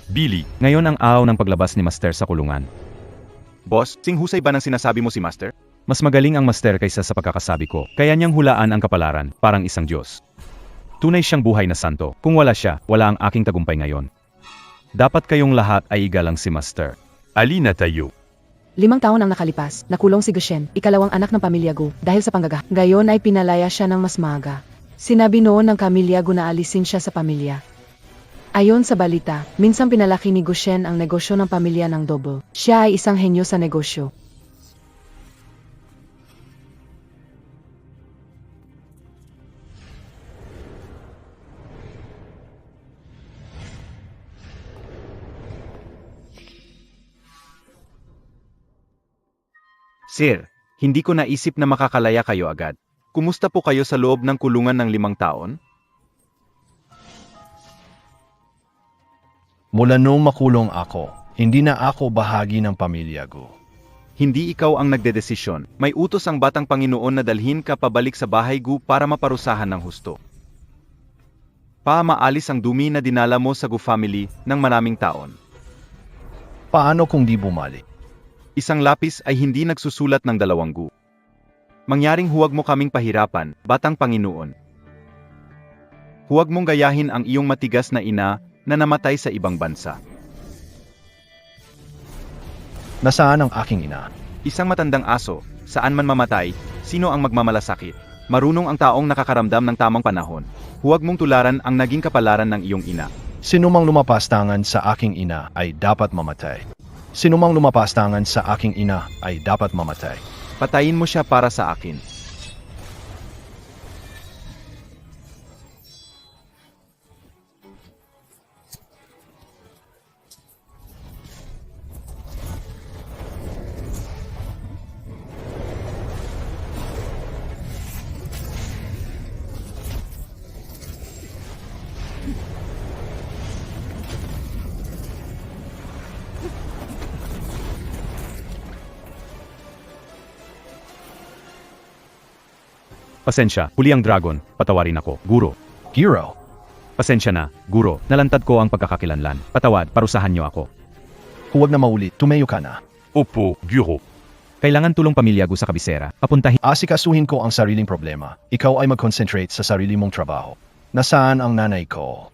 Billy, ngayon ang araw ng paglabas ni Master sa kulungan. Boss, singhusay ba ng sinasabi mo si Master? Mas magaling ang Master kaysa sa pagkakasabi ko. Kaya niyang hulaan ang kapalaran, parang isang Diyos. Tunay siyang buhay na santo. Kung wala siya, wala ang aking tagumpay ngayon. Dapat kayong lahat ay igalang si Master. Alina tayo. 5 taon ang nakalipas, nakulong si Gushen, ikalawang anak ng pamilya Gu, dahil sa panggagawa. Gayon ay pinalaya siya ng mas maaga. Sinabi noon ng pamilya Gu na alisin siya sa pamilya. Ayon sa balita, minsan pinalaki ni Gushen ang negosyo ng pamilya ng Double. Siya ay isang henyo sa negosyo. Sir, hindi ko naisip na makakalaya kayo agad. Kumusta po kayo sa loob ng kulungan ng 5 taon? Mula noong makulong ako, hindi na ako bahagi ng pamilya ko. Hindi ikaw ang nagdedesisyon. May utos ang batang Panginoon na dalhin ka pabalik sa bahay Gu para maparusahan ng husto. Maalis ang dumi na dinala mo sa Gu family ng maraming taon. Paano kung di bumalik? Isang lapis ay hindi nagsusulat ng 2 Gu. Mangyaring huwag mo kaming pahirapan, batang Panginoon. Huwag mong gayahin ang iyong matigas na ina na namatay sa ibang bansa. Nasaan ang aking ina? Isang matandang aso, saan man mamatay, sino ang magmamalasakit? Marunong ang taong nakakaramdam ng tamang panahon. Huwag mong tularan ang naging kapalaran ng iyong ina. Sinumang lumapastangan sa aking ina ay dapat mamatay. Sinumang lumapastangan sa aking ina ay dapat mamatay. Patayin mo siya para sa akin. Pasensya, huli ang dragon, patawarin ako, guro. Hero, Pasensya na, guro, nalantad ko ang pagkakakilanlan. Patawad, parusahan niyo ako. huwag na maulit, tumayo ka na. Opo, guro. Kailangan tulong pamilya Gu sa kabisera. Papuntahin. Asikasuhin ko ang sariling problema. Ikaw ay mag-concentrate sa sarili mong trabaho. Nasaan ang nanay ko?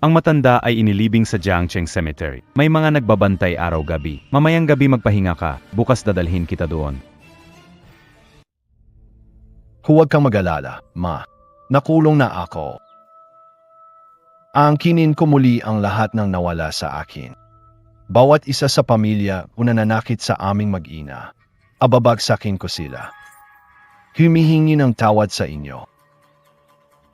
Ang matanda ay inilibing sa Jiangcheng Cemetery. May mga nagbabantay araw-gabi. Mamayang gabi magpahinga ka, bukas dadalhin kita doon. Huwag kang mag-alala, ma. Nakulong na ako. Angkinin ko muli ang lahat ng nawala sa akin. Bawat isa sa pamilya o nananakit sa aming mag-ina. Ababagsakin ko sila. Humihingi ng tawad sa inyo.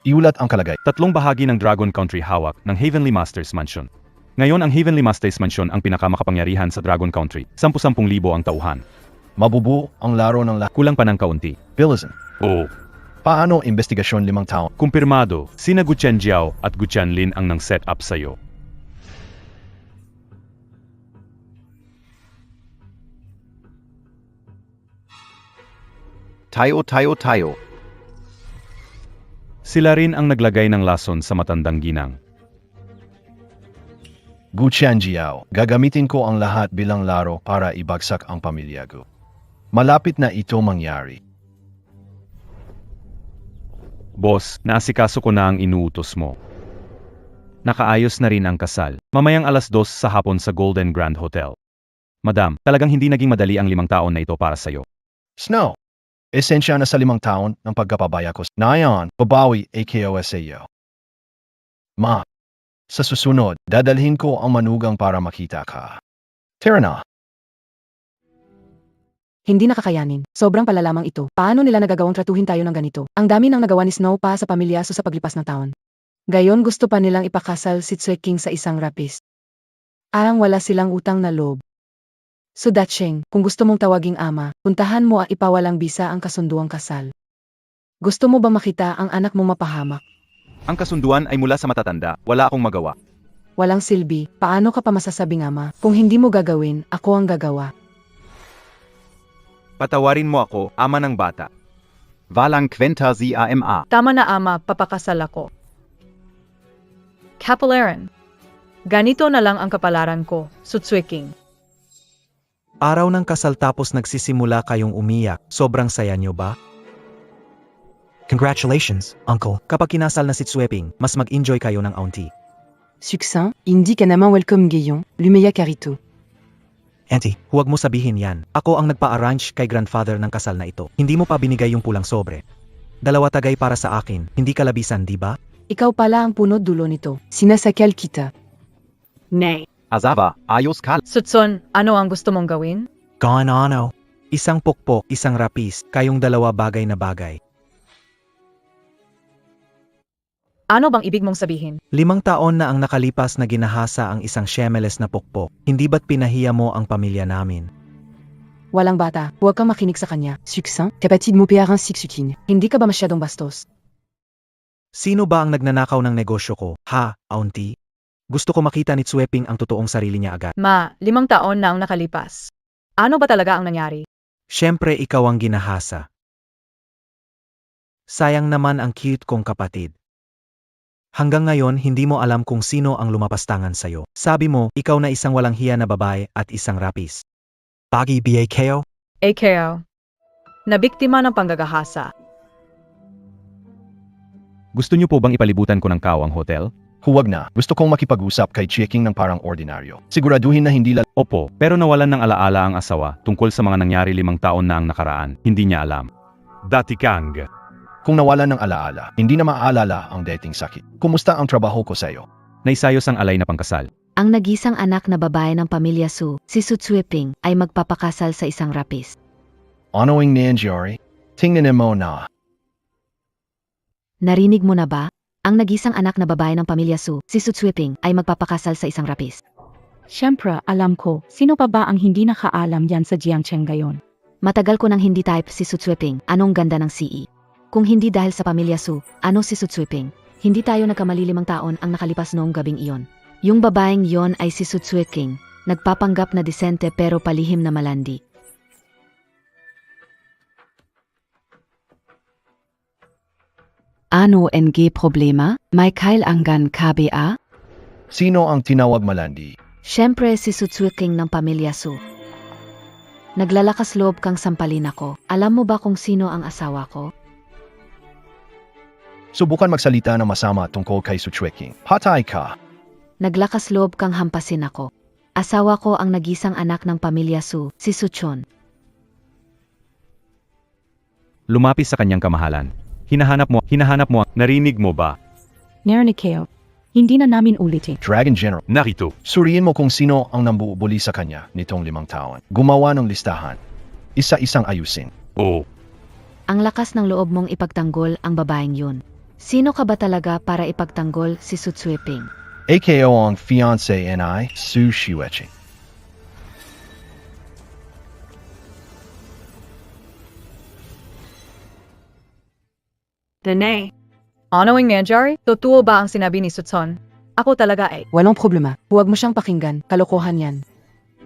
Iulat ang kalagay. 3 bahagi ng Dragon Country hawak ng Heavenly Masters Mansion. Ngayon ang Heavenly Masters Mansion ang pinakamakapangyarihan sa Dragon Country. 10,000 ang tauhan. Mabubuo ang laro ng Kulang pa ng kaunti. Bilisan. Oo. Paano investigasyon 5 taon? Kumpirmado, sina Gu Chenjiao at Gu Qianlin ang nang set up sa'yo. Tayo. Sila rin ang naglagay ng lason sa matandang ginang. Gu Qianjiao, gagamitin ko ang lahat bilang laro para ibagsak ang pamilya ko. Malapit na ito mangyari. Boss, naasikaso ko na ang inuutos mo. Nakaayos na rin ang kasal. Mamayang 2:00 sa hapon sa Golden Grand Hotel. Madam, talagang hindi naging madali ang 5 taon na ito para sa'yo. Snow, esensya na sa 5 taon ng pagkapabaya ko. Nayon, babawi AKOSAO. Ma, sa susunod, dadalhin ko ang manugang para makita ka. Tara na. Hindi nakakayanin. Sobrang palalamang ito. Paano nila nagagawang tratuhin tayo ng ganito? Ang dami nang nagawa ni Snow pa sa pamilya sa paglipas ng taon. Gayon gusto pa nilang ipakasal si Tsui King sa isang rapist. Ang wala silang utang na loob. So Dacheng, kung gusto mong tawaging ama, puntahan mo at ipawalang bisa ang kasunduang kasal. Gusto mo ba makita ang anak mong mapahamak? Ang kasunduan ay mula sa matatanda. Wala akong magawa. Walang silbi, paano ka pa masasabing ama? Kung hindi mo gagawin, ako ang gagawa. Patawarin mo ako, ama ng bata. Walang kwenta si ama. Tama na ama, papakasal ako. Kapalaran. Ganito na lang ang kapalaran ko, Sutsweking. Araw ng kasal tapos nagsisimula kayong umiyak, sobrang saya nyo ba? Congratulations, Uncle. Kapag kinasal na si Tsweping, mas mag-enjoy kayo ng auntie. Succinct, hindi ka naman welcome ngayon, lumeya karito. Auntie, huwag mo sabihin yan. Ako ang nagpa-arrange kay grandfather ng kasal na ito. Hindi mo pa binigay yung pulang sobre. 2 tagay para sa akin, hindi kalabisan, di ba? Ikaw pala ang punot dulo nito. Sinasakal kita. Nay. Azava, ayos ka. Sutson, ano ang gusto mong gawin? Gone ano? Isang pokpok, isang rapis, kayong 2 bagay na bagay. Ano bang ibig mong sabihin? 5 taon na ang nakalipas na ginahasa ang isang shemeles na pokpok. Hindi ba't pinahiya mo ang pamilya namin? Walang bata, huwag kang makinig sa kanya. Succinct, kapatid mo parang siksukin. Hindi ka ba masyadong bastos? Sino ba ang nagnanakaw ng negosyo ko? Ha, auntie? Gusto ko makita ni Tsweping ang totoong sarili niya agad. Ma, 5 taon na ang nakalipas. Ano ba talaga ang nangyari? Siyempre ikaw ang ginahasa. Sayang naman ang cute kong kapatid. Hanggang ngayon hindi mo alam kung sino ang lumapastangan sa'yo. Sabi mo, ikaw na isang walang hiya na babae at isang rapis. Pagi BAKO? AKO. Nabiktima ng panggagahasa. Gusto niyo po bang ipalibutan ko ng kao ang hotel? Huwag na. Gusto kong makipag-usap kay Checking ng parang ordinaryo. Siguraduhin na hindi Opo, pero nawalan ng alaala ang asawa tungkol sa mga nangyari 5 taon na ang nakaraan. Hindi niya alam. Dati Kang. Kung nawalan ng alaala, hindi na maaalala ang dating sakit. Kumusta ang trabaho ko sa'yo? Naisayos ang alay na pangkasal. Ang nagisang anak na babae ng pamilya Su, si Su Tsweping, ay magpapakasal sa isang rapis. Ano'ng nangyari? Tingnan mo na. Narinig mo na ba? Ang nagisang anak na babae ng pamilya Su, si Su Tsweping, ay magpapakasal sa isang rapis. Siyempre, alam ko. Sino pa ba ang hindi nakaalam yan sa Jiangcheng gayon? Matagal ko nang hindi type si Su Tsweping, anong ganda ng CE. Kung hindi dahil sa pamilya Su, ano si Su Tsweping? Hindi tayo nagkamali 5 taon ang nakalipas noong gabing iyon. Yung babaeng yon ay si Su Tsweping, nagpapanggap na disente pero palihim na malandi. Ano NG problema? May kailangan KBA? Sino ang tinawag malandi? Siyempre si Su Tsweping ng pamilya Su. Naglalakas loob kang sampalin ako. Alam mo ba kung sino ang asawa ko? Subukan magsalita ng masama tungkol kay Su Checking. Patay ka. Naglakas loob kang hampasin ako. Asawa ko ang nagisang anak ng pamilya Su, si Su Chon. Lumapis sa kanyang kamahalan. Hinahanap mo, narinig mo ba? Narinig kayo. Hindi na namin ulitin. Dragon General. Narito. Suriin mo kung sino ang nambuubuli sa kanya nitong 5 taon. Gumawa ng listahan. Isa-isang ayusin. Oo. Ang lakas ng loob mong ipagtanggol ang babaeng yun. Sino ka ba talaga para ipagtanggol si Su Tsweping? AKO ang fiancé ni Su Shiweching. Dene. Ano ang nangyari? Totoo ba ang sinabi ni Sutson? Ako talaga ay. Walang problema. Huwag mo siyang pakinggan. Kalokohan yan.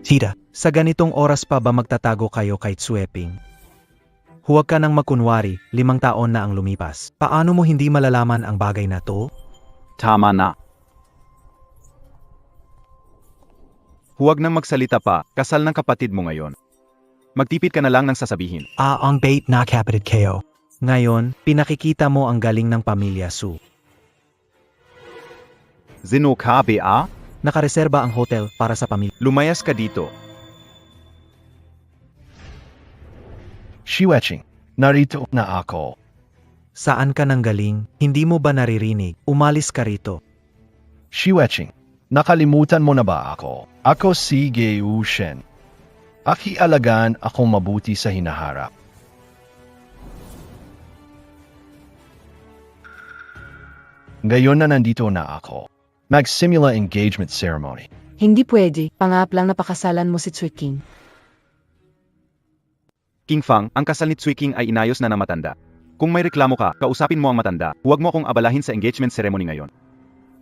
Tita, sa ganitong oras pa ba magtatago kayo kay Tsweping? Huwag ka nang makunwari, 5 taon na ang lumipas. Paano mo hindi malalaman ang bagay na to? Tama na. Huwag nang magsalita pa, kasal ng kapatid mo ngayon. Magtipid ka na lang ng sasabihin. Ang bait na kapatid kayo. Ngayon, pinakikita mo ang galing ng pamilya Su. Zino ka, Bea? Nakareserba ang hotel para sa pamilya. Lumayas ka dito. Shiweching, narito na ako. Saan ka nang galing? Hindi mo ba naririnig? Umalis ka rito. Shiweching, nakalimutan mo na ba ako? Ako si Geu Shen. Akialagaan akong mabuti sa hinaharap. Ngayon na nandito na ako. Mag-simula engagement ceremony. Hindi pwede. Pangap lang napakasalan mo si Tsweping. King Fang, ang kasal ni Tswiking ay inayos na ng matanda. Kung may reklamo ka, kausapin mo ang matanda. Huwag mo akong abalahin sa engagement ceremony ngayon.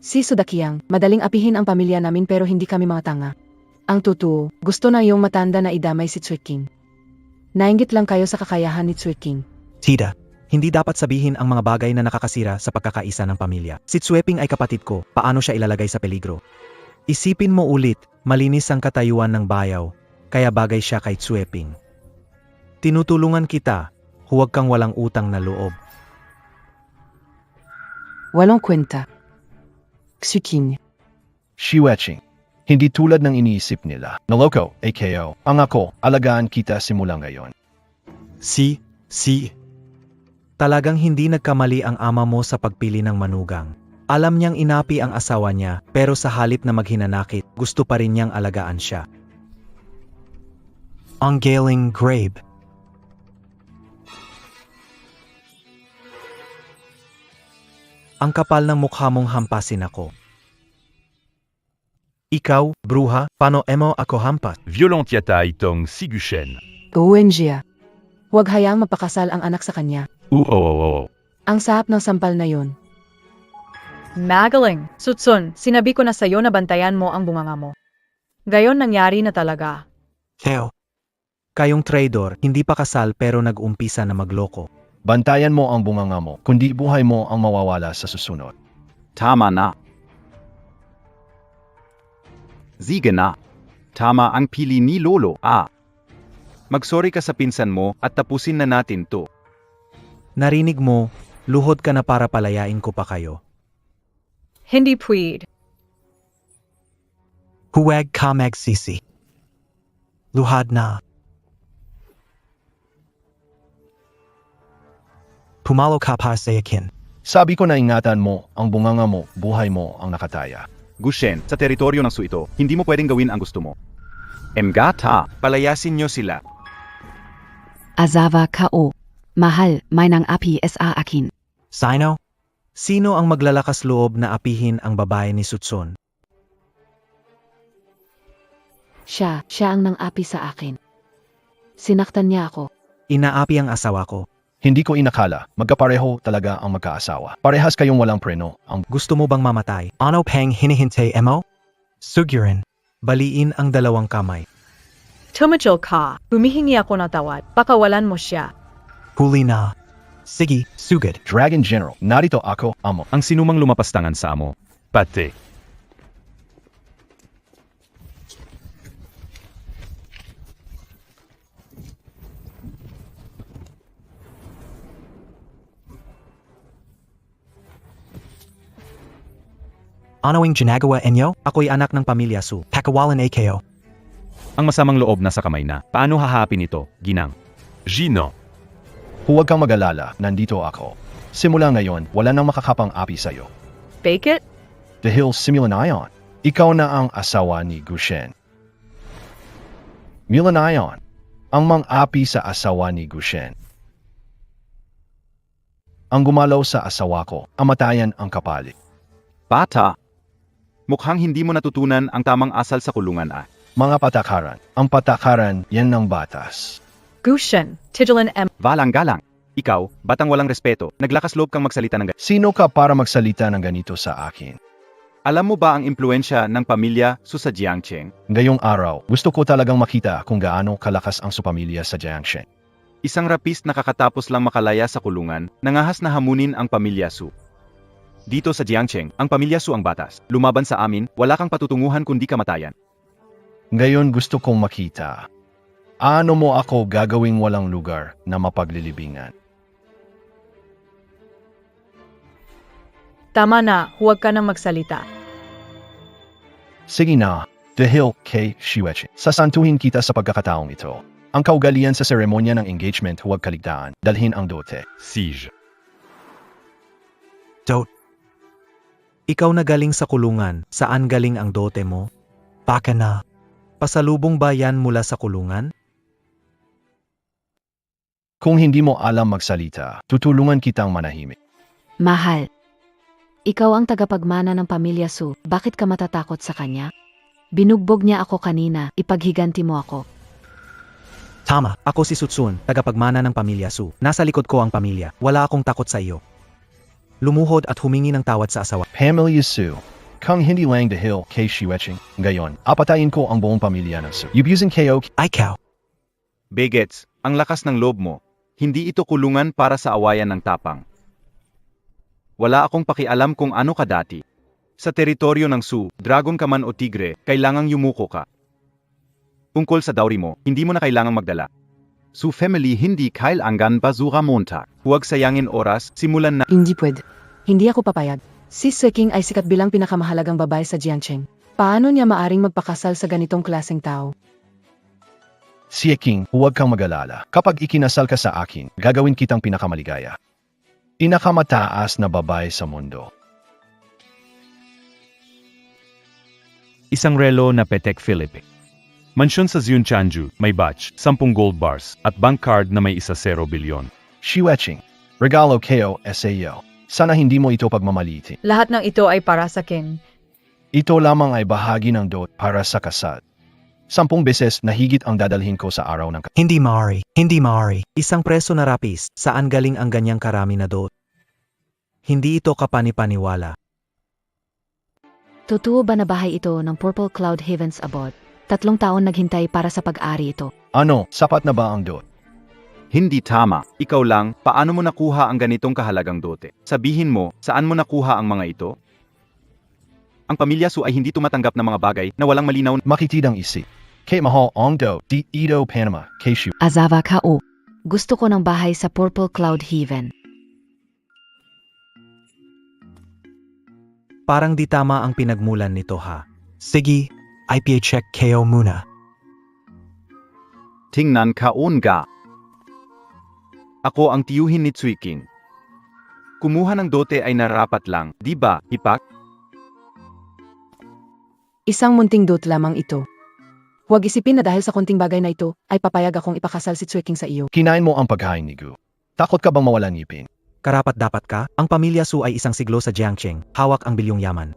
Si Sudakiang, madaling apihin ang pamilya namin pero hindi kami mga tanga. Ang totoo, gusto na yung matanda na idamay si Tsweking. Nainggit lang kayo sa kakayahan ni Tsweking. Tita, hindi dapat sabihin ang mga bagay na nakakasira sa pagkakaisa ng pamilya. Si Tsweping ay kapatid ko, paano siya ilalagay sa peligro? Isipin mo ulit, malinis ang katayuan ng bayaw, kaya bagay siya kay Tsueping. Tinutulungan kita, huwag kang walang utang na loob. Walang kwenta. Xueqing. Shiweching. Hindi tulad ng iniisip nila. Naloko, AKO. Ang ako, alagaan kita simula ngayon. Si. Talagang hindi nagkamali ang ama mo sa pagpili ng manugang. Alam niyang inapi ang asawa niya, pero sa halip na maghinanakit, gusto pa rin niyang alagaan siya. Ang galing Grabe. Ang kapal ng mukha mong hampasin ako. Ikaw, bruha, paano mo ako hampas? Violentiata itong si Gushen. Uwenjia. Huwag hayaang mapakasal ang anak sa kanya. Oo. Ang sahap ng sampal na yon. Magaling. Sutsun, sinabi ko na sa'yo na bantayan mo ang bunganga mo. Gayon nangyari na talaga. Theo. Kayong traidor, hindi pa kasal pero nag-umpisa na magloko. Bantayan mo ang bunganga mo, kundi buhay mo ang mawawala sa susunod. Tama na. Sige na. Tama ang pili ni Lolo. Magsorry ka sa pinsan mo at tapusin na natin to. Narinig mo, luhod ka na para palayain ko pa kayo. Hindi pwede. Huwag ka magsisi. Luhad na. Pumalo ka pa sa akin. Sabi ko na ingatan mo, ang bunganga mo, buhay mo ang nakataya. Gushen, sa teritoryo ng Suito, hindi mo pwedeng gawin ang gusto mo. Emgata, palayasin nyo sila. Azava kao. Mahal, may nang api sa akin. Sino? Sino ang maglalakas loob na apihin ang babae ni Sutsun? Siya ang nang api sa akin. Sinaktan niya ako. Inaapi ang asawa ko. Hindi ko inakala, magkapareho talaga ang magkaasawa. Parehas kayong walang preno. Ang Gusto mo bang mamatay? Ano pang hinihintay mo? Sugyurin. Baliin ang dalawang kamay. Tumigil ka. Humihingi ako ng tawad. Pakawalan mo siya. Huli na. Sige, sugod. Dragon General, narito ako, amo. Ang sinumang lumapastangan sa amo. Pate. Ano'ing ginagawa enyo? Ako'y anak ng pamilya Su. Pakawalan AKO. Ang masamang loob nasa kamay na. Paano hahapin ito, Ginang? Gino. Huwag kang mag-alala, nandito ako. Simula ngayon, wala nang makakapang api sa'yo. Fake it? Dahil similanayon, ikaw na ang asawa ni Gushen. Milanayon, ang mang-api sa asawa ni Gushen. Ang gumalaw sa asawa ko, amatayan ang kapalit. Bata, mukhang hindi mo natutunan ang tamang asal sa kulungan Mga patakaran, ang patakaran, yan ng batas. Gushen, Tigilan M. Valang-galang. Ikaw, batang walang respeto, naglakas loob kang magsalita ng Sino ka para magsalita ng ganito sa akin? Alam mo ba ang impluensya ng pamilya Su sa Jiangcheng? Ngayong araw, gusto ko talagang makita kung gaano kalakas ang supamilya sa Jiangxin. Isang rapist na kakatapos lang makalaya sa kulungan, nangahas na hamunin ang pamilya Su. Dito sa Jiangcheng, ang pamilya Su ang batas. Lumaban sa amin, wala kang patutunguhan kundi kamatayan. Ngayon gusto kong makita. Ano mo ako gagawing walang lugar na mapaglilibingan? Tama na, huwag ka nang magsalita. Sige na, dahil kay Shiwechi. Sasantuhin kita sa pagkakataong ito. Ang kaugalian sa seremonya ng engagement huwag kaligtaan. Dalhin ang dote. Siege. Dot. Ikaw na galing sa kulungan, saan galing ang dote mo? Baka na. Pasalubong ba yan mula sa kulungan? Kung hindi mo alam magsalita, tutulungan kitang manahimik. Mahal. Ikaw ang tagapagmana ng pamilya Su. Bakit ka matatakot sa kanya? Binugbog niya ako kanina. Ipaghiganti mo ako. Tama, ako si Sutsun, tagapagmana ng pamilya Su. Nasa likod ko ang pamilya. Wala akong takot sa iyo. Lumuhod at humingi ng tawad sa asawa. Pamilya Su. Kung hindi lang dahil kay Shiwechi, ngayon, apatayin ko ang buong pamilya ng Su. Abusing KO. Ikaw. Begets, ang lakas ng loob mo. Hindi ito kulungan para sa awayan ng tapang. Wala akong pakialam kung ano ka dati. Sa teritoryo ng Su, dragon ka man o tigre, kailangang yumuko ka. Tungkol sa dowry mo, hindi mo na kailangang magdala. Su family hindi kailangan basura monta. Huwag sayangin oras, simulan na. Hindi pwede. Hindi ako papayag. Si Sueking ay sikat bilang pinakamahalagang babae sa Jiangcheng. Paano niya maaring magpakasal sa ganitong klaseng tao? Sieking, huwag kang mag-alala. Kapag ikinasal ka sa akin, gagawin kitang pinakamaligaya. Pinakamataas na babae sa mundo. Isang relo na Patek Philippe. Mansyon sa Zhunchanju, may batch, 10 gold bars, at bank card na may 1 bilyon. Shiweching, regalo kayo sa iyo. Sana hindi mo ito pagmamalitin. Lahat ng ito ay para sa king. Ito lamang ay bahagi ng dot para sa kasal. 10 beses na higit ang dadalhin ko sa araw ng Hindi maaari. Hindi maaari. Isang preso na rapis, saan galing ang ganyang karami na dot? Hindi ito kapani-paniwala. Totoo ba na bahay ito ng Purple Cloud Heavens Abode? 3 taon naghintay para sa pag-ari ito. Ano, sapat na ba ang dot? Hindi tama. Ikaw lang, paano mo nakuha ang ganitong kahalagang dote? Sabihin mo, saan mo nakuha ang mga ito? Ang pamilya Su ay hindi tumatanggap ng mga bagay na walang malinaw. Makitidang isip. Kay mahal ang dot, di ito Panama, kay Shu. Azava Kao. Gusto ko ng bahay sa Purple Cloud Heaven. Parang di tama ang pinagmulan nito ha. Sige, IPA check kayo muna. Tingnan kaon ga. Ako ang tiyuhin ni Sueking. Kumuha ng dote ay narapat lang, di ba, Ipak? Isang munting dot lamang ito. Huwag isipin na dahil sa konting bagay na ito, ay papayag akong ipakasal si Sueking sa iyo. Kinain mo ang pagkain ni Gu. Takot ka bang mawala ngipin? Karapat-dapat ka, ang pamilya Su ay isang siglo sa Jiangcheng, hawak ang bilyong yaman.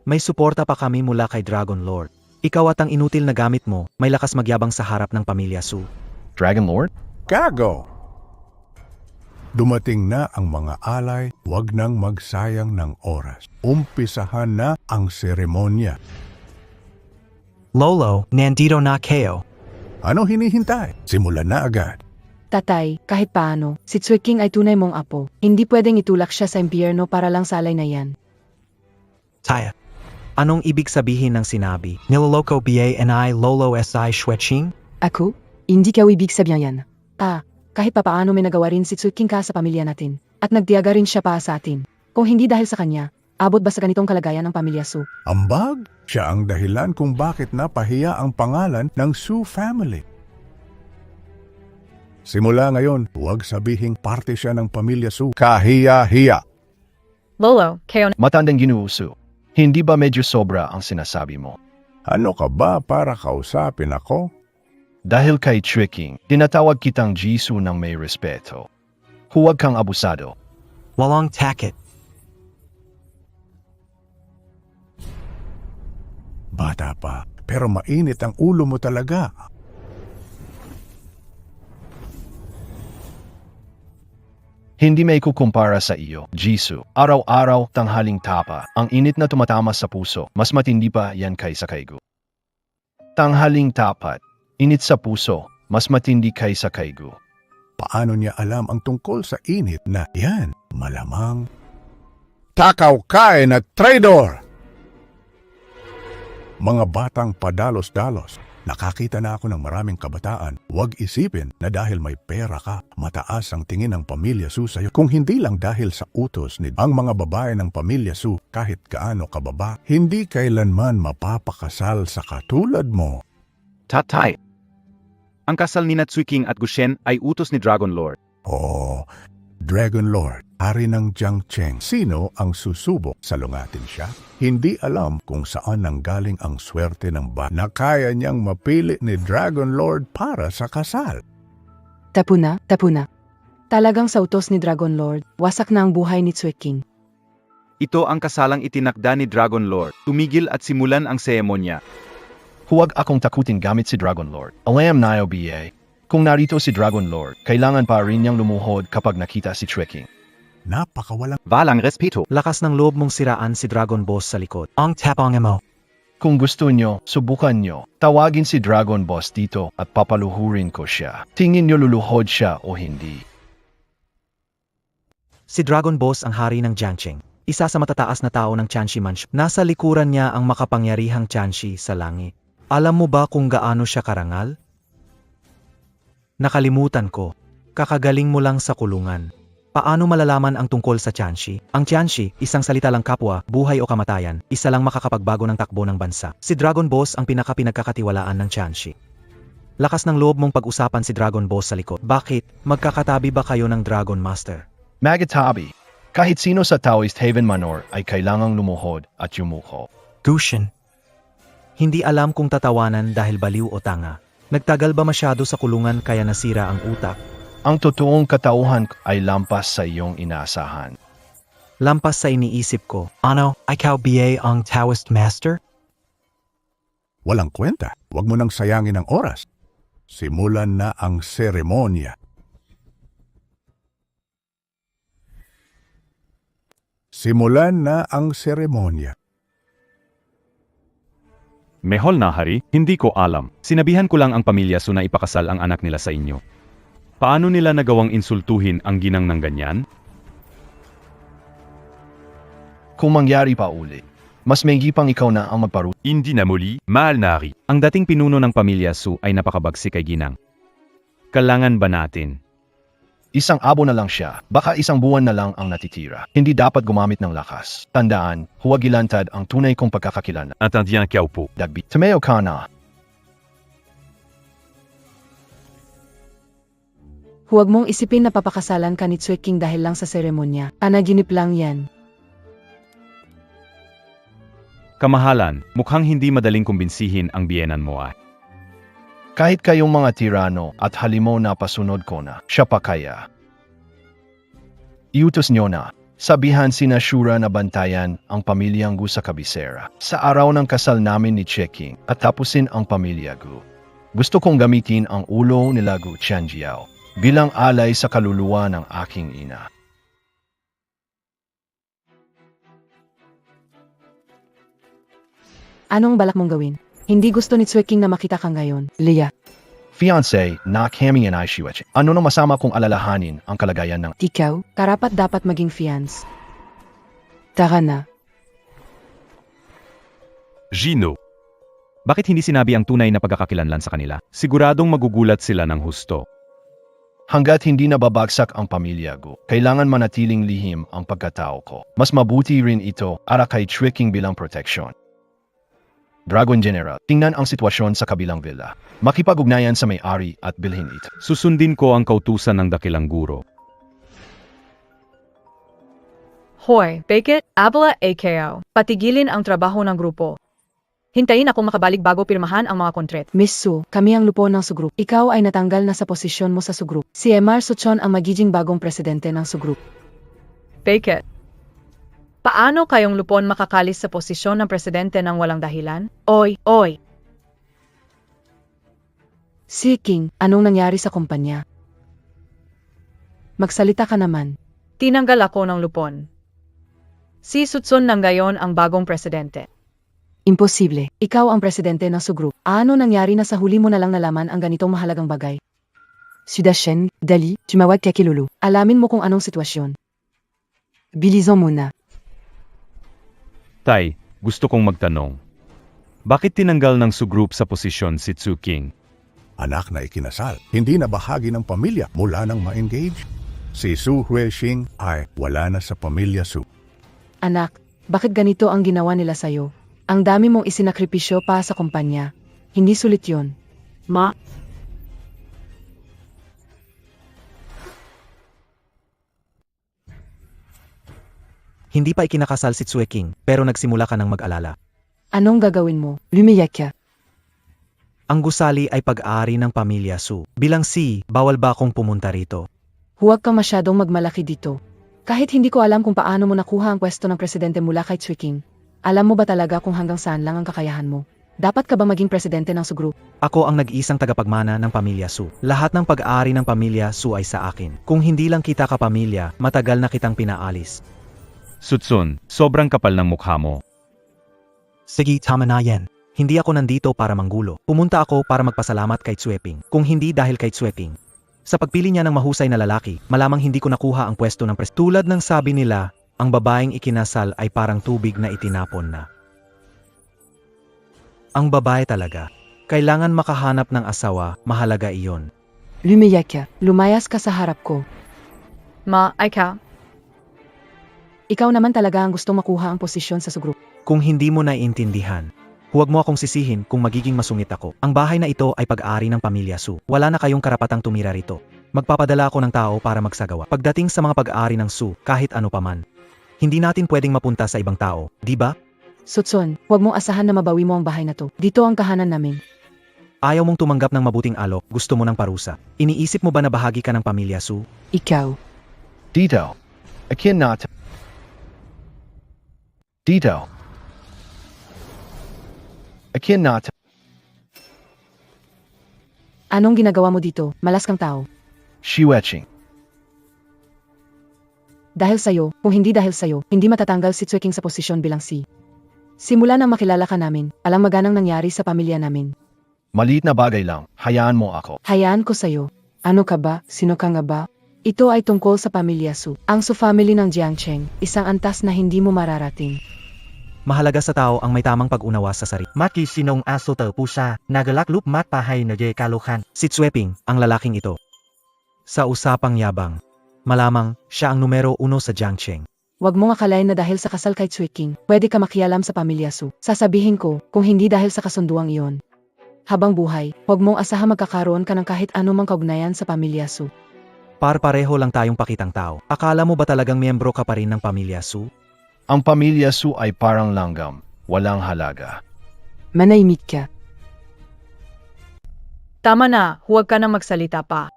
May suporta pa kami mula kay Dragon Lord. Ikaw at ang inutil na gamit mo, may lakas magyabang sa harap ng pamilya Su. Dragon Lord? Gago! Dumating na ang mga alay, huwag nang magsayang ng oras. Umpisahan na ang seremonya. Lolo, nandito na kayo. Ano hinihintay? Simulan na agad. Tatay, kahit paano, si Sueking ay tunay mong apo. Hindi pwedeng itulak siya sa impyerno para lang sa alay na yan. Taya, anong ibig sabihin ng sinabi? Niloloko ba and I lolo si Shweching? Ako? Hindi ka ibig sabihin yan. Kahit papaano may nagawa rin si Sueking ka sa pamilya natin. At nagtiyaga rin siya pa sa atin. Kung hindi dahil sa kanya, abot ba sa ganitong kalagayan ng pamilya Su? Ambag, siya ang dahilan kung bakit napahiya ang pangalan ng Su family. Simula ngayon, huwag sabihing parte siya ng pamilya Su. Kahiya-hiya. Lolo, kayo Matandang ginuuso. Hindi ba medyo sobra ang sinasabi mo? Ano ka ba para kausapin ako? Dahil kay Tricking, tinatawag kitang Jisoo ng may respeto. Huwag kang abusado. Walang takit. Bata pa, pero mainit ang ulo mo talaga. Hindi may kukumpara sa iyo, Jisoo. Araw-araw, tanghaling tapa. Ang init na tumatama sa puso, mas matindi pa yan kaysa kay Gu. Tanghaling tapat. Init sa puso, mas matindi kaysa kay Gu. Paano niya alam ang tungkol sa init na yan? Malamang takaw ka na traitor! Mga batang padalos-dalos, nakakita na ako ng maraming kabataan. Huwag isipin na dahil may pera ka, mataas ang tingin ng pamilya Su sa'yo. Kung hindi lang dahil sa utos ni ang mga babae ng pamilya Su, kahit gaano kababa, hindi kailanman mapapakasal sa katulad mo. Tatay. Ang kasal ni Sueking at Gushen ay utos ni Dragon Lord. Oh, Dragon Lord, hari ng Jiangcheng. Sino ang susubok salungatin siya? Hindi alam kung saan nanggaling ang swerte ng na kaya niyang mapili ni Dragon Lord para sa kasal. Tapuna. Talagang sa utos ni Dragon Lord, wasak na ang buhay ni Sueking. Ito ang kasalang itinakda ni Dragon Lord. Tumigil at simulan ang seremonya. Huwag akong takutin gamit si Dragon Lord. Alam na BA. Kung narito si Dragon Lord, kailangan pa rin niyang lumuhod kapag nakita si Tricking. Napakawalang Walang respeto. Lakas ng loob mong siraan si Dragon Boss sa likod. Ang tapang mo. Kung gusto nyo, subukan nyo. Tawagin si Dragon Boss dito at papaluhurin ko siya. Tingin nyo luluhod siya o hindi. Si Dragon Boss ang hari ng Jiangcheng. isa sa matataas na tao ng Tianxi Manchu. Nasa likuran niya ang makapangyarihang Tianxi sa langit. Alam mo ba kung gaano siya karangal? Nakalimutan ko. Kakagaling mo lang sa kulungan. Paano malalaman ang tungkol sa Tianxi? Ang Tianxi, isang salita lang kapwa, buhay o kamatayan, isa lang makakapagbago ng takbo ng bansa. Si Dragon Boss ang pinagkakatiwalaan ng Tianxi. Lakas ng loob mong pag-usapan si Dragon Boss sa likod. Bakit? Magkakatabi ba kayo ng Dragon Master? Magatabi. Kahit sino sa Taoist Haven Manor ay kailangang lumuhod at yumuko. Gushin. Hindi alam kung tatawanan dahil baliw o tanga. Nagtagal ba masyado sa kulungan kaya nasira ang utak? Ang totoong katauhan ay lampas sa iyong inaasahan. Lampas sa iniisip ko. Ano, ikaw BA ang Taoist Master? Walang kwenta. Huwag mo nang sayangin ang oras. Simulan na ang seremonya. Simulan na ang seremonya. Mehol na hari, hindi ko alam. Sinabihan ko lang ang pamilya Su na ipakasal ang anak nila sa inyo. Paano nila nagawang insultuhin ang ginang ng ganyan? Kung mangyari pa uli, mas maigi pang ikaw na ang magparu. Hindi na muli, mahal na hari. Ang dating pinuno ng pamilya Su ay napakabagsik kay ginang. Kailangan ba natin? Isang abo na lang siya, baka isang buwan na lang ang natitira. Hindi dapat gumamit ng lakas. Tandaan, huwag ilantad ang tunay kong pagkakakilala. Atandyan kiyaw po. Dagbi. Tumeo ka na. Huwag mong isipin na papakasalan ka ni Tsue King dahil lang sa seremonya. Panaginip lang yan. Kamahalan, mukhang hindi madaling kumbinsihin ang biyenan mo ah. Kahit kayong mga tirano at halimaw na pasunod ko na, siya pa kaya. Iutos nyo na, sabihan sina Shura na bantayan ang pamilyang Gu sa kabisera. Sa araw ng kasal namin ni Tsue King at tapusin ang pamilya Gu. Gusto kong gamitin ang ulo nila Gu Tianjiao bilang alay sa kaluluwa ng aking ina. Anong balak mong gawin? Hindi gusto ni Tsue King na makita ka ngayon, Leah. Fiancé, na kami and I shiwachi. Ano nang masama kung alalahanin ang kalagayan ng Ikaw, karapat dapat maging fiance. Tara na. Gino. Bakit hindi sinabi ang tunay na pagkakakilanlan sa kanila? Siguradong magugulat sila ng husto. Hanggat hindi nababagsak ang pamilya ko, kailangan manatiling lihim ang pagkatao ko. Mas mabuti rin ito para kay Tsue King bilang protection. Dragon General, tingnan ang sitwasyon sa kabilang villa. Makipag-ugnayan sa may-ari at bilhin ito. Susundin ko ang kautusan ng dakilang guro. Hoy, Bekit, Abla AKO. Patigilin ang trabaho ng grupo. Hintayin akong makabalik bago pirmahan ang mga kontret. Miss Su, kami ang lupo ng Sugroup. Ikaw ay natanggal na sa posisyon mo sa Sugroup. Si MR Suchon ang magiging bagong presidente ng Sugroup. Bekit. Paano kayong lupon makakalis sa posisyon ng presidente ng walang dahilan? Oy! Si King, anong nangyari sa kumpanya? Magsalita ka naman. Tinanggal ako ng lupon. Si Sutsun ng gayon ang bagong presidente. Imposible. Ikaw ang presidente ng Sugroup. Ano nangyari na sa huli mo na lang nalaman ang ganitong mahalagang bagay? Sudashen, dali, tumawag kay Kilulu. Alamin mo kung anong sitwasyon. Bilisan muna. Tay, gusto kong magtanong. Bakit tinanggal ng Sugroup sa posisyon si Tsue King? Anak na ikinasal, hindi na bahagi ng pamilya mula nang ma-engage. Si Su Huixing ay wala na sa pamilya Su. Anak, bakit ganito ang ginawa nila sa'yo? Ang dami mong isinakripisyo pa sa kumpanya. Hindi sulit yon. Ma, Hindi pa ikinakasal si Tsue King, pero nagsimula ka ng mag-alala. Anong gagawin mo? Lumiyak ka. Ang gusali ay pag-aari ng pamilya Su. Bilang si, bawal ba akong pumunta rito? Huwag ka masyadong magmalaki dito. Kahit hindi ko alam kung paano mo nakuha ang pwesto ng presidente mula kay Tsue King, alam mo ba talaga kung hanggang saan lang ang kakayahan mo? Dapat ka ba maging presidente ng Sugroup? Ako ang nag-iisang tagapagmana ng pamilya Su. Lahat ng pag-aari ng pamilya Su ay sa akin. Kung hindi lang kita kapamilya, matagal na kitang pinaalis. Sutsun, sobrang kapal ng mukha mo. Sige, tama na yan. Hindi ako nandito para manggulo. Pumunta ako para magpasalamat kay Tsue King. Kung hindi dahil kay Tsue King. Sa pagpili niya ng mahusay na lalaki, malamang hindi ko nakuha ang pwesto ng tulad ng sabi nila, ang babaeng ikinasal ay parang tubig na itinapon na. Ang babae talaga. Kailangan makahanap ng asawa, mahalaga iyon. Lumiyak ka. Lumayas ka sa harap ko. Ma, ay ka. Ikaw naman talaga ang gustong makuha ang posisyon sa sugrup. Kung hindi mo naiintindihan, huwag mo akong sisihin kung magiging masungit ako. Ang bahay na ito ay pag-aari ng pamilya Su. Wala na kayong karapatang tumira rito. Magpapadala ako ng tao para magsagawa. Pagdating sa mga pag-aari ng Su, kahit ano paman, hindi natin pwedeng mapunta sa ibang tao, di ba? Sutson, huwag mong asahan na mabawi mo ang bahay na to. Dito ang kahanan namin. Ayaw mong tumanggap ng mabuting alok, gusto mo ng parusa. Iniisip mo ba na bahagi ka ng pamilya Su? Ikaw. Dito. Akin natin. Dito. Akin natin. Anong ginagawa mo dito? Malas kang tao. Shiweching. Dahil sa'yo, kung hindi dahil sa'yo, hindi matatanggal si Tsueking sa posisyon bilang si. Simula nang makilala ka namin, alam maganang nangyari sa pamilya namin. Maliit na bagay lang. Hayaan mo ako. Hayaan ko sa'yo. Ano ka ba? Sino ka nga ba? Ito ay tungkol sa pamilya Su. Ang Su family ng Jiangcheng, isang antas na hindi mo mararating. Mahalaga sa tao ang may tamang pag-unawa sa sarili. Mati sinong aso pusa, nagalaklup pahay na je kaluhan. Si Tsueping, ang lalaking ito. Sa usapang yabang, malamang siya ang numero 1 sa Jiangcheng. Huwag mong akalain na dahil sa kasal kay Tsueking, pwede ka makialam sa pamilya Su. Sasabihin ko, kung hindi dahil sa kasunduang iyon. Habang buhay, huwag mong asahan magkakaroon ka ng kahit anumang kaugnayan sa pamilya Su. Par-pareho lang tayong pakitang tao. Akala mo ba talagang miyembro ka pa rin ng pamilya Su? Ang pamilya Su ay parang langgam. Walang halaga. Manahimik ka. Tama na, huwag ka na magsalita pa.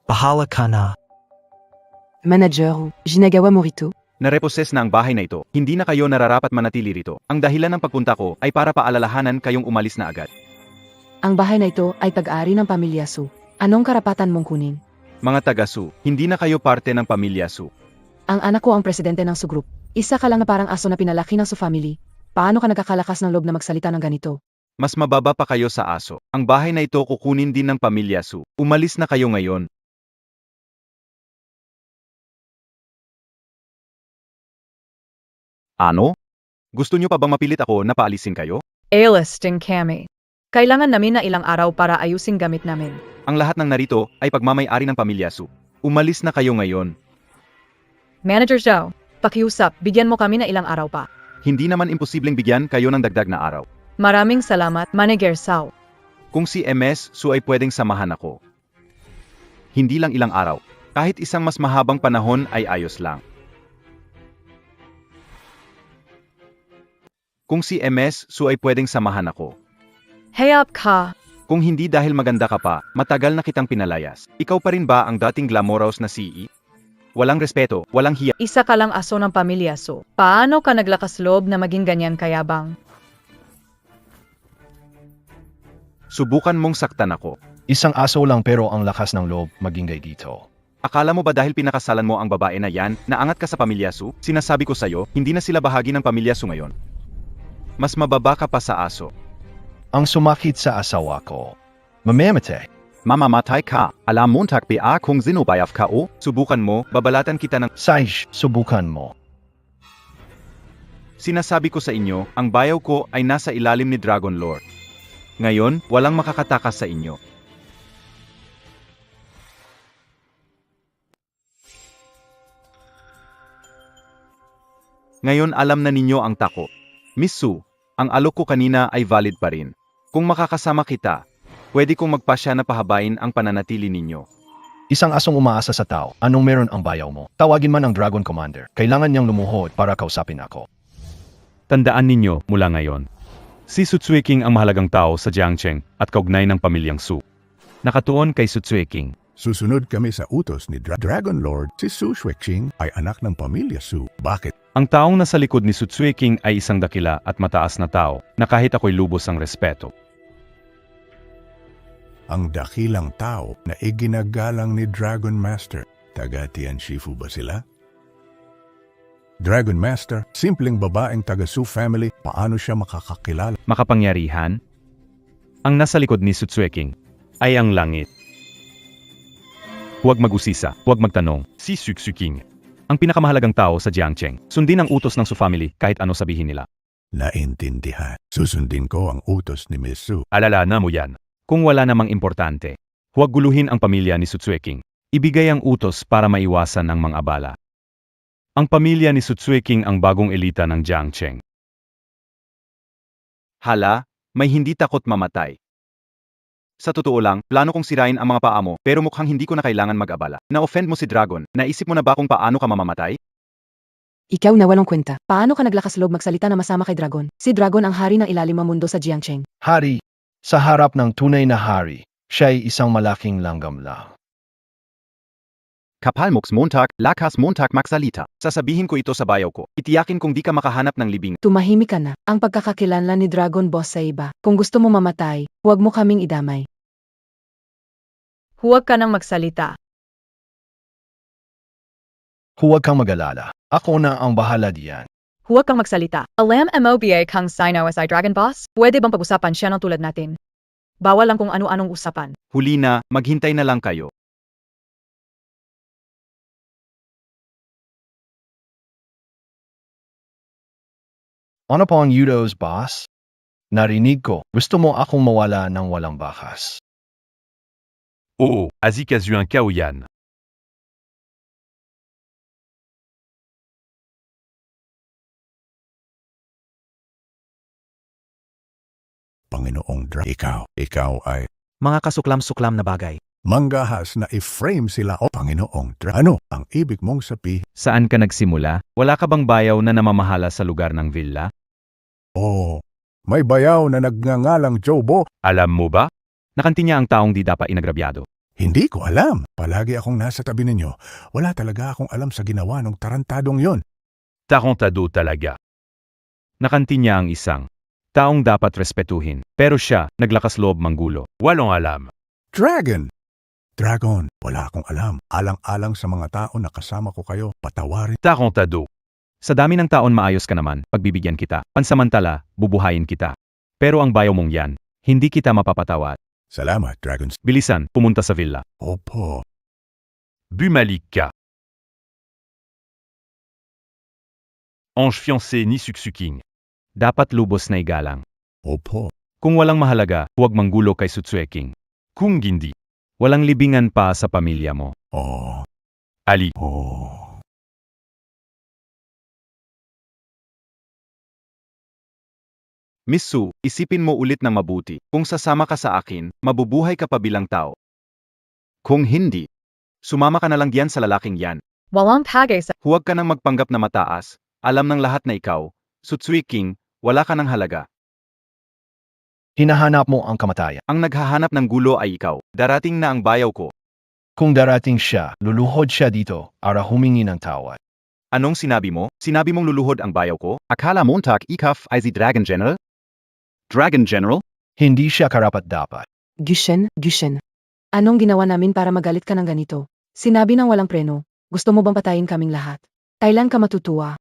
Bahala ka na. Manager, ginagawa mo rito? Nareposes na ang bahay na ito. Hindi na kayo nararapat manatili rito. Ang dahilan ng pagpunta ko ay para paalalahanan kayong umalis na agad. Ang bahay na ito ay pag-aari ng pamilya Su. Anong karapatan mong kunin? Mga taga-Su, hindi na kayo parte ng pamilya Su. Ang anak ko ang presidente ng Su Group. Isa ka lang na parang aso na pinalaki ng Su family. Paano ka nagkakalakas ng loob na magsalita ng ganito? Mas mababa pa kayo sa aso. Ang bahay na ito kukunin din ng pamilya Su. Umalis na kayo ngayon. Ano? Gusto niyo pa bang mapilit ako na paalisin kayo? Alasting kami. Kailangan namin na ilang araw para ayusin gamit namin. Ang lahat ng narito ay pagmamay-ari ng pamilya Su. Umalis na kayo ngayon. Manager Zhao, pakiusap, bigyan mo kami na ilang araw pa. Hindi naman imposibleng bigyan kayo ng dagdag na araw. Maraming salamat, Manager Zhao. Kung si MS Su ay pwedeng samahan ako. Hindi lang ilang araw. Kahit isang mas mahabang panahon ay ayos lang. Kung si MS Su ay pwedeng samahan ako. Hayop ka. Kung hindi dahil maganda ka pa, matagal na kitang pinalayas. Ikaw pa rin ba ang dating glamorous na CE? Walang respeto, walang hiya. Isa ka lang aso ng pamilya Su. Paano ka naglakas loob na maging ganyan kayabang? Subukan mong saktan ako. Isang aso lang pero ang lakas ng loob magingay dito. Akala mo ba dahil pinakasalan mo ang babae na yan, naangat ka sa pamilya Su? Sinasabi ko sa'yo, hindi na sila bahagi ng pamilya Su ngayon. Mas mababa ka pa sa aso. Ang sumakit sa asawa ko. Mamamatay. Mamamatay ka. Alam mo takpia kung zinubayaf ka o? Subukan mo, babalatan kita ng... Saish, subukan mo. Sinasabi ko sa inyo, ang bayaw ko ay nasa ilalim ni Dragon Lord. Ngayon, walang makakatakas sa inyo. Ngayon alam na ninyo ang tako. Miss Su, ang alok ko kanina ay valid pa rin. Kung makakasama kita, pwede kong magpasya na pahabain ang pananatili ninyo. Isang asong umaasa sa tao. Anong meron ang bayaw mo? Tawagin man ang Dragon Commander. Kailangan niyang lumuhod para kausapin ako. Tandaan ninyo mula ngayon. Si Su Tsueking ang mahalagang tao sa Jiangcheng at kaugnay ng pamilyang Su. Nakatuon kay Su Tsueking. Susunod kami sa utos ni Dragon Lord. Si Su Xueqing ay anak ng pamilya Su. Bakit? Ang taong nasa likod ni Su Tsueking ay isang dakila at mataas na tao na kahit ako'y lubos ang respeto. Ang dakilang tao na iginagalang ni Dragon Master. Taga Tianshifu ba sila? Dragon Master, simpleng babaeng taga Su family, paano siya makakakilala? Makapangyarihan? Ang nasa likod ni Su Tsueking ay ang langit. Huwag mag-usisa, huwag magtanong. Si King. Ang pinakamahalagang tao sa Jiangcheng. Sundin ang utos ng Su family kahit ano sabihin nila. Naintindihan. Susundin ko ang utos ni Miss Su. Alala mo yan. Kung wala namang importante, huwag guluhin ang pamilya ni Su King. Ibigay ang utos para maiwasan ang mga abala. Ang pamilya ni Su King ang bagong elita ng Jiangcheng. Hala, may hindi takot mamatay. Sa totoo lang, plano kong sirain ang mga paa mo, pero mukhang hindi ko na kailangan mag-abala. Na-offend mo si Dragon, naisip mo na ba kung paano ka mamamatay? Ikaw na walang kwenta. Paano ka naglakas loob magsalita na masama kay Dragon? Si Dragon ang hari ng ilalim ng mundo sa Jiangcheng. Hari, sa harap ng tunay na hari, siya ay isang malaking langgam lang. Kapal Moks Montag, lakas Montag magsalita. Sasabihin ko ito sa bayaw ko. Itiyakin kung di ka makahanap ng libing. Tumahimik ka na. Ang pagkakakilanlan ni Dragon Boss sa iba. Kung gusto mo mamatay, huwag mo kaming idamay. Huwag ka nang magsalita. Huwag kang mag-alala. Ako na ang bahala diyan. Huwag kang magsalita. Alam MOBA kang Sino as Dragon Boss? Pwede bang pag-usapan siya ng tulad natin? Bawal lang kung ano-anong usapan. Huli na, maghintay na lang kayo. Ano po ang utos, boss? Narinig ko, gusto mo akong mawala ng walang bakas. Oo, Azikazu ang Kaoyan. Panginoong ikaw ay Mga kasuklam-suklam na bagay. manggahas na i-frame sila o Panginoong Ano ang ibig mong sabihin? Saan ka nagsimula? Wala ka bang bayaw na namamahala sa lugar ng villa? Oh, may bayaw na nagngangalang Jobo. Alam mo ba? Nakanti niya ang taong di dapat inagrabyado. Hindi ko alam. Palagi akong nasa tabi ninyo. Wala talaga akong alam sa ginawa ng tarantadong yon. Tarantado talaga. Nakanti niya ang isang taong dapat respetuhin. Pero siya, naglakas loob manggulo. Walong alam. Dragon, wala akong alam. Alang-alang sa mga tao na kasama ko kayo, patawarin. Tarantado. Sa dami ng taon maayos ka naman, pagbibigyan kita. Pansamantala, bubuhayin kita. Pero ang bayaw mong yan, hindi kita mapapatawad. Salamat, Dragons. Bilisan, pumunta sa villa. Opo. Bumalik ka. Ange fiancé ni King. Dapat lubos na igalang. Opo. Kung walang mahalaga, huwag manggulo kay Su King. Kung hindi, walang libingan pa sa pamilya mo. Oh. Ali. Oh. Miss Su, isipin mo ulit ng mabuti. Kung sasama ka sa akin, mabubuhay ka pa bilang tao. Kung hindi, sumama ka na lang diyan sa lalaking yan. Walang pagay sa... Huwag ka nang magpanggap na mataas. Alam ng lahat na ikaw, Su King, wala ka ng halaga. Hinahanap mo ang kamatayan. Ang naghahanap ng gulo ay ikaw. Darating na ang bayaw ko. Kung darating siya, luluhod siya dito para humingi ng tawad. Anong sinabi mo? Sinabi mong luluhod ang bayaw ko? Akala Montag ikaf ay si Dragon General? Dragon General? Hindi siya karapat-dapat. Gushen. Anong ginawa namin para magalit ka ng ganito? Sinabi ng walang preno, gusto mo bang patayin kaming lahat? Kailan ka matutuwa?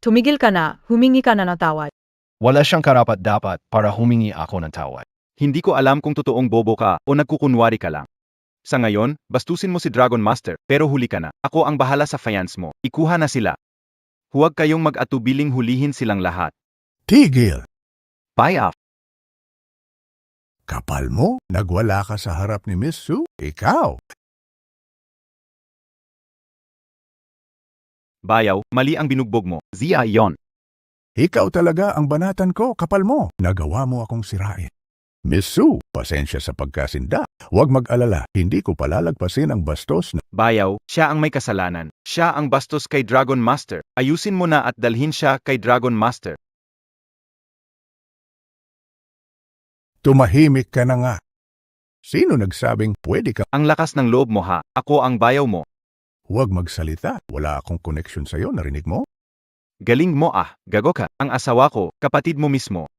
Tumigil ka na, humingi ka na ng tawad. Wala siyang karapat-dapat para humingi ako ng tawad. Hindi ko alam kung totoong bobo ka o nagkukunwari ka lang. Sa ngayon, bastusin mo si Dragon Master, pero huli ka na. Ako ang bahala sa fans mo. Ikuha na sila. Huwag kayong mag-atubiling hulihin silang lahat. Tigil! Bye off. Kapal mo? Nagwala ka sa harap ni Miss Su? Ikaw! Bayaw, mali ang binugbog mo. Zia yon. Ikaw talaga ang banatan ko, kapal mo. Nagawa mo akong sirain. Miss Su, pasensya sa pagkasinda. Huwag mag-alala, hindi ko palalagpasin ang bastos na... Bayaw, siya ang may kasalanan. Siya ang bastos kay Dragon Master. Ayusin mo na at dalhin siya kay Dragon Master. Tumahimik ka na nga. Sino nagsabing pwede ka? Ang lakas ng loob mo ha. Ako ang bayaw mo. Huwag magsalita. Wala akong connection sa'yo, narinig mo? Galing mo ah, gago ka. Ang asawa ko, kapatid mo mismo.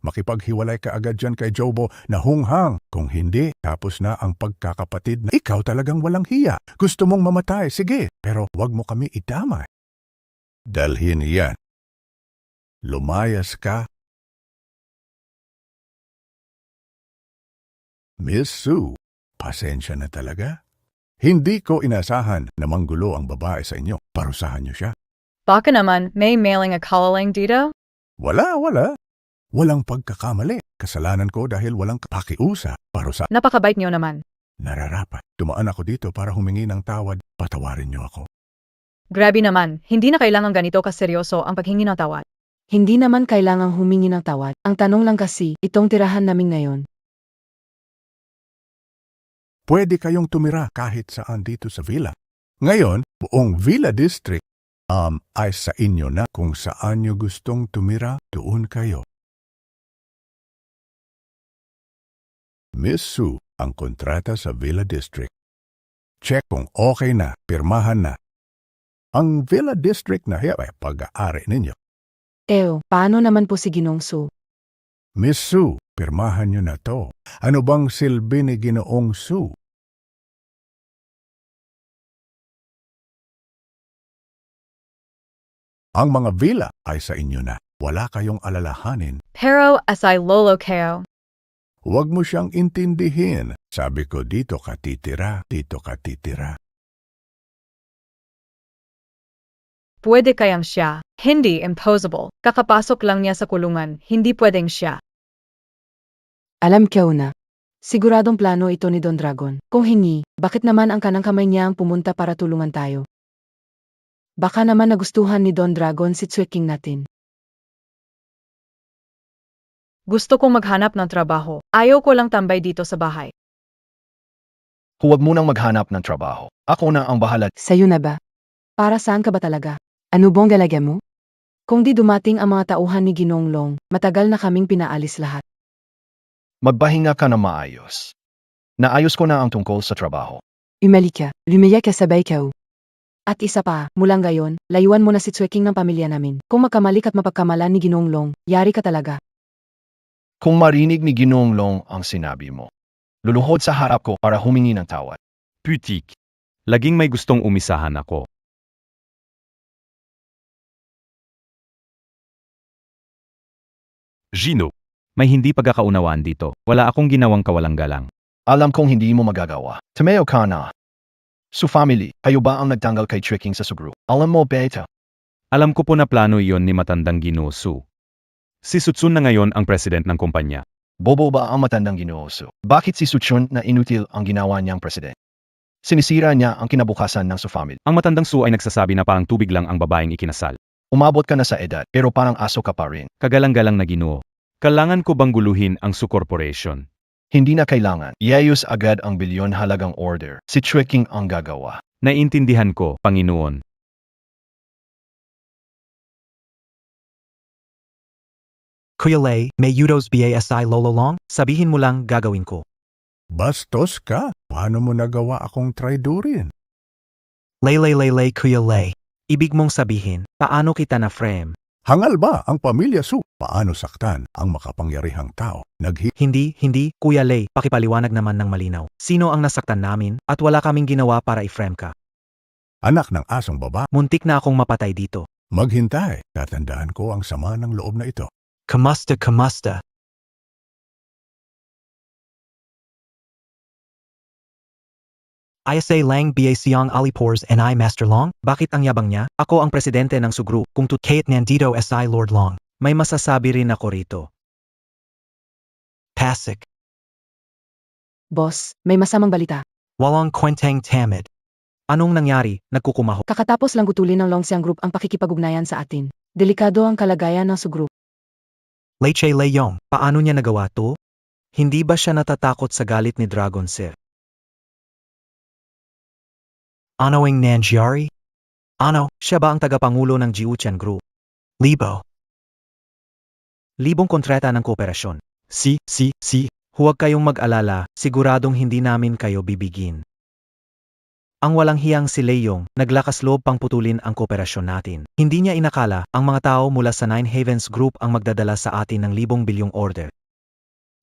Makipaghiwalay ka agad dyan kay Jobo na hunghang. Kung hindi, tapos na ang pagkakapatid na ikaw talagang walang hiya. Gusto mong mamatay, sige. Pero huwag mo kami idamay. Dalhin yan. Lumayas ka. Miss Su, pasensya na talaga. Hindi ko inasahan na manggulo ang babae sa inyo. Parusahan niyo siya. Baka naman, may mailing akala lang dito? Wala. Walang pagkakamali. Kasalanan ko dahil walang pakiusa. Parusa. Napakabait niyo naman. Nararapat. Dumaan ako dito para humingi ng tawad. Patawarin niyo ako. Grabe naman, hindi na kailangan ganito kaseryoso ang paghingi ng tawad. Hindi naman kailangang humingi ng tawad. Ang tanong lang kasi, itong tirahan namin ngayon. Pwede kayong tumira kahit saan dito sa villa. Ngayon, buong Villa District ay sa inyo na. Kung saan nyo gustong tumira, doon kayo. Miss Sue, ang kontrata sa Villa District. Check kung okay na, pirmahan na. Ang Villa District na hiya ay pag-aari ninyo. Paano naman po si Ginong Sue? Miss Sue, pirmahan nyo na to. Ano bang silbi ni Ginoong Sue? Ang mga villa ay sa inyo na. Wala kayong alalahanin. Pero asay lolo kayo. Huwag mo siyang intindihin. Sabi ko dito ka titira, dito ka titira. Pwede kayang siya. Hindi impossible. Kakapasok lang niya sa kulungan. Hindi pwedeng siya. Alam ko na. Siguradong plano ito ni Don Dragon. Kung hingi, bakit naman ang kanang kamay niya ang pumunta para tulungan tayo? Baka naman nagustuhan ni Don Dragon si Tsue King natin. Gusto kong maghanap ng trabaho. Ayaw ko lang tambay dito sa bahay. Huwag mo nang maghanap ng trabaho. Ako na ang bahala. Sa'yo na ba? Para saan ka ba talaga? Ano bang galaga mo? Kung di dumating ang mga tauhan ni Ginong Long, matagal na kaming pinaalis lahat. Magpahinga ka na maayos. Naayos ko na ang tungkol sa trabaho. Umali ka, lumaya ka sabay ka. At isa pa, mulang gayon, layuan mo na si Tsue King ng pamilya namin. Kung magkamali at mapagkamalan ni Ginong Long, yari ka talaga. Kung marinig ni Ginoong Long ang sinabi mo, luluhod sa harap ko para humingi ng tawad. Putik. Laging may gustong umisahan ako. Gino. May hindi pagkakaunawaan dito. Wala akong ginawang kawalang galang. Alam kong hindi mo magagawa. Tumeo ka na. Su family, kayo ba ang nagtanggal kay Tricking sa sugro? Alam mo, beta. Alam ko po na plano iyon ni matandang Ginoo Su. Si Sutsun na ngayon ang president ng kumpanya. Bobo ba ang matandang Ginooso? Bakit si Suchun na inutil ang ginawa niyang president? Sinisira niya ang kinabukasan ng Su family. Ang matandang Su ay nagsasabi na parang tubig lang ang babaeng ikinasal. Umabot ka na sa edad, pero parang aso ka pa rin. Kagalang-galang na Ginoo. Kailangan ko bang guluhin ang Su Corporation? Hindi na kailangan. Iayos agad ang bilyon halagang order. Si Tricking ang gagawa. Naiintindihan ko, Panginoon. Kuya Lei, may Euros BASI Lolo Long? Sabihin mo lang gagawin ko. Bastos ka. Paano mo nagawa akong traidorin? Lay, Kuya Lei. Ibig mong sabihin, paano kita na frame? Hangal ba ang pamilya Su? Paano saktan ang makapangyarihang tao? Hindi, Kuya Lei, pakipaliwanag naman ng malinaw. Sino ang nasaktan namin at wala kaming ginawa para i-frame ka? Anak ng asong baba. Muntik na akong mapatay dito. Maghintay. Tatandaan ko ang sama ng loob na ito. Kamusta? ISA Lang BA Siang Alipors and I Master Long? Bakit ang yabang niya? Ako ang presidente ng Sugru, kung Kate Nandito SI Lord Long. May masasabi rin ako rito. Pasik. Boss, may masamang balita. Walang kwenteng tamid. Anong nangyari? Nagkukumaho. Kakatapos lang gutulin ng Longxiang Group ang pakikipag-ugnayan sa atin. Delikado ang kalagayan ng Sugru. Leiche Leiyong, paano niya nagawa to? Hindi ba siya natatakot sa galit ni Dragon Sir? Ano ang nangyari? Ano, siya ba ang tagapangulo ng Jiuchan Group? Libong kontrata ng kooperasyon. Si. Huwag kayong mag-alala, siguradong hindi namin kayo bibigin. Ang walang hiyang si Leiyong, naglakas loob pang putulin ang kooperasyon natin. Hindi niya inakala, ang mga tao mula sa Nine Havens Group ang magdadala sa atin ng libong-bilyong order.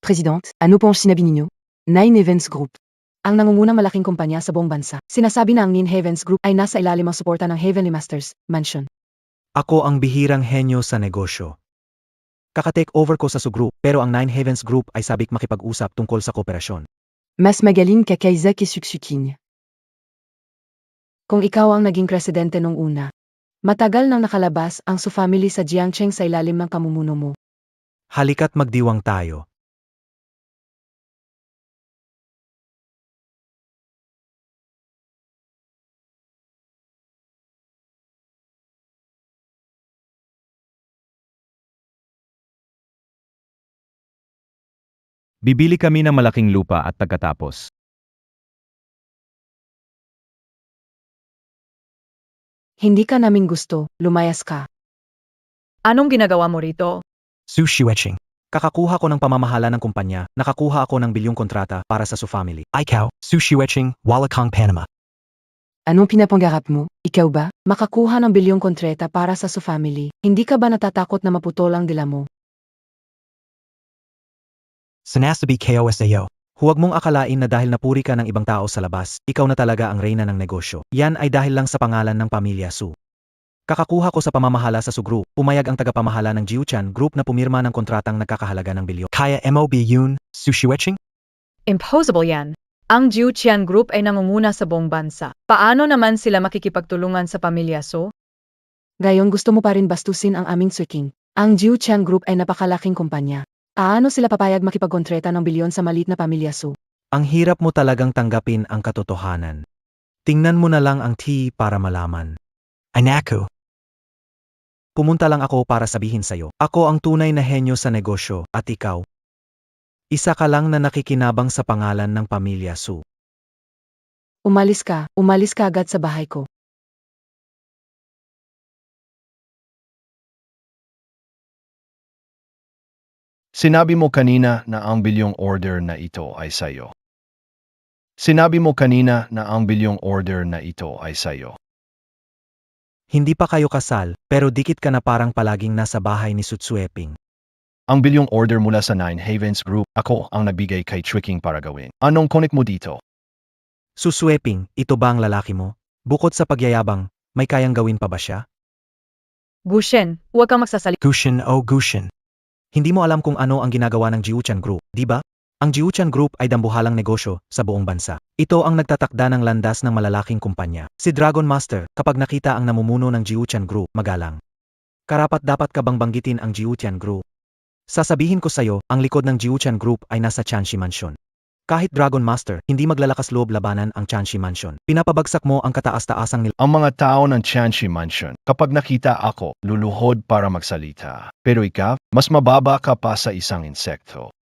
President, ano po ang sinabi ninyo? Nine Havens Group. Ang nangungunang malaking kumpanya sa buong bansa. Sinasabi na ang Nine Havens Group ay nasa ilalim ang suporta ng Heavenly Masters Mansion. Ako ang bihirang henyo sa negosyo. Kaka-take over ko sa Sugru, pero ang Nine Havens Group ay sabik makipag-usap tungkol sa kooperasyon. Mas magaling ka kaysa kay Suksuking. kung ikaw ang naging presidente nung una. Matagal nang nakalabas ang Su family sa Jiangcheng sa ilalim ng kamumuno mo. Halika't magdiwang tayo. Bibili kami ng malaking lupa at pagkatapos. Hindi ka namin gusto, lumayas ka. Anong ginagawa mo rito? Su Shiweching. Kakakuha ko ng pamamahala ng kumpanya, nakakuha ako ng bilyong kontrata para sa Su family. Ikaw, Su Shiweching, Walakang Panama. Anong pinapangarap mo? Ikaw ba? Makakuha ng bilyong kontrata para sa Su family. Hindi ka ba natatakot na maputol ang dila mo? Sinasabi KOSAO. Huwag mong akalain na dahil napuri ka ng ibang tao sa labas, ikaw na talaga ang reyna ng negosyo. Yan ay dahil lang sa pangalan ng pamilya Su. Kakakuha ko sa pamamahala sa Su Group, pumayag ang tagapamahala ng Jiuchan Group na pumirma ng kontratang nagkakahalaga ng bilyon. Kaya MOB yun, Su Shiweching? Impossible yan. Ang Jiuqian Group ay nangunguna sa buong bansa. Paano naman sila makikipagtulungan sa pamilya So? Gayon gusto mo pa rin bastusin ang aming Suiking. Ang Jiuchan Group ay napakalaking kumpanya. Paano sila papayag makipagkontrata ng bilyon sa maliit na pamilya Su? Ang hirap mo talagang tanggapin ang katotohanan. Tingnan mo na lang ang T para malaman. Anako. Pumunta lang ako para sabihin sa'yo, ako ang tunay na henyo sa negosyo at ikaw. Isa ka lang na nakikinabang sa pangalan ng pamilya Su. Umalis ka agad sa bahay ko. Sinabi mo kanina na ang bilyong order na ito ay sayo. Sinabi mo kanina na ang bilyong order na ito ay sayo. Hindi pa kayo kasal, pero dikit ka na parang palaging nasa bahay ni Sutsueping. Ang bilyong order mula sa Nine Havens Group, ako ang nagbigay kay Tricking para gawin. Anong connect mo dito? Susweping, ito ba ang lalaki mo? Bukod sa pagyayabang, may kayang gawin pa ba siya? Gushen, huwag kang magsasalita. Gushin o Gushin. Hindi mo alam kung ano ang ginagawa ng Jiuchan Group, di ba? Ang Jiuchan Group ay dambuhalang negosyo sa buong bansa. Ito ang nagtatakda ng landas ng malalaking kumpanya. Si Dragon Master, kapag nakita ang namumuno ng Jiuchan Group, magalang. Karapat dapat ka bang banggitin ang Jiuchan Group? Sasabihin ko sa'yo, ang likod ng Jiuchan Group ay nasa Chanshi Mansion. Kahit Dragon Master, hindi maglalakas loob labanan ang Chanshi Mansion. Pinapabagsak mo ang kataas-taasang nila. Ang mga tao ng Chanshi Mansion, kapag nakita ako, luluhod para magsalita. Pero ikaw, mas mababa ka pa sa isang insekto.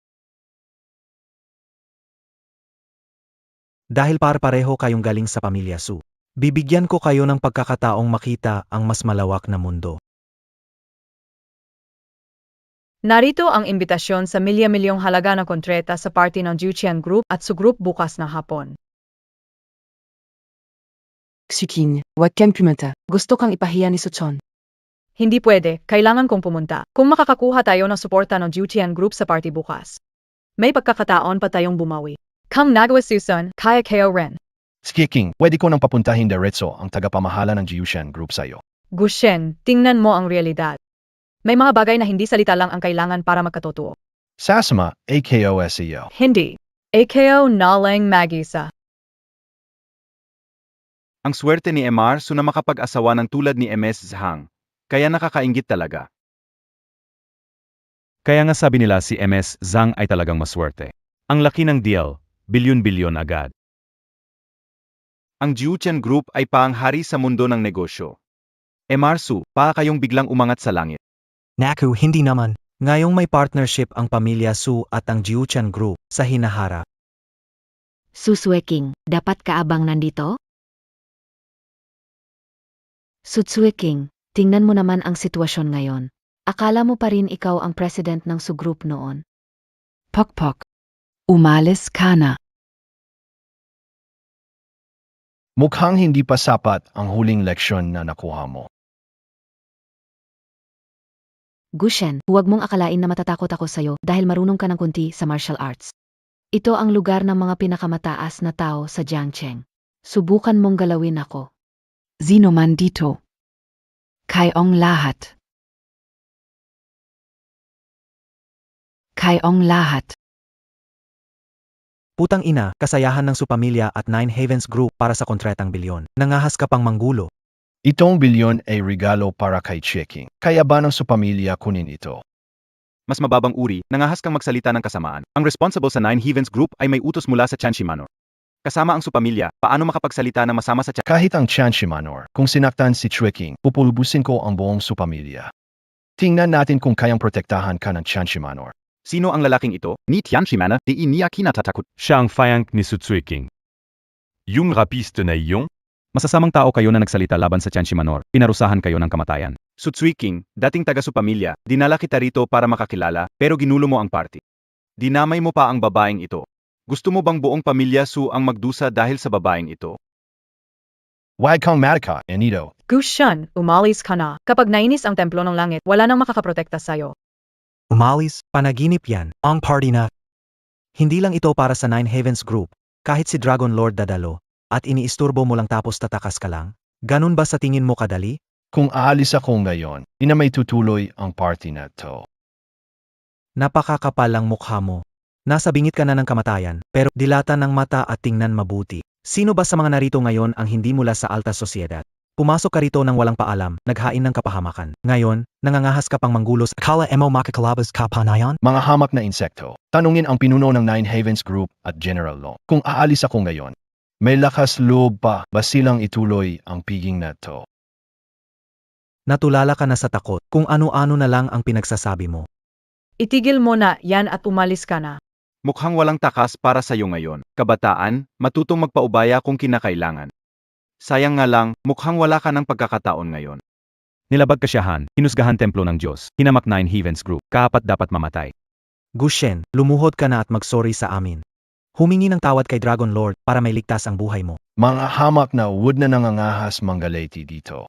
Dahil par-pareho kayong galing sa pamilya Su, bibigyan ko kayo ng pagkakataong makita ang mas malawak na mundo. Narito ang imbitasyon sa milya-milyong halaga na kontrata sa party ng Jiuqian Group at Su Group bukas ng hapon. Suiking, huwag kang pumunta. Gusto kang ipahiya ni Suchon. Hindi pwede, kailangan kong pumunta. Kung makakakuha tayo ng suporta ng Jiuqian Group sa party bukas, may pagkakataon pa tayong bumawi. Kung nagawa Susan, kaya kayo rin. Skiking, pwede ko nang papuntahin diretso ang tagapamahala ng Jiuchan Group sa'yo. Gushen, tingnan mo ang realidad. May mga bagay na hindi salita lang ang kailangan para magkatotoo. Sasama, AKOSEO. Hindi. AKO na lang mag-isa. Ang swerte ni MR Su na makapag-asawa ng tulad ni MS Zhang. Kaya nakakainggit talaga. Kaya nga sabi nila si MS Zhang ay talagang maswerte. Ang laki ng deal, bilyon-bilyon agad. Ang Jiuchan Group ay paanghari sa mundo ng negosyo. MR Su, pa kayong biglang umangat sa langit. Naku, hindi naman. Ngayong may partnership ang pamilya Su at ang Jiuchan Group sa hinaharap. Susweking, dapat kaabang nandito? Susweking, tingnan mo naman ang sitwasyon ngayon. Akala mo pa rin ikaw ang president ng Su Group noon. Pokpok. Umalis ka na. Mukhang hindi pa sapat ang huling leksyon na nakuha mo. Gushen, huwag mong akalain na matatakot ako sa'yo dahil marunong ka ng kunti sa martial arts. Ito ang lugar ng mga pinakamataas na tao sa Jiangcheng. Subukan mong galawin ako. Sino man dito. Kayong lahat. Kayong lahat. Putang ina, kasayahan ng Su Pamilya at Nine Havens Group para sa kontratang bilyon. Nangahas ka pang manggulo. Itong bilyon ay regalo para kay Checking. Kaya ba ng Su Pamilya kunin ito? Mas mababang uri, nangahas kang magsalita ng kasamaan. Ang responsible sa Nine Havens Group ay may utos mula sa Chanshi Manor. Kasama ang Supamilya, paano makapagsalita ng masama sa Kahit ang Chanshi Manor, kung sinaktan si Checking, pupulubusin ko ang buong Su Pamilya. Tingnan natin kung kayang protektahan ka ng Chanshi Manor. Sino ang lalaking ito? Ni Tianshimana, di niya kinatatakot. Siya ang Fayang ni Su Tsuiking. Yung rapiste na iyon? Masasamang tao kayo na nagsalita laban sa Tianshi Manor. Pinarusahan kayo ng kamatayan. Su Tsuiking, dating taga Supamilya, dinala kita rito para makakilala, pero ginulo mo ang party. Dinamay mo pa ang babaeng ito. Gusto mo bang buong pamilya Su ang magdusa dahil sa babaeng ito? Wag kang matika, Anito. Gushan, umalis ka na. Kapag nainis ang templo ng langit, wala nang makakaprotekta sa'yo. Umalis, panaginip yan. Ang party na. Hindi lang ito para sa Nine Havens Group. Kahit si Dragon Lord dadalo, at iniisturbo mo lang tapos tatakas ka lang. Ganun ba sa tingin mo kadali? Kung aalis ako ngayon, ina may tutuloy ang party na to. Napakakapal ang mukha mo. Nasa bingit ka na ng kamatayan, pero dilata ng mata at tingnan mabuti. Sino ba sa mga narito ngayon ang hindi mula sa alta sosyedad? Pumasok ka rito nang walang paalam, naghain ng kapahamakan. Ngayon, nangangahas ka pang manggulos. Akala mo makakalabas ka pa na yan? Mga hamak na insekto. Tanungin ang pinuno ng Nine Havens Group at General Long. Kung aalis ako ngayon, may lakas loob pa ba silang ituloy ang piging na to? Natulala ka na sa takot kung ano-ano na lang ang pinagsasabi mo. Itigil mo na yan at umalis ka na. Mukhang walang takas para sa iyo ngayon. Kabataan, matutong magpaubaya kung kinakailangan. Sayang nga lang, mukhang wala ka ng pagkakataon ngayon. Nilabag kasyahan, hinusgahan templo ng Diyos, hinamak Nine Havens Group, kaapat dapat mamatay. Gushen, lumuhod ka na at magsorry sa amin. Humingi ng tawad kay Dragon Lord para may ligtas ang buhay mo. Mga hamak na wood na nangangahas manggaleti dito.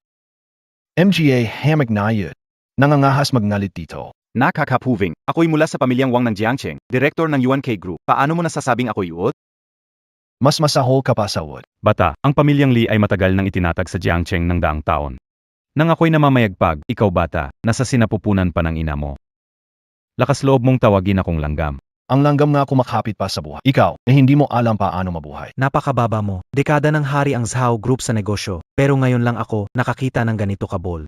MGA hamak na yun. Nangangahas magnalit dito. Nakakapuving, ako'y mula sa pamilyang Wang ng Jiangcheng, direktor ng Yuan K Group. Paano mo nasasabing ako'y uot? Mas masahol ka pa sa wood. Bata, ang pamilyang Li ay matagal nang itinatag sa Jiangcheng ng daang taon. Nang ako'y namamayagpag, ikaw bata, nasa sinapupunan pa ng ina mo. Lakas loob mong tawagin akong langgam. Ang langgam nga kumakapit pa sa buhay. Ikaw, na hindi mo alam paano mabuhay. Napakababa mo. Dekada ng hari ang Zhao Group sa negosyo, pero ngayon lang ako nakakita ng ganito kabol.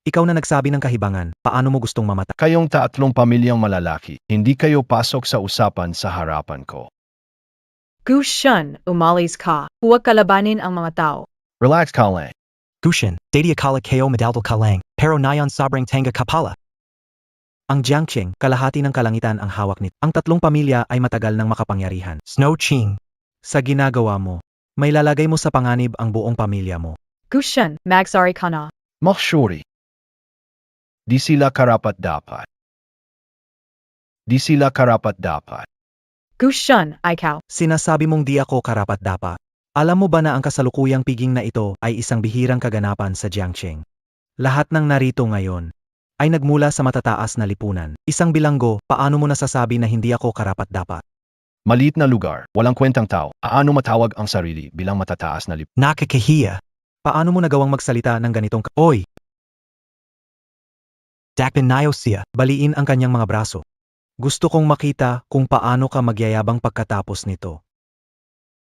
Ikaw na nagsabi ng kahibangan, paano mo gustong mamatay? Kayong tatlong pamilyang malalaki, hindi kayo pasok sa usapan sa harapan ko. Gushan, umalis ka. Huwag kalabanin ang mga tao. Relax ka lang. Gushen, dati akala kayo medaldo ka lang, pero nayon sobrang tanga kapala. Ang Jiangcheng, kalahati ng kalangitan ang hawak nito. Ang tatlong pamilya ay matagal nang makapangyarihan. Snow Ching, sa ginagawa mo, may lalagay mo sa panganib ang buong pamilya mo. Gushan, magsorry ka na. Makshuri. Di sila karapat dapat. Di sila karapat dapat. Gushan, ikaw. Sinasabi mong di ako karapat dapat. Alam mo ba na ang kasalukuyang piging na ito ay isang bihirang kaganapan sa Jiangcheng? Lahat ng narito ngayon ay nagmula sa matataas na lipunan. Isang bilanggo, paano mo nasasabi na hindi ako karapat dapat? Maliit na lugar, walang kwentang tao, paano matawag ang sarili bilang matataas na lipunan? Nakakahiya. Paano mo nagawang magsalita ng ganitong Oy! Dakpin siya, baliin ang kanyang mga braso. Gusto kong makita kung paano ka magyayabang pagkatapos nito.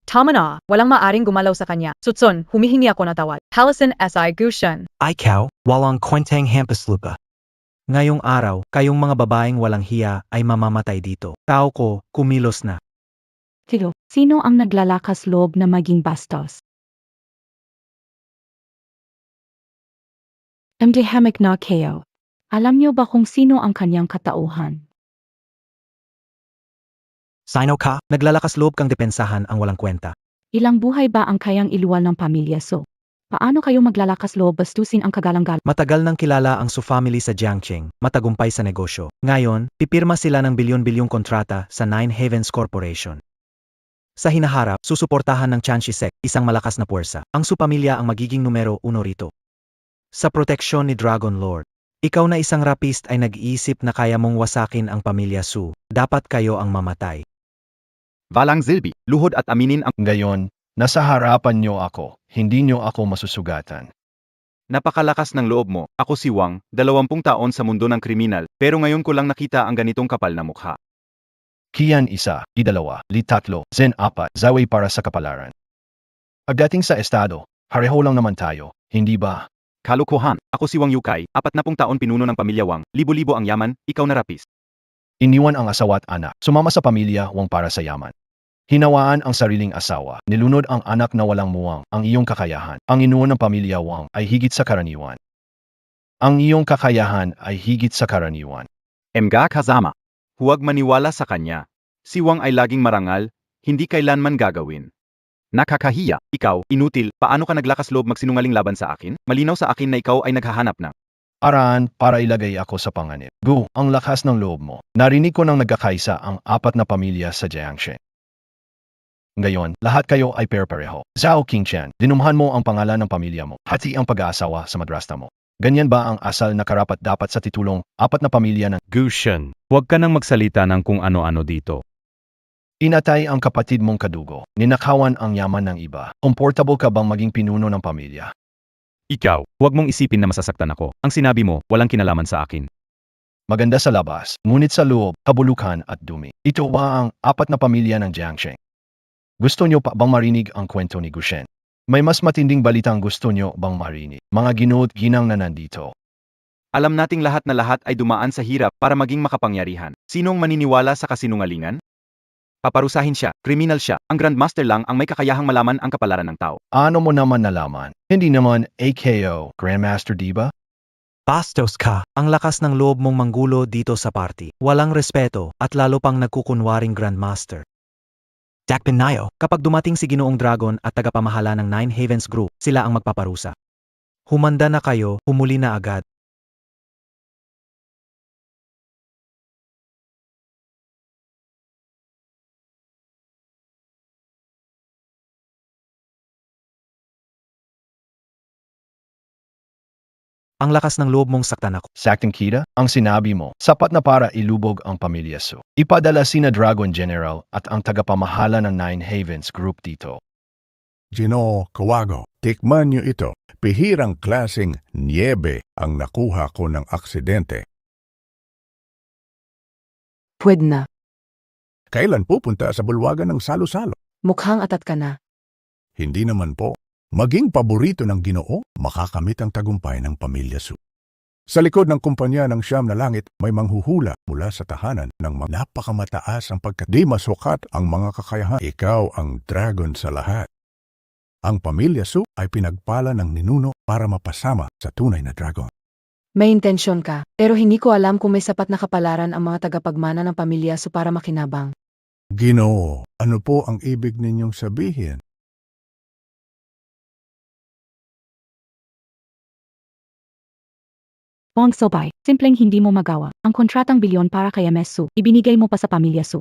Tama na, walang maaring gumalaw sa kanya. Sutson, humihingi ako na tawad. Hallison S.I. Gushan. Ikaw, walang kwenteng hampas lupa. Ngayong araw, kayong mga babaeng walang hiya ay mamamatay dito. Tao ko, kumilos na. Tilo, sino ang naglalakas loob na maging bastos? MJ Hamak na kayo. Alam niyo ba kung sino ang kanyang katauhan? Sino ka? Naglalakas loob kang depensahan ang walang kwenta. Ilang buhay ba ang kayang iluwal ng pamilya so? Paano kayo maglalakas loob bastusin ang kagalang-galang? Matagal nang kilala ang Su family sa Jiangcheng, matagumpay sa negosyo. Ngayon, pipirma sila ng bilyon-bilyong kontrata sa Nine Havens Corporation. Sa hinaharap, susuportahan ng Chanshi Sect, isang malakas na puwersa. Ang Su pamilya ang magiging numero 1 rito. Sa proteksyon ni Dragon Lord, ikaw na isang rapist ay nag-iisip na kaya mong wasakin ang pamilya Su. Dapat kayo ang mamatay. Valang Zilbi, luhod at aminin ang Ngayon, nasa harapan nyo ako, hindi nyo ako masusugatan. napakalakas ng loob mo. Ako si Wang, 20 taon sa mundo ng kriminal, pero ngayon ko lang nakita ang ganitong kapal na mukha. Kian isa, idalawa, litatlo, zen apat, zaway para sa kapalaran. Pagdating sa estado, pareho lang naman tayo, hindi ba? Kalukuhan, ako si Wang Yukay, 40 taon pinuno ng pamilya Wang, libo-libo ang yaman, ikaw na rapis. Iniwan ang asawa at anak, sumama sa pamilya Wang para sa yaman. Hinawaan ang sariling asawa, nilunod ang anak na walang muwang, ang iyong kakayahan. Ang inuwan ng pamilya Wang ay higit sa karaniwan. Ang iyong kakayahan ay higit sa karaniwan. Mga kasama, huwag maniwala sa kanya. Si Wang ay laging marangal, hindi kailanman gagawin. Nakakahiya, ikaw, inutil, paano ka naglakas loob magsinungaling laban sa akin? Malinaw sa akin na ikaw ay naghahanap ng Paraan para ilagay ako sa panganib. Gu, ang lakas ng loob mo. Narinig ko nang nagkakaisa ang 4 na pamilya sa Jiangxi. Ngayon, lahat kayo ay pareho. Zhao Qingqian, dinumhan mo ang pangalan ng pamilya mo. Hati ang pag-aasawa sa madrasta mo. Ganyan ba ang asal na karapat-dapat sa titulong 4 na pamilya ng Gushen, huwag ka nang magsalita ng kung ano-ano dito. inatay ang kapatid mong kadugo, ninakawan ang yaman ng iba? Komportable ka bang maging pinuno ng pamilya? Ikaw, huwag mong isipin na masasaktan ako. Ang sinabi mo, walang kinalaman sa akin. Maganda sa labas, ngunit sa loob, kabulukan at dumi. Ito ba ang 4 na pamilya ng Jiangxi? Gusto nyo pa bang marinig ang kwento ni Gushen? May mas matinding balitang gusto nyo bang marinig? Mga gino't ginang na nandito. alam nating lahat na lahat ay dumaan sa hirap para maging makapangyarihan. Sinong maniniwala sa kasinungalingan? Paparusahin siya, kriminal siya, ang Grandmaster lang ang may kakayahang malaman ang kapalaran ng tao. Ano mo naman nalaman? Hindi naman AKO, Grandmaster diba? Bastos ka, ang lakas ng loob mong manggulo dito sa party. Walang respeto at lalo pang nagkukunwaring Grandmaster. Jack Pinayo, kapag dumating si Ginoong Dragon at tagapamahala ng Nine Havens Group, sila ang magpaparusa. Humanda na kayo, humuli na agad. Ang lakas ng loob mong saktan ako. Sakteng kita, ang sinabi mo, sapat na para ilubog ang pamilya Su. Ipadala sina Dragon General at ang tagapamahala ng Nine Havens Group dito. Gino, Kawago, tikman niyo ito. Pihirang klaseng niebe ang nakuha ko ng aksidente. Pwede na. Kailan pupunta sa bulwagan ng salo-salo? Mukhang atat ka na. Hindi naman po. Maging paborito ng Ginoo, makakamit ang tagumpay ng pamilya Su. Sa likod ng kumpanya ng Siyam na Langit, may manghuhula mula sa tahanan ng mga napakamataas ang pagkat di masukat ang mga kakayahan. Ikaw ang dragon sa lahat. Ang pamilya Su ay pinagpala ng ninuno para mapasama sa tunay na dragon. May intensyon ka, pero hindi ko alam kung may sapat na kapalaran ang mga tagapagmana ng pamilya Su para makinabang. Ginoo, ano po ang ibig ninyong sabihin? Wang Sobay, simpleng hindi mo magawa. Ang kontratang bilyon para kay MS Su, ibinigay mo pa sa pamilya Su.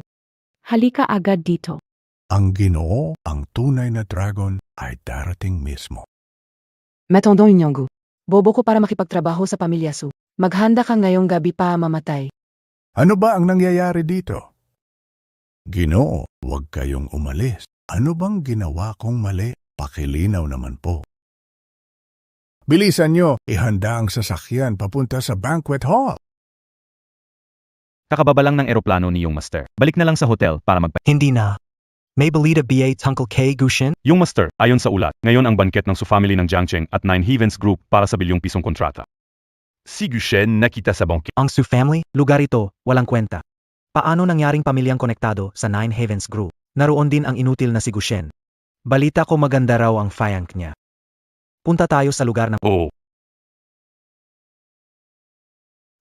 Halika agad dito. Ang Ginoo, ang tunay na dragon, ay darating mismo. Metondong Inyonggu. Bobo ko para makipagtrabaho sa pamilya Su. Maghanda ka ngayong gabi pa mamatay. Ano ba ang nangyayari dito? Ginoo, huwag kayong umalis. Ano bang ginawa kong mali? Pakilinaw naman po. Bilisan nyo, ihanda ang sasakyan papunta sa banquet hall. Kakababa lang ng eroplano ni yung master. Balik na lang sa hotel para Hindi na. May balita ba tungkol kay Gushen? Yung master, ayon sa ulat, ngayon ang banket ng Su family ng Jiangcheng at Nine Havens Group para sa bilyong pisong kontrata. Si Gushen nakita sa banket. Ang Su family, lugar ito, walang kwenta. Paano nangyaring pamilyang konektado sa Nine Havens Group? Naroon din ang inutil na si Gushen. Balita ko maganda raw ang fianc niya. Punta tayo sa lugar ng Oo.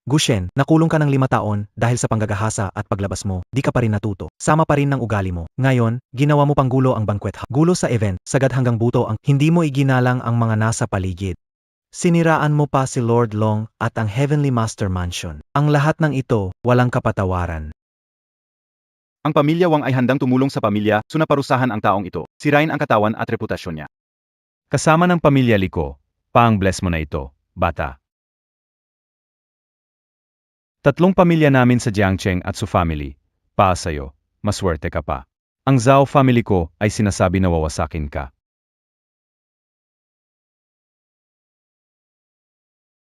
Gushen, nakulong ka ng 5 taon dahil sa panggagahasa at paglabas mo, di ka pa rin natuto. Sama pa rin ng ugali mo. Ngayon, ginawa mo pang gulo ang banquet hall. Gulo sa event, sagad hanggang buto ang hindi mo iginalang ang mga nasa paligid. Siniraan mo pa si Lord Long at ang Heavenly Master Mansion. Ang lahat ng ito, walang kapatawaran. Ang pamilya Wang ay handang tumulong sa pamilya Su na parusahan ang taong ito. Sirain ang katawan at reputasyon niya. Kasama ng pamilya Liko, pang-bless mo na ito, bata. 3 pamilya namin sa Jiangcheng at Su family. Pa sa'yo, maswerte ka pa. Ang Zhao family ko ay sinasabi na wawasakin ka.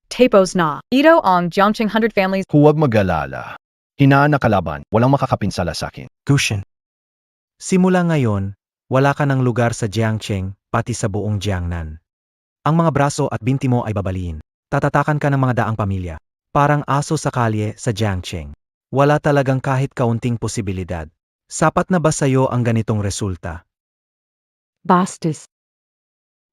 Tapos na. Ito ang Jiangcheng 100 families. Huwag mag-alala. Hinaan na kalaban, walang makakapinsala sa akin. Gushin. Simula ngayon, wala ka ng lugar sa Jiangcheng, pati sa buong Jiangnan. Ang mga braso at binti mo ay babaliin. Tatatakan ka ng mga daang pamilya. Parang aso sa kalye sa Jiangcheng. Wala talagang kahit kaunting posibilidad. Sapat na ba sa'yo ang ganitong resulta? Bastos.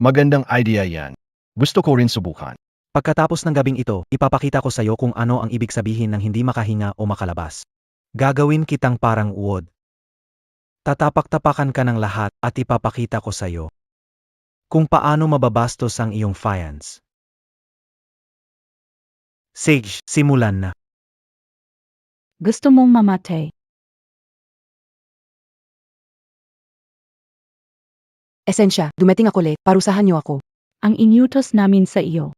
Magandang idea yan. Gusto ko rin subukan. Pagkatapos ng gabing ito, ipapakita ko sa'yo kung ano ang ibig sabihin ng hindi makahinga o makalabas. Gagawin kitang parang uod. Tatapak-tapakan ka ng lahat at ipapakita ko sa'yo kung paano mababastos ang iyong fiance. Sage, simulan na. Gusto mong mamatay. Esensya, dumating ako ulit, parusahan niyo ako. Ang inutos namin sa iyo.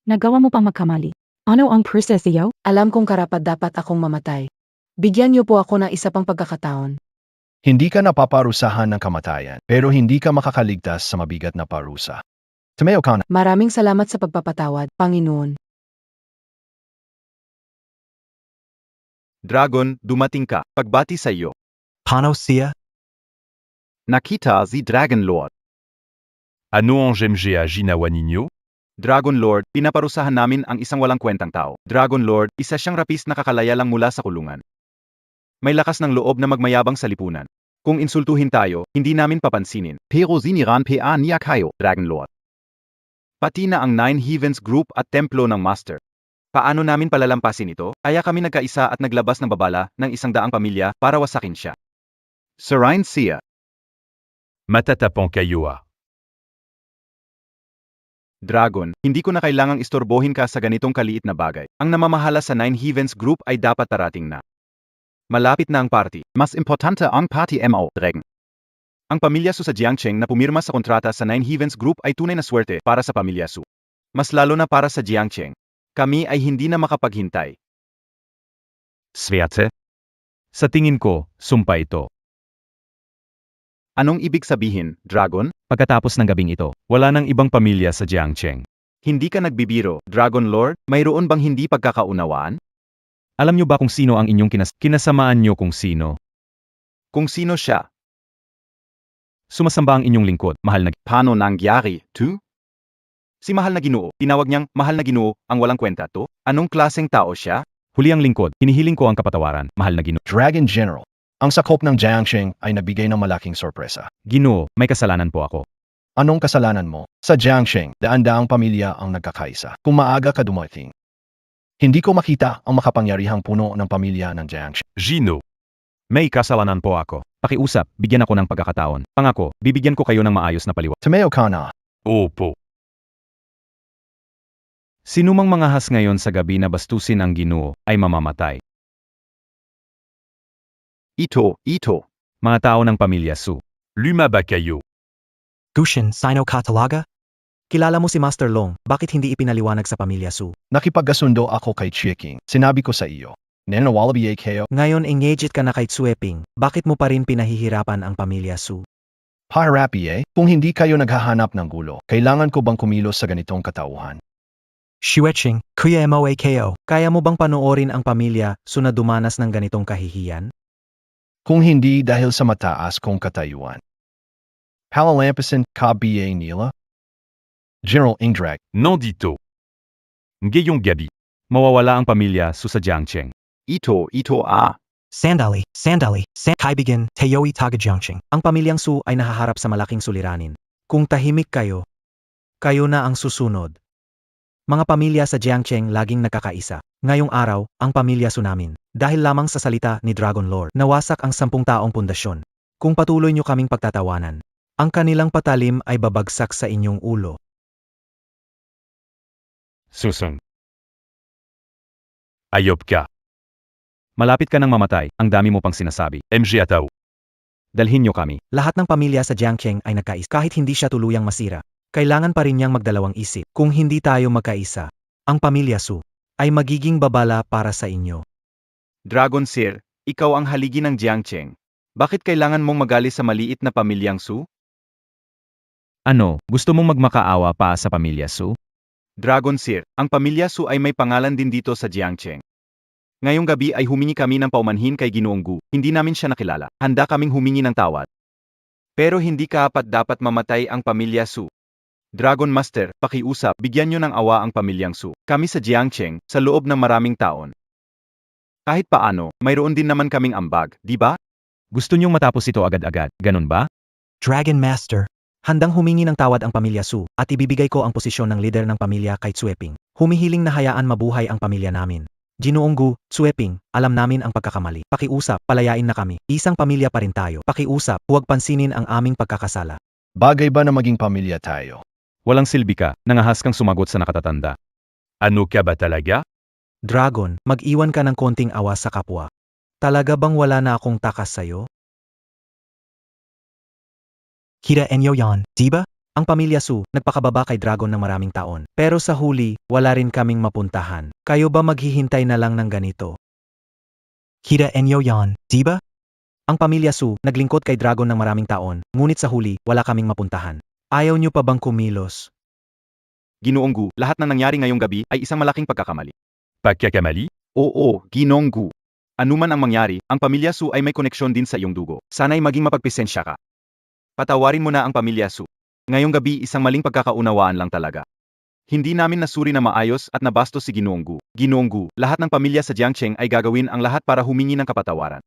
Nagawa mo pang magkamali. Ano ang prosesyo? Alam kong karapat-dapat akong mamatay. Bigyan niyo po ako ng isa pang pagkakataon. Hindi ka napaparusahan ng kamatayan, pero hindi ka makakaligtas sa mabigat na parusa. Tumeo ka na. Maraming salamat sa pagpapatawad, Panginoon. Dragon, dumating ka. Pagbati sa iyo. Paano siya? Nakita si Dragon Lord. Ano ang GMG ginawa ninyo? Dragon Lord, pinaparusahan namin ang isang walang kwentang tao. Dragon Lord, isa siyang rapis na kakalaya lang mula sa kulungan. May lakas ng loob na magmayabang sa lipunan. Kung insultuhin tayo, hindi namin papansinin. Pero ziniran pa niya kayo, Dragon Lord. Pati na ang Nine Heavens Group at Templo ng Master. Paano namin palalampasin ito? Kaya kami nagkaisa at naglabas ng babala ng 100 pamilya para wasakin siya. Sarain siya. Matatapang kayo ah. Dragon, hindi ko na kailangang istorbohin ka sa ganitong kaliit na bagay. Ang namamahala sa Nine Heavens Group ay dapat tarating na. Malapit na ang party. Mas importante ang party mo, Dragon. Ang pamilya Su sa Jiangcheng na pumirma sa kontrata sa Nine Heavens Group ay tunay na swerte para sa pamilya Su. Mas lalo na para sa Jiangcheng. Kami ay hindi na makapaghintay. Svete? Sa tingin ko, sumpa ito. Anong ibig sabihin, Dragon? Pagkatapos ng gabing ito, wala nang ibang pamilya sa Jiangcheng. Hindi ka nagbibiro, Dragon Lord? Mayroon bang hindi pagkakaunawaan? Alam niyo ba kung sino ang inyong kinasamaan niyo kung sino? Kung sino siya? Sumasamba ang inyong lingkod, mahal na Paano nangyari, tu? Si Mahal na Ginoo, tinawag niyang Mahal na Ginoo, ang walang kwenta to? Anong klaseng tao siya? huli ang lingkod, hinihiling ko ang kapatawaran, mahal na Ginoo. Dragon General. Ang sakop ng Jiangcheng ay nabigay ng malaking sorpresa. Ginoo, may kasalanan po ako. Anong kasalanan mo? Sa Jiangcheng, daan-daang pamilya ang nagkakaisa. Kung maaga ka dumating, hindi ko makita ang makapangyarihang puno ng pamilya ng Jiangcheng. Gino, may kasalanan po ako. Pakiusap, bigyan ako ng pagkakataon. Pangako, bibigyan ko kayo ng maayos na paliwanag. Tumeo ka na. Opo. Sinumang mangahas ngayon sa gabi na bastusin ang Ginoo ay mamamatay. Ito. Mga tao ng pamilya Su. Lumaba kayo. Gushin, sino ka talaga? Kilala mo si Master Long, bakit hindi ipinaliwanag sa pamilya Su? Nakipagkasundo ako kay Chiking. Sinabi ko sa iyo. Nenawalabi kayo. Ngayon engaged ka na kay Tsueping, bakit mo pa rin pinahihirapan ang pamilya Su? Pahirapi kung hindi kayo naghahanap ng gulo, kailangan ko bang kumilos sa ganitong katauhan? Xueching, Kuya Moako, kaya mo bang panoorin ang pamilya Su na dumanas ng ganitong kahihiyan? Kung hindi dahil sa mataas kong katayuan. Palalampasin ka BA nila? General Ingdrag. Nandito. Ngayong gabi, mawawala ang pamilya Su sa Jiangcheng. Ito. Sandali, kaibigan, Tayoy Taga-Jiangcheng. Ang pamilyang Su ay nahaharap sa malaking suliranin. Kung tahimik kayo, kayo na ang susunod. Mga pamilya sa Jiangcheng laging nagkakaisa. Ngayong araw, ang pamilya Su namin, dahil lamang sa salita ni Dragon Lord, nawasak ang 10 taong pundasyon. Kung patuloy nyo kaming pagtatawanan, ang kanilang patalim ay babagsak sa inyong ulo. Susung. Ayop ka. Malapit ka nang mamatay, ang dami mo pang sinasabi. MG ataw. Dalhin niyo kami. Lahat ng pamilya sa Jiangcheng ay nagkais kahit hindi siya tuluyang masira. Kailangan pa rin niyang magdalawang isip. Kung hindi tayo magkaisa, ang pamilya Su ay magiging babala para sa inyo. Dragon Sir, ikaw ang haligi ng Jiangcheng. Bakit kailangan mong magali sa maliit na pamilyang Su? Ano, gusto mong magmakaawa pa sa pamilya Su? Dragon Sir, ang pamilya Su ay may pangalan din dito sa Jiangcheng. Ngayong gabi ay humingi kami ng paumanhin kay Ginoong Gu. Hindi namin siya nakilala. Handa kaming humingi ng tawad. Pero hindi dapat mamatay ang pamilya Su. Dragon Master, pakiusap, bigyan niyo ng awa ang pamilyang Su. Kami sa Jiangcheng, sa loob ng maraming taon. Kahit paano, mayroon din naman kaming ambag, di ba? Gusto niyong matapos ito agad-agad, ganun ba? Dragon Master, handang humingi ng tawad ang pamilya Su at ibibigay ko ang posisyon ng lider ng pamilya kay Tsueping. Humihiling na hayaan mabuhay ang pamilya namin. Ginoong Gu, Tsueping, alam namin ang pagkakamali. Pakiusap, palayain na kami. Isang pamilya pa rin tayo. Pakiusap, huwag pansinin ang aming pagkakasala. Bagay ba na maging pamilya tayo? Walang silbi ka, nangahas kang sumagot sa nakatatanda. Ano ka ba talaga? Dragon, mag-iwan ka ng konting awa sa kapwa. Talaga bang wala na akong takas sa'yo? Kita enyo yan, diba? Ang pamilya Su, nagpakababa kay Dragon ng maraming taon. Pero sa huli, wala rin kaming mapuntahan. Kayo ba maghihintay na lang ng ganito? Kita enyo yan, diba? Ang pamilya Su, naglingkod kay Dragon ng maraming taon, ngunit sa huli, wala kaming mapuntahan. Ayaw nyo pa bang kumilos? Ginoong Gu, lahat ng nangyari ngayong gabi ay isang malaking pagkakamali. Pagkakamali? Oo, Ginoong Gu. Anuman ang mangyari, ang pamilya Su ay may koneksyon din sa iyong dugo. Sana'y maging mapagpesensya ka. Patawarin mo na ang pamilya Su. Ngayong gabi isang maling pagkakaunawaan lang talaga. Hindi namin nasuri na maayos at nabastos si Ginoong Gu. Ginoong Gu, lahat ng pamilya sa Jiangcheng ay gagawin ang lahat para humingi ng kapatawaran.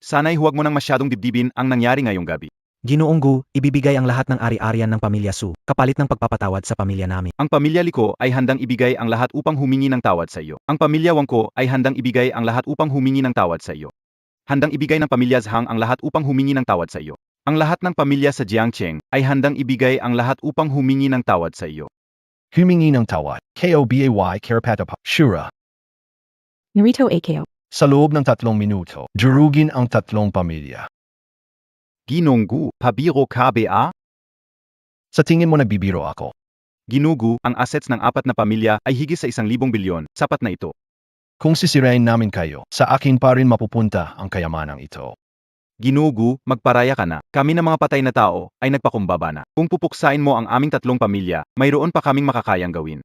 Sana'y huwag mo nang masyadong dibdibin ang nangyari ngayong gabi. Ginoong Gu, ibibigay ang lahat ng ari-arian ng pamilya Su, kapalit ng pagpapatawad sa pamilya namin. Ang pamilya Liko ay handang ibigay ang lahat upang humingi ng tawad sa iyo. Ang pamilya Wangko ay handang ibigay ang lahat upang humingi ng tawad sa iyo. Handang ibigay ng pamilya Zhang ang lahat upang humingi ng tawad sa iyo. Ang lahat ng pamilya sa Jiangcheng ay handang ibigay ang lahat upang humingi ng tawad sa iyo. Humingi ng tawad. KOBAY Karapatapa. Shura. Narito AKO. Sa loob ng 3 minuto, durugin ang 3 pamilya. Ginoong Gu, pabiro ka ba? Sa tingin mo nagbibiro ako? Ginugu, ang assets ng 4 na pamilya ay higit sa 1,000 bilyon, sapat na ito. Kung sisirain namin kayo, sa akin pa rin mapupunta ang kayamanang ito. Ginugu, magparaya ka na. Kami na mga patay na tao ay nagpakumbaba na. Kung pupuksain mo ang aming 3 pamilya, mayroon pa kaming makakayang gawin.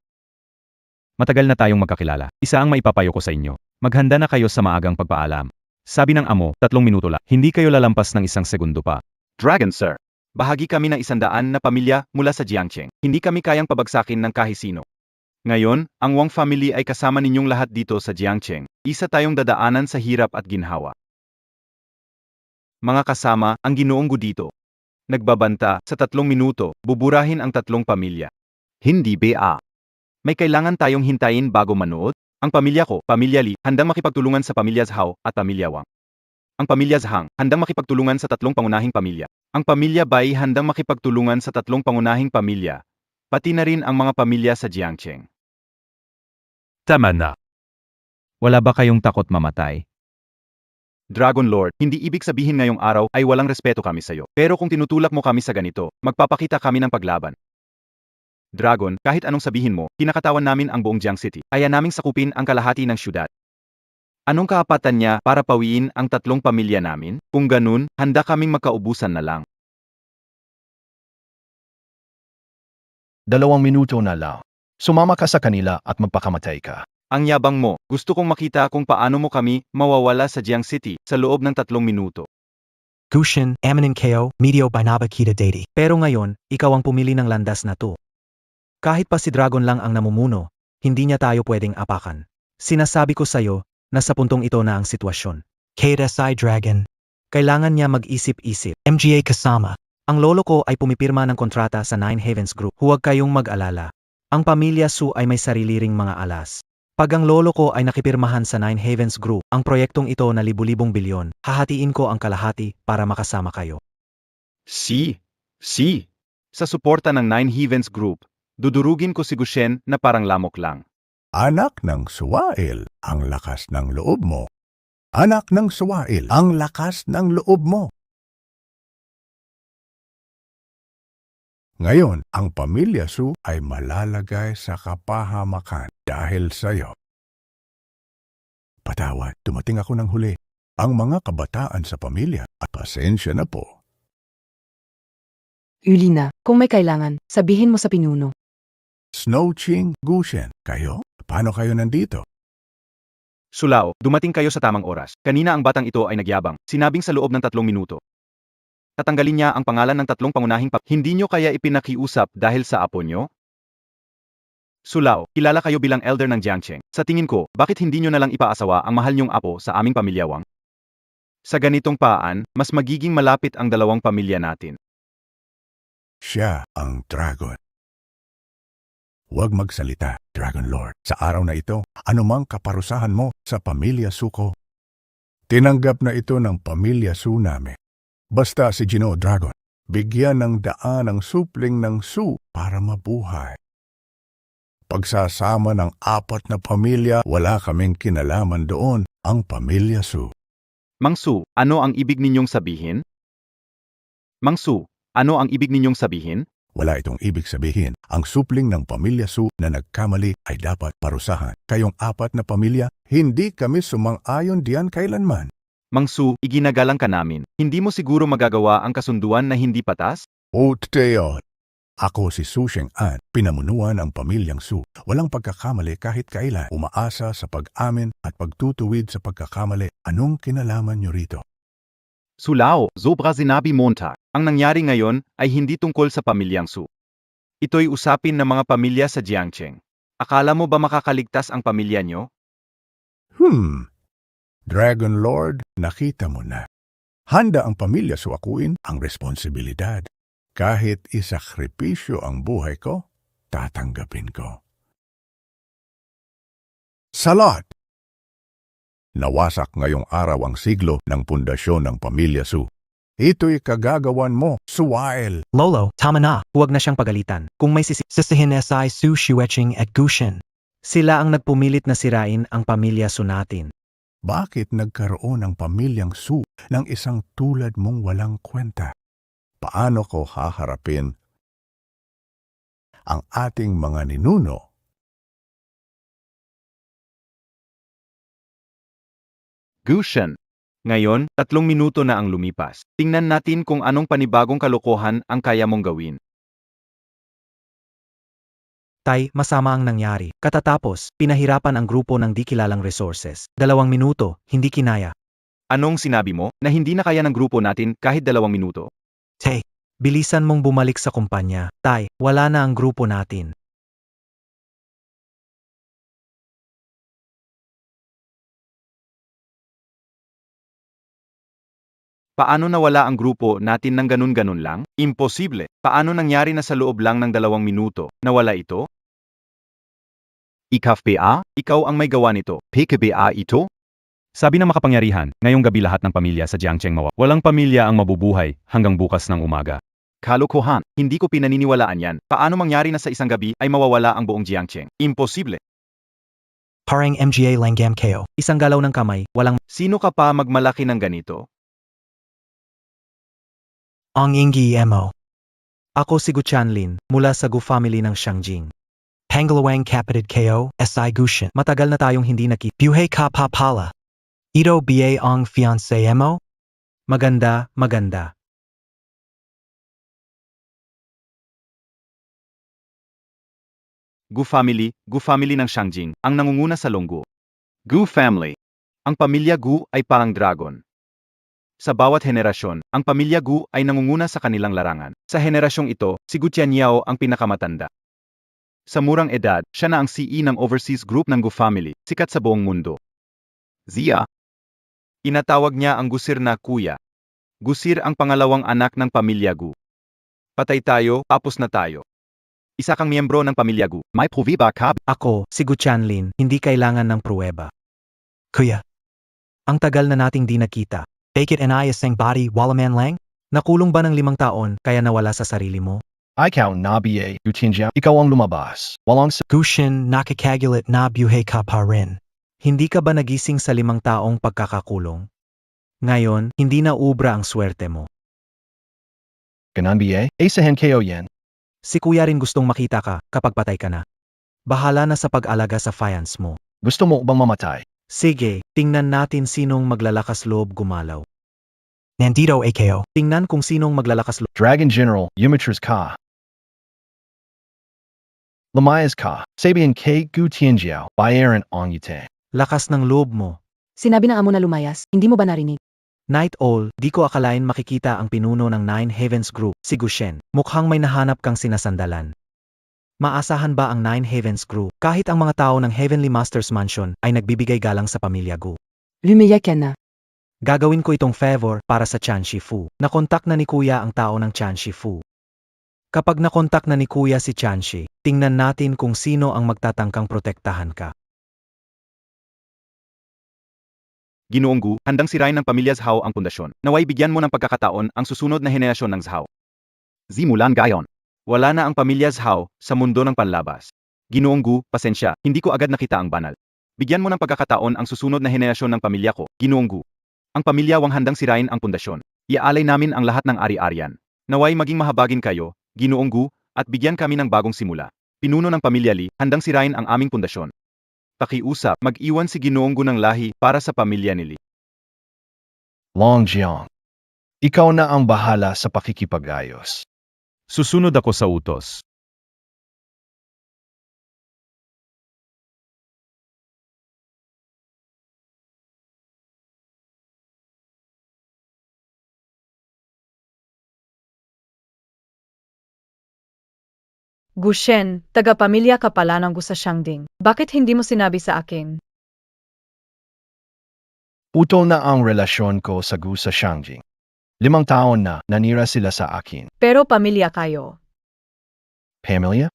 Matagal na tayong magkakilala. Isa ang maipapayo ko sa inyo. Maghanda na kayo sa maagang pagpaalam. Sabi ng amo, 3 minuto lang. Hindi kayo lalampas ng 1 segundo pa. Dragon Sir, bahagi kami ng 100 na pamilya mula sa Jiangcheng. Hindi kami kayang pabagsakin ng kahit sino. Ngayon, ang Wang family ay kasama ninyong lahat dito sa Jiangcheng. Isa tayong dadaanan sa hirap at ginhawa. Mga kasama, ang Ginoong Gu dito. Nagbabanta, sa 3 minuto, buburahin ang 3 pamilya. Hindi ba? May kailangan tayong hintayin bago manood? Ang pamilya ko, pamilya Li, handang makipagtulungan sa pamilya Zhao at pamilya Wang. Ang pamilya Zhang, handang makipagtulungan sa 3 pangunahing pamilya. Ang pamilya Bai handang makipagtulungan sa 3 pangunahing pamilya. Pati na rin ang mga pamilya sa Jiangcheng. Tama na. Wala ba kayong takot mamatay? Dragon Lord, hindi ibig sabihin ngayong araw ay walang respeto kami sa'yo. Pero kung tinutulak mo kami sa ganito, magpapakita kami ng paglaban. Dragon, kahit anong sabihin mo, kinakatawan namin ang buong Jiang City. Kaya naming sakupin ang kalahati ng syudad. Anong kaapatan niya para pawiin ang 3 pamilya namin? Kung ganun, handa kaming magkaubusan na lang. 2 minuto na lang. Sumama ka sa kanila at magpakamatay ka. Ang yabang mo, gusto kong makita kung paano mo kami mawawala sa Jiang City sa loob ng 3 minuto. Gushin, Aminin Ko, Medio Binaba Kita Dati. Pero ngayon, ikaw ang pumili ng landas na to. Kahit pa si Dragon lang ang namumuno, hindi niya tayo pwedeng apakan. Sinasabi ko sa'yo, nasa puntong ito na ang sitwasyon. KSI Dragon. Kailangan niya mag-isip-isip. MGA kasama. Ang lolo ko ay pumipirma ng kontrata sa Nine Havens Group. Huwag kayong mag-alala. Ang pamilya Su ay may sarili ring mga alas. Pag ang lolo ko ay nakipirmahan sa Nine Havens Group, ang proyektong ito na libu-libong bilyon, hahatiin ko ang kalahati para makasama kayo. Sa suporta ng Nine Havens Group, dudurugin ko si Gushen na parang lamok lang. Anak ng Suwail, ang lakas ng loob mo. Anak ng Suwail, ang lakas ng loob mo. Ngayon, ang pamilya Su ay malalagay sa kapahamakan dahil sa'yo. Patawad, dumating ako ng huli. Ang mga kabataan sa pamilya at pasensya na po. Ulina, kung may kailangan, sabihin mo sa pinuno. Snowching, Gushen, kayo? Paano kayo nandito? Sulao, dumating kayo sa tamang oras. Kanina ang batang ito ay nagyabang, sinabing sa loob ng 3 minuto. Tatanggalin niya ang pangalan ng 3 pangunahing Hindi nyo kaya ipinakiusap dahil sa apo nyo? Sulao, kilala kayo bilang elder ng Jiangcheng. Sa tingin ko, bakit hindi nyo nalang ipaasawa ang mahal nyong apo sa aming pamilyawang? Sa ganitong paan, mas magiging malapit ang dalawang pamilya natin. Siya ang dragon. Huwag magsalita, Dragon Lord. Sa araw na ito, anumang kaparusahan mo sa pamilya Suko, tinanggap na ito ng pamilya Su namin. Basta si Gino Dragon, bigyan ng daan ang supling ng Su para mabuhay. Pagsasama ng 4 na pamilya, wala kaming kinalaman doon, ang pamilya Su. Mang Su, ano ang ibig ninyong sabihin? Mang Su, ano ang ibig ninyong sabihin? Wala itong ibig sabihin, ang supling ng pamilya Su na nagkamali ay dapat parusahan. Kayong 4 na pamilya, hindi kami sumang-ayon diyan kailanman. Mang Su, iginagalang ka namin. Hindi mo siguro magagawa ang kasunduan na hindi patas? O Teo, ako si Su Sheng-an, pinamunuan ang pamilyang Su. Walang pagkakamali kahit kailan. Umaasa sa pag-amin at pagtutuwid sa pagkakamali. Anong kinalaman nyo rito? Sulao, sobra sinabi Montag. Ang nangyari ngayon ay hindi tungkol sa pamilyang Su. Ito'y usapin ng mga pamilya sa Jiangcheng. Akala mo ba makakaligtas ang pamilya nyo? Dragon Lord, nakita mo na. Handa ang pamilya suwakuin ang responsibilidad. Kahit isakripisyo ang buhay ko, tatanggapin ko. Salat! Nawasak ngayong araw ang siglo ng pundasyon ng pamilya Su. Ito'y kagagawan mo, Suwael. Lolo, tama na. Huwag na siyang pagalitan. Kung may sisihin SI Su Shueching at Gushin. Sila ang nagpumilit na sirain ang pamilya Su natin. Bakit nagkaroon ang pamilyang Su ng isang tulad mong walang kwenta? Paano ko haharapin ang ating mga ninuno? Gushen. Ngayon, 3 minuto na ang lumipas. Tingnan natin kung anong panibagong kalokohan ang kaya mong gawin. Tay, masama ang nangyari. Katatapos, pinahirapan ang grupo ng di kilalang resources. 2 minuto, hindi kinaya. Anong sinabi mo na hindi na kaya ng grupo natin kahit 2 minuto? Tay, bilisan mong bumalik sa kumpanya. Tay, wala na ang grupo natin. Paano nawala ang grupo natin ng ganun-ganun lang? Imposible. Paano nangyari na sa loob lang ng 2 minuto, nawala ito? Ikaf-ba? Ikaw ang may gawa nito. PKBA ito? Sabi ng makapangyarihan, ngayong gabi lahat ng pamilya sa Jiangcheng walang pamilya ang mabubuhay hanggang bukas ng umaga. Kalokohan. Hindi ko pinaniniwalaan yan. Paano mangyari na sa isang gabi ay mawawala ang buong Jiangcheng? Imposible. Parang MGA Langgam KO. Isang galaw ng kamay, walang Sino ka pa magmalaki ng ganito? ang Inggi Mo. Ako si Gu Chanlin, mula sa Gu family ng Shangjing. Pangalawang kapatid KO, SI Gushin. Matagal na tayong hindi nakita. Buhay ka pa pala. Ito ba ang fiancé mo? Maganda, maganda. Gu family ng Shangjing, ang nangunguna sa Longgu. Gu family. Ang pamilya Gu ay parang dragon. Sa bawat henerasyon, ang pamilya Gu ay nangunguna sa kanilang larangan. Sa henerasyong ito, si Gu Tianyao ang pinakamatanda. Sa murang edad, siya na ang CE ng overseas group ng Gu family, sikat sa buong mundo. Zia. Inatawag niya ang Gusir na kuya. Gusir ang pangalawang anak ng pamilya Gu. Patay tayo, tapos na tayo. Isa kang miyembro ng pamilya Gu. May pruweba ka? Ako, si Gu Chanlin, hindi kailangan ng pruweba. Kuya, ang tagal na nating di nakita. Take it and I asang body walaman lang? Nakulong ba ng 5 taon kaya nawala sa sarili mo? Ikaw na BA, Utinja, ikaw ang lumabas. Walang sa Gushin, nakakagulat na buhay ka pa rin. Hindi ka ba nagising sa 5 taong pagkakakulong? Ngayon, hindi na ubra ang swerte mo. ganon BA, Asahan KO yan. Si kuya rin gustong makita ka kapag patay ka na. Bahala na sa pag-alaga sa fiance mo. Gusto mo bang mamatay? Sige, tingnan natin sinong maglalakas loob gumalaw. Nandito AKO. Tingnan kung sinong maglalakas loob. Dragon General, Umatras ka. Lamayas ka, Sabian K. Gu Tianjiao, Bayaran Ong Yute. Lakas ng loob mo. Sinabi ng amo na lumayas, hindi mo ba narinig? Night Owl, di ko akalain makikita ang pinuno ng Nine Havens Group, si Gushen. Mukhang may nahanap kang sinasandalan. Maasahan ba ang Nine Havens Group kahit ang mga tao ng Heavenly Masters Mansion ay nagbibigay galang sa pamilya Gu? Lumiyak ka na. Gagawin ko itong favor para sa Chan Shifu. Nakontak na ni Kuya ang tao ng Chan Shifu. Kapag nakontak na ni Kuya si Chan Shi, tingnan natin kung sino ang magtatangkang protektahan ka. Ginoong Gu, handang sirain ng pamilya Zhao ang pundasyon. Naway bigyan mo ng pagkakataon ang susunod na henerasyon ng Zhao. Zimulan gayon. Wala na ang pamilya Zhao sa mundo ng panlabas. Ginoong Gu, pasensya, hindi ko agad nakita ang banal. Bigyan mo ng pagkakataon ang susunod na henerasyon ng pamilya ko, Ginoong Gu. Ang pamilya Wang handang sirain ang pundasyon. Iaalay namin ang lahat ng ari-arian. Naway maging mahabagin kayo, Ginoong Gu, at bigyan kami ng bagong simula. Pinuno ng pamilya Li, handang sirain ang aming pundasyon. Pakiusap, mag-iwan si Ginoong Gu ng lahi para sa pamilya ni Li. Long Jiang. Ikaw na ang bahala sa pakikipag-ayos. Susunod ako sa utos. Gushen, taga-pamilya ka pala ng Gu sa Shangding. Bakit hindi mo sinabi sa akin? Putol na ang relasyon ko sa Gu sa Shangjing. 5 taon na nanira sila sa akin. Pero pamilya kayo. Pamilya?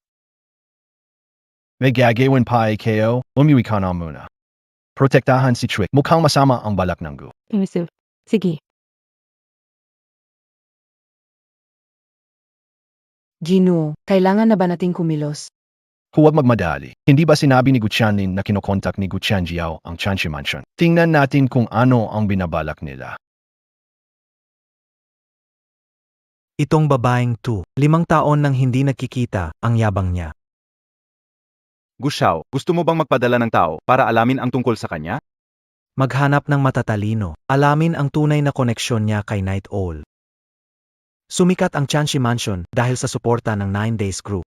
May gagawin pa kayo, umuwi ka na muna. Protektahan si Trick. Mukhang masama ang balak ng Gu. Permissive. Sige. Ginoo, kailangan na ba nating kumilos? Huwag magmadali. Hindi ba sinabi ni Gu Qianlin na kinokontak ni Gu Qianjiao ang Chanshi Mansion? Tingnan natin kung ano ang binabalak nila. Itong babaeng to, 5 taon nang hindi nagkikita, ang yabang niya. Gu Xiao, gusto mo bang magpadala ng tao para alamin ang tungkol sa kanya? Maghanap ng matatalino, alamin ang tunay na koneksyon niya kay Night Owl. Sumikat ang Chanshi Mansion dahil sa suporta ng 9 Days Group.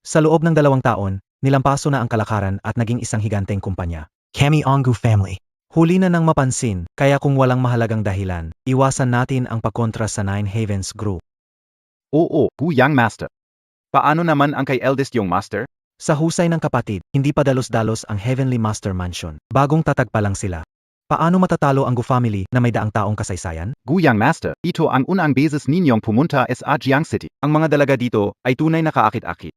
Sa loob ng 2 taon, nilampaso na ang kalakaran at naging isang higanteng kumpanya. Kami Onggu Family. Huli na nang mapansin, kaya kung walang mahalagang dahilan, iwasan natin ang pagkontra sa Nine Havens Group. Oo, Gu Yang Master. Paano naman ang kay eldest yung master? Sa husay ng kapatid, hindi pa dalos-dalos ang Heavenly Master Mansion. Bagong tatag pa lang sila. Paano matatalo ang Gu family na may daang taong kasaysayan? Gu Yang Master, ito ang unang beses ninyong pumunta sa Jiang City. Ang mga dalaga dito ay tunay na kaakit-akit.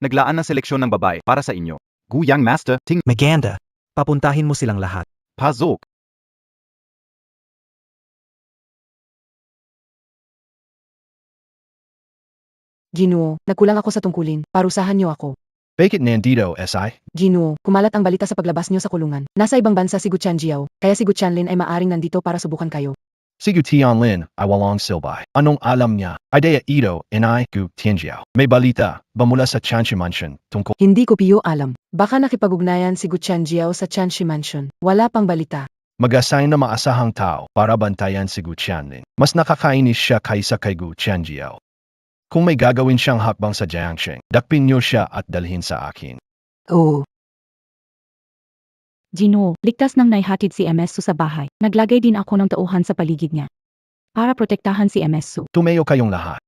Naglaan ng seleksyon ng babae para sa inyo. Gu Yang Master, Maganda. Papuntahin mo silang lahat. Pazok. Ginoo, nagkulang ako sa tungkulin. Parusahan niyo ako. Bakit nandito, SI? Ginoo, kumalat ang balita sa paglabas niyo sa kulungan. Nasa ibang bansa si Gu Qianjiao, kaya si Gu Qianlin ay maaring nandito para subukan kayo. Si Gu Tianlin ay walang silbay. Anong alam niya? Idea ito, inay Gu Tianjiao. May balita ba mula sa Chanshi Mansion tungkol? Hindi ko piyo alam. Baka nakipag-ugnayan si Gu Qianjiao sa Chanshi Mansion. Wala pang balita. Mag-assign na maasahang tao para bantayan si Gu Qianlin. Mas nakakainis siya kaysa kay Gu Qianjiao. Kung may gagawin siyang hakbang sa Jiangsheng, dakpin niyo siya at dalhin sa akin. Oo. Ginoo, ligtas nang naihatid si MS Su sa bahay. Naglagay din ako ng tauhan sa paligid niya. Para protektahan si MS Su. Tumayo kayong lahat.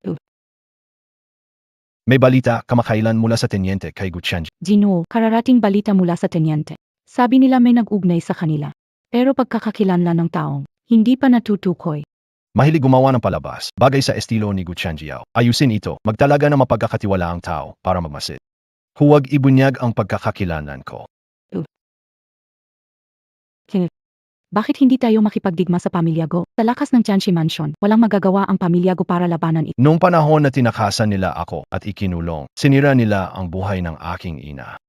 May balita kamakailan mula sa tenyente kay Gu Qianji. Ginoo, kararating balita mula sa tenyente. Sabi nila may nag-ugnay sa kanila. Pero pagkakakilanlan ng taong, hindi pa natutukoy. Mahilig gumawa ng palabas, bagay sa estilo ni Gu Qianjiao. Ayusin ito, magtalaga ng mapagkakatiwalaang tao para magmasid. Huwag ibunyag ang pagkakakilanlan ko. Bakit hindi tayo makipagdigma sa pamilya Go? Sa lakas ng Chanshi Mansion, walang magagawa ang pamilya Go para labanan ito. Noong panahon na tinakasan nila ako at ikinulong, sinira nila ang buhay ng aking ina.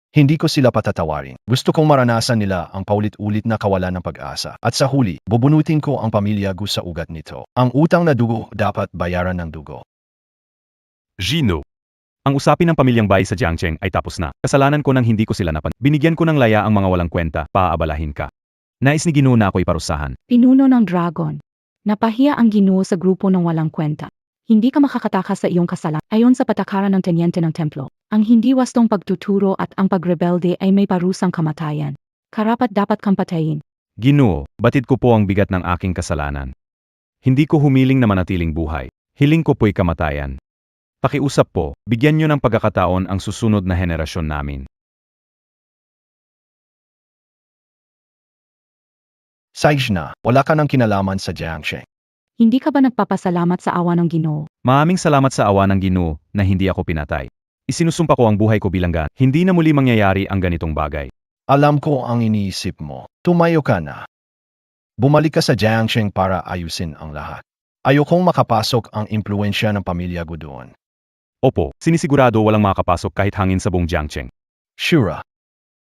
Hindi ko sila patatawarin. Gusto kong maranasan nila ang paulit-ulit na kawalan ng pag-asa. At sa huli, bubunutin ko ang pamilya Gu sa ugat nito. Ang utang na dugo dapat bayaran ng dugo. Gino. Ang usapin ng pamilyang Bai sa Jiangsheng ay tapos na. Kasalanan ko nang hindi ko sila napan. Binigyan ko ng laya ang mga walang kwenta, paaabalahin ka. Nais ni Ginoo na ako'y parusahan. Pinuno ng Dragon. Napahiya ang Ginoo sa grupo ng walang kwenta. Hindi ka makakatakas sa iyong kasalan. Ayon sa patakaran ng tenyente ng templo, ang hindi wastong pagtuturo at ang pagrebelde ay may parusang kamatayan. Karapat dapat kang patayin. Ginoo, batid ko po ang bigat ng aking kasalanan. Hindi ko humiling na manatiling buhay. Hiling ko po'y kamatayan. Pakiusap po, bigyan niyo ng pagkakataon ang susunod na henerasyon namin. Saij na, wala ka ng kinalaman sa Jiangsheng. Hindi ka ba nagpapasalamat sa awa ng Ginoo? Maraming salamat sa awa ng Ginoo na hindi ako pinatay. Isinusumpa ko ang buhay ko bilang gan. Hindi na muli mangyayari ang ganitong bagay. Alam ko ang iniisip mo. Tumayo ka na. Bumalik ka sa Jiangsheng para ayusin ang lahat. Ayokong makapasok ang impluensya ng pamilya ko doon. Opo, sinisigurado walang makakapasok kahit hangin sa buong Jiangsheng. Shura.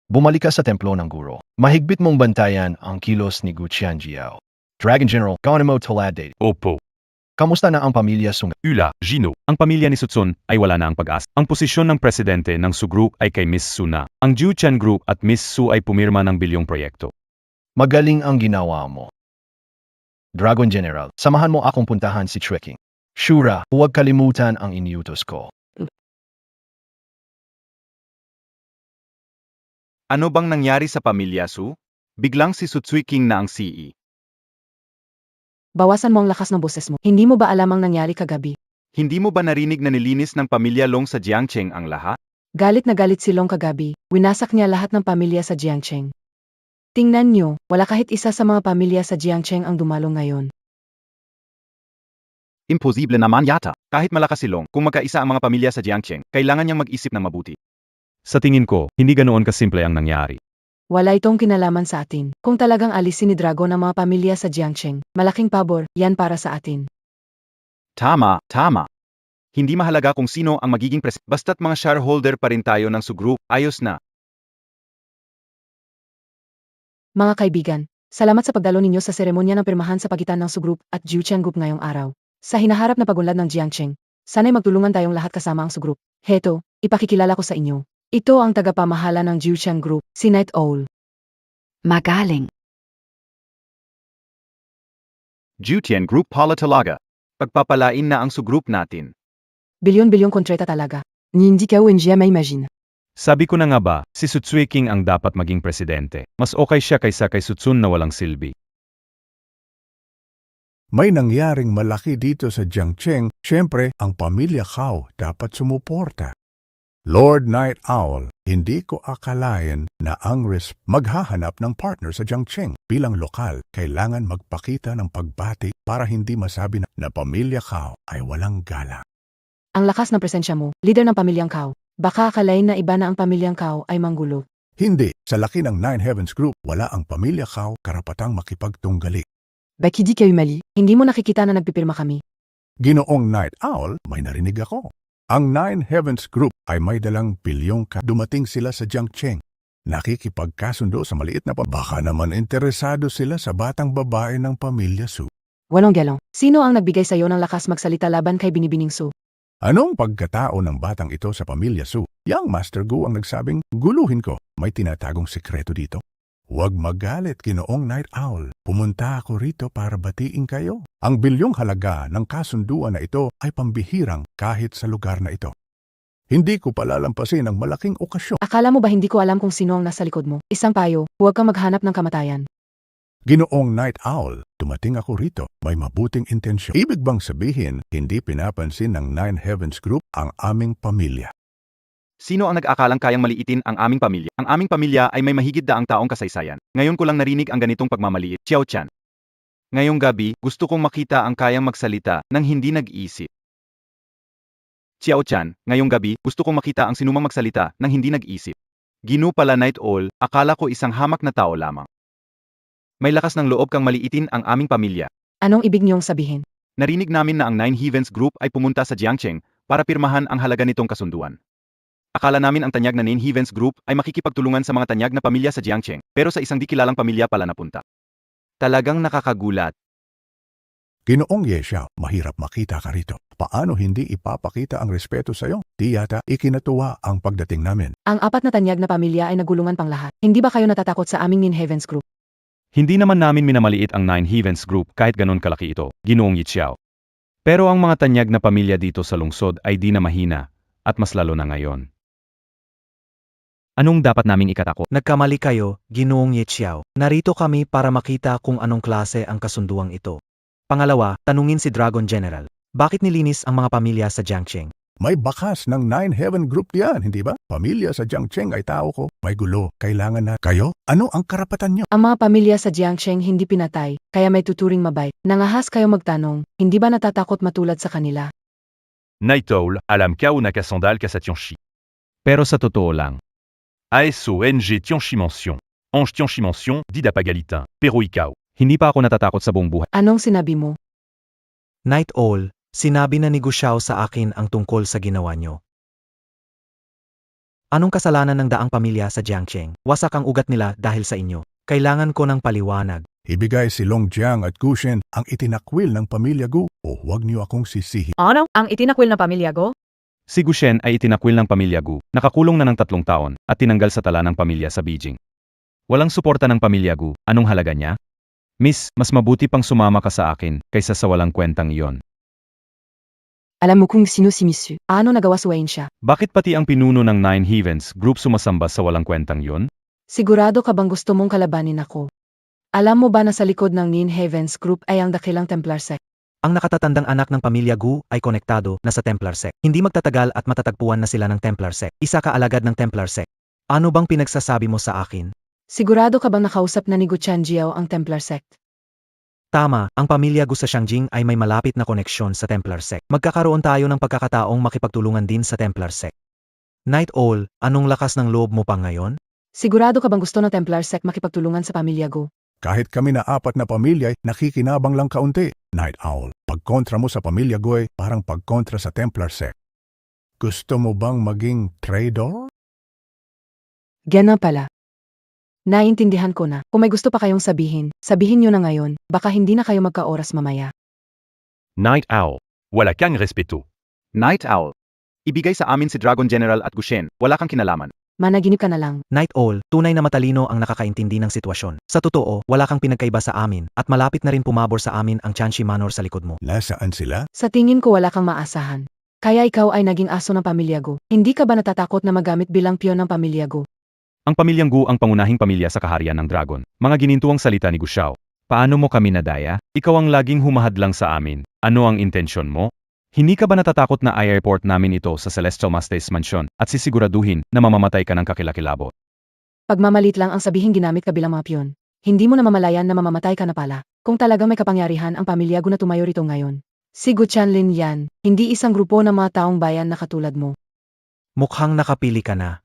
Bumalik ka sa templo ng guro. Mahigpit mong bantayan ang kilos ni Gu Qianjiao. Dragon General, Gonimo Tolade. Opo. Kamusta na ang pamilya Sung? Ula, Gino, ang pamilya ni Sutsun ay wala na ang pag-asa. Ang posisyon ng presidente ng Su Group ay kay Miss Su na. Ang Jiuquan Group at Miss Su ay pumirma ng bilyong proyekto. Magaling ang ginawa mo. Dragon General, samahan mo akong puntahan si Trekking. Shura, huwag kalimutan ang iniutos ko. Ano bang nangyari sa pamilya Su? Biglang si Su King na ang CEO. Bawasan mo ang lakas ng boses mo. Hindi mo ba alam ang nangyari kagabi? Hindi mo ba narinig na nilinis ng pamilya Long sa Jiangsheng ang lahat? Galit na galit si Long kagabi. Winasak niya lahat ng pamilya sa Jiangsheng. Tingnan niyo, wala kahit isa sa mga pamilya sa Jiangsheng ang dumalo ngayon. Imposible naman yata. Kahit malakas si Long, kung magkaisa ang mga pamilya sa Jiangsheng, kailangan niyang mag-isip ng mabuti. Sa tingin ko, hindi ganoon kasimple ang nangyari. Wala itong kinalaman sa atin. Kung talagang alisin ni Dragon ang mga pamilya sa Jiangsheng, malaking pabor, yan para sa atin. Tama, tama. Hindi mahalaga kung sino ang magiging basta't mga shareholder pa rin tayo ng Su Group, ayos na. Mga kaibigan, salamat sa pagdalo ninyo sa seremonya ng pirmahan sa pagitan ng Su Group at Jiuquan Group ngayong araw. Sa hinaharap na pagunlad ng Jiangsheng, sana'y magtulungan tayong lahat kasama ang Su Group. Heto, ipakikilala ko sa inyo. Ito ang tagapamahala ng Jiuquan Group, si Night Owl. Magaling. Jiuquan Group pala talaga. Pagpapalain na ang Su Group natin. Bilyon-bilyong kontrata talaga. Hindi ka jamais imagine. Sabi ko na nga ba, si Su King ang dapat maging presidente. Mas okay siya kaysa kay Sutsun na walang silbi. May nangyaring malaki dito sa Jiangsheng, siyempre ang pamilya Cao dapat sumuporta. Lord Night Owl, hindi ko akalain na ang maghahanap ng partner sa Jiangsheng. Bilang lokal, kailangan magpakita ng pagbati para hindi masabi na pamilya Cao ay walang galang. Ang lakas ng presensya mo, leader ng pamilyang Cao. Baka akalain na iba na ang pamilyang Cao ay manggulo. Hindi, sa laki ng Nine Heavens Group, wala ang pamilya Cao karapatang makipagtunggali. Baki di kayo mali, hindi mo nakikita na nagpipirma kami. Ginoong Night Owl, may narinig ako. Ang Nine Heavens Group ay may dalang bilyong dumating sila sa Jiangsheng. Nakikipagkasundo sa maliit na baka naman interesado sila sa batang babae ng pamilya Su. Walong gelong, sino ang nagbigay sa iyo ng lakas magsalita laban kay Binibining Su? Anong pagkatao ng batang ito sa pamilya Su? Yang Master Gu ang nagsabing, guluhin ko, may tinatagong sekreto dito. Huwag magalit, Ginoong Night Owl. Pumunta ako rito para batiin kayo. Ang bilyong halaga ng kasunduan na ito ay pambihirang kahit sa lugar na ito. Hindi ko palalampasin ang malaking okasyon. Akala mo ba hindi ko alam kung sino ang nasa likod mo? Isang payo, huwag kang maghanap ng kamatayan. Ginoong Night Owl, dumating ako rito. May mabuting intensyon. Ibig bang sabihin, hindi pinapansin ng Nine Heavens Group ang aming pamilya? Sino ang nag-akalang kayang maliitin ang aming pamilya? Ang aming pamilya ay may mahigit daang taong kasaysayan. Ngayon ko lang narinig ang ganitong pagmamaliit. Xiao Chan. Ngayong gabi, gusto kong makita ang kayang magsalita nang hindi nag-iisip. Xiao Chan, ngayong gabi, gusto kong makita ang sinumang magsalita nang hindi nag-isip. Ginu pala Night Owl, akala ko isang hamak na tao lamang. May lakas ng loob kang maliitin ang aming pamilya. Anong ibig niyong sabihin? Narinig namin na ang Nine Heavens Group ay pumunta sa Jiangsheng para pirmahan ang halaga nitong kasunduan. Akala namin ang tanyag na Nine Heavens Group ay makikipagtulungan sa mga tanyag na pamilya sa Jiangsheng, pero sa isang di kilalang pamilya pala napunta. Talagang nakakagulat. Ginoong Yeshao, mahirap makita ka rito. Paano hindi ipapakita ang respeto sa iyo? Di yata ikinatuwa ang pagdating namin. Ang apat na tanyag na pamilya ay nagulungan pang lahat. Hindi ba kayo natatakot sa aming Nine Heavens Group? Hindi naman namin minamaliit ang Nine Heavens Group kahit ganon kalaki ito, Ginoong Yixiao. Pero ang mga tanyag na pamilya dito sa lungsod ay di na mahina, at mas lalo na ngayon. Anong dapat naming ikatakot? Nagkamali kayo, Ginoong Ye Xiao. Narito kami para makita kung anong klase ang kasunduang ito. Pangalawa, tanungin si Dragon General. Bakit nilinis ang mga pamilya sa Jiangcheng? May bakas ng Nine Heaven Group diyan, hindi ba? Pamilya sa Jiangcheng ay tao ko. May gulo. Kailangan na kayo? Ano ang karapatan nyo? Ang mga pamilya sa Jiangcheng hindi pinatay, kaya may tuturing mabait. Nangahas kayo magtanong, hindi ba natatakot matulad sa kanila? Night Owl, alam ka una ka sandal ka sa Tianchi. Pero sa totoo lang, ASONG Tianchi Mention. Ange Tianchi Mention, Dida Pagalitin, Pero Ikaw. hindi pa ako natatakot sa buong buhay. Anong sinabi mo? Night Owl, sinabi na ni Gu Xiao sa akin ang tungkol sa ginawa nyo. Anong kasalanan ng daang pamilya sa Jiangcheng? Wasak ang ugat nila dahil sa inyo. Kailangan ko ng paliwanag. Ibigay si Long Jiang at Gu Shen ang itinakwil ng pamilya Gu o huwag niyo akong sisihin. Ano? Ang itinakwil na pamilya Go? Si Gu Shen ay itinakwil ng pamilya Gu, nakakulong na ng 3 taon, at tinanggal sa tala ng pamilya sa Beijing. Walang suporta ng pamilya Gu, anong halaga niya? Miss, mas mabuti pang sumama ka sa akin, kaysa sa walang kwentang iyon. Alam mo kung sino si Miss Yu. Ano nagawa suwain siya? Bakit pati ang pinuno ng Nine Heavens Group sumasamba sa walang kwentang iyon? Sigurado ka bang gusto mong kalabanin ako? Alam mo ba na sa likod ng Nine Heavens Group ay ang dakilang Templar sect? Ang nakatatandang anak ng pamilya Gu ay konektado na sa Templar sect. Hindi magtatagal at matatagpuan na sila ng Templar sect. Isa ka alagad ng Templar sect. Ano bang pinagsasabi mo sa akin? Sigurado ka bang nakausap na ni Gu Chanjiao ang Templar sect? Tama, ang pamilya Gu sa Shangjing ay may malapit na koneksyon sa Templar sect. Magkakaroon tayo ng pagkakataong makipagtulungan din sa Templar sect. Night Owl, anong lakas ng loob mo pa ngayon? Sigurado ka bang gusto ng Templar sect makipagtulungan sa pamilya Gu? Kahit kami na 4 na pamilya, nakikinabang lang kaunti. Night Owl, pagkontra mo sa pamilya Gu ay parang pagkontra sa Templar sect. Gusto mo bang maging traitor? Ganun pala. Naiintindihan ko na. Kung may gusto pa kayong sabihin, sabihin nyo na ngayon, baka hindi na kayo magka-oras mamaya. Night Owl. Wala kang respeto. Night Owl. Ibigay sa amin si Dragon General at Gu Shen. Wala kang kinalaman. Managinip ka na lang. Night Owl, tunay na matalino ang nakakaintindi ng sitwasyon. Sa totoo, wala kang pinagkaiba sa amin, at malapit na rin pumabor sa amin ang Tianchi Manor sa likod mo. Nasaan sila? Sa tingin ko wala kang maasahan. Kaya ikaw ay naging aso ng pamilya Gu. Hindi ka ba natatakot na magamit bilang piyon ng pamilya Gu? Ang pamilyang Gu ang pangunahing pamilya sa kaharian ng Dragon. Mga ginintuang salita ni Gu Xiao. Paano mo kami nadaya? Ikaw ang laging humahadlang sa amin. Ano ang intensyon mo? Hindi ka ba natatakot na i-report namin ito sa Celestial Masters Mansion at sisiguraduhin na mamamatay ka ng kakilakilabot? Pagmamalit lang ang sabihin ginamit ka bilang mga piyon. Hindi mo na mamalayan na mamamatay ka na pala. Kung talagang may kapangyarihan ang pamilya Gu na tumayo rito ngayon. Si Gu Chanlin yan, hindi isang grupo ng mga taong bayan na katulad mo. Mukhang nakapili ka na.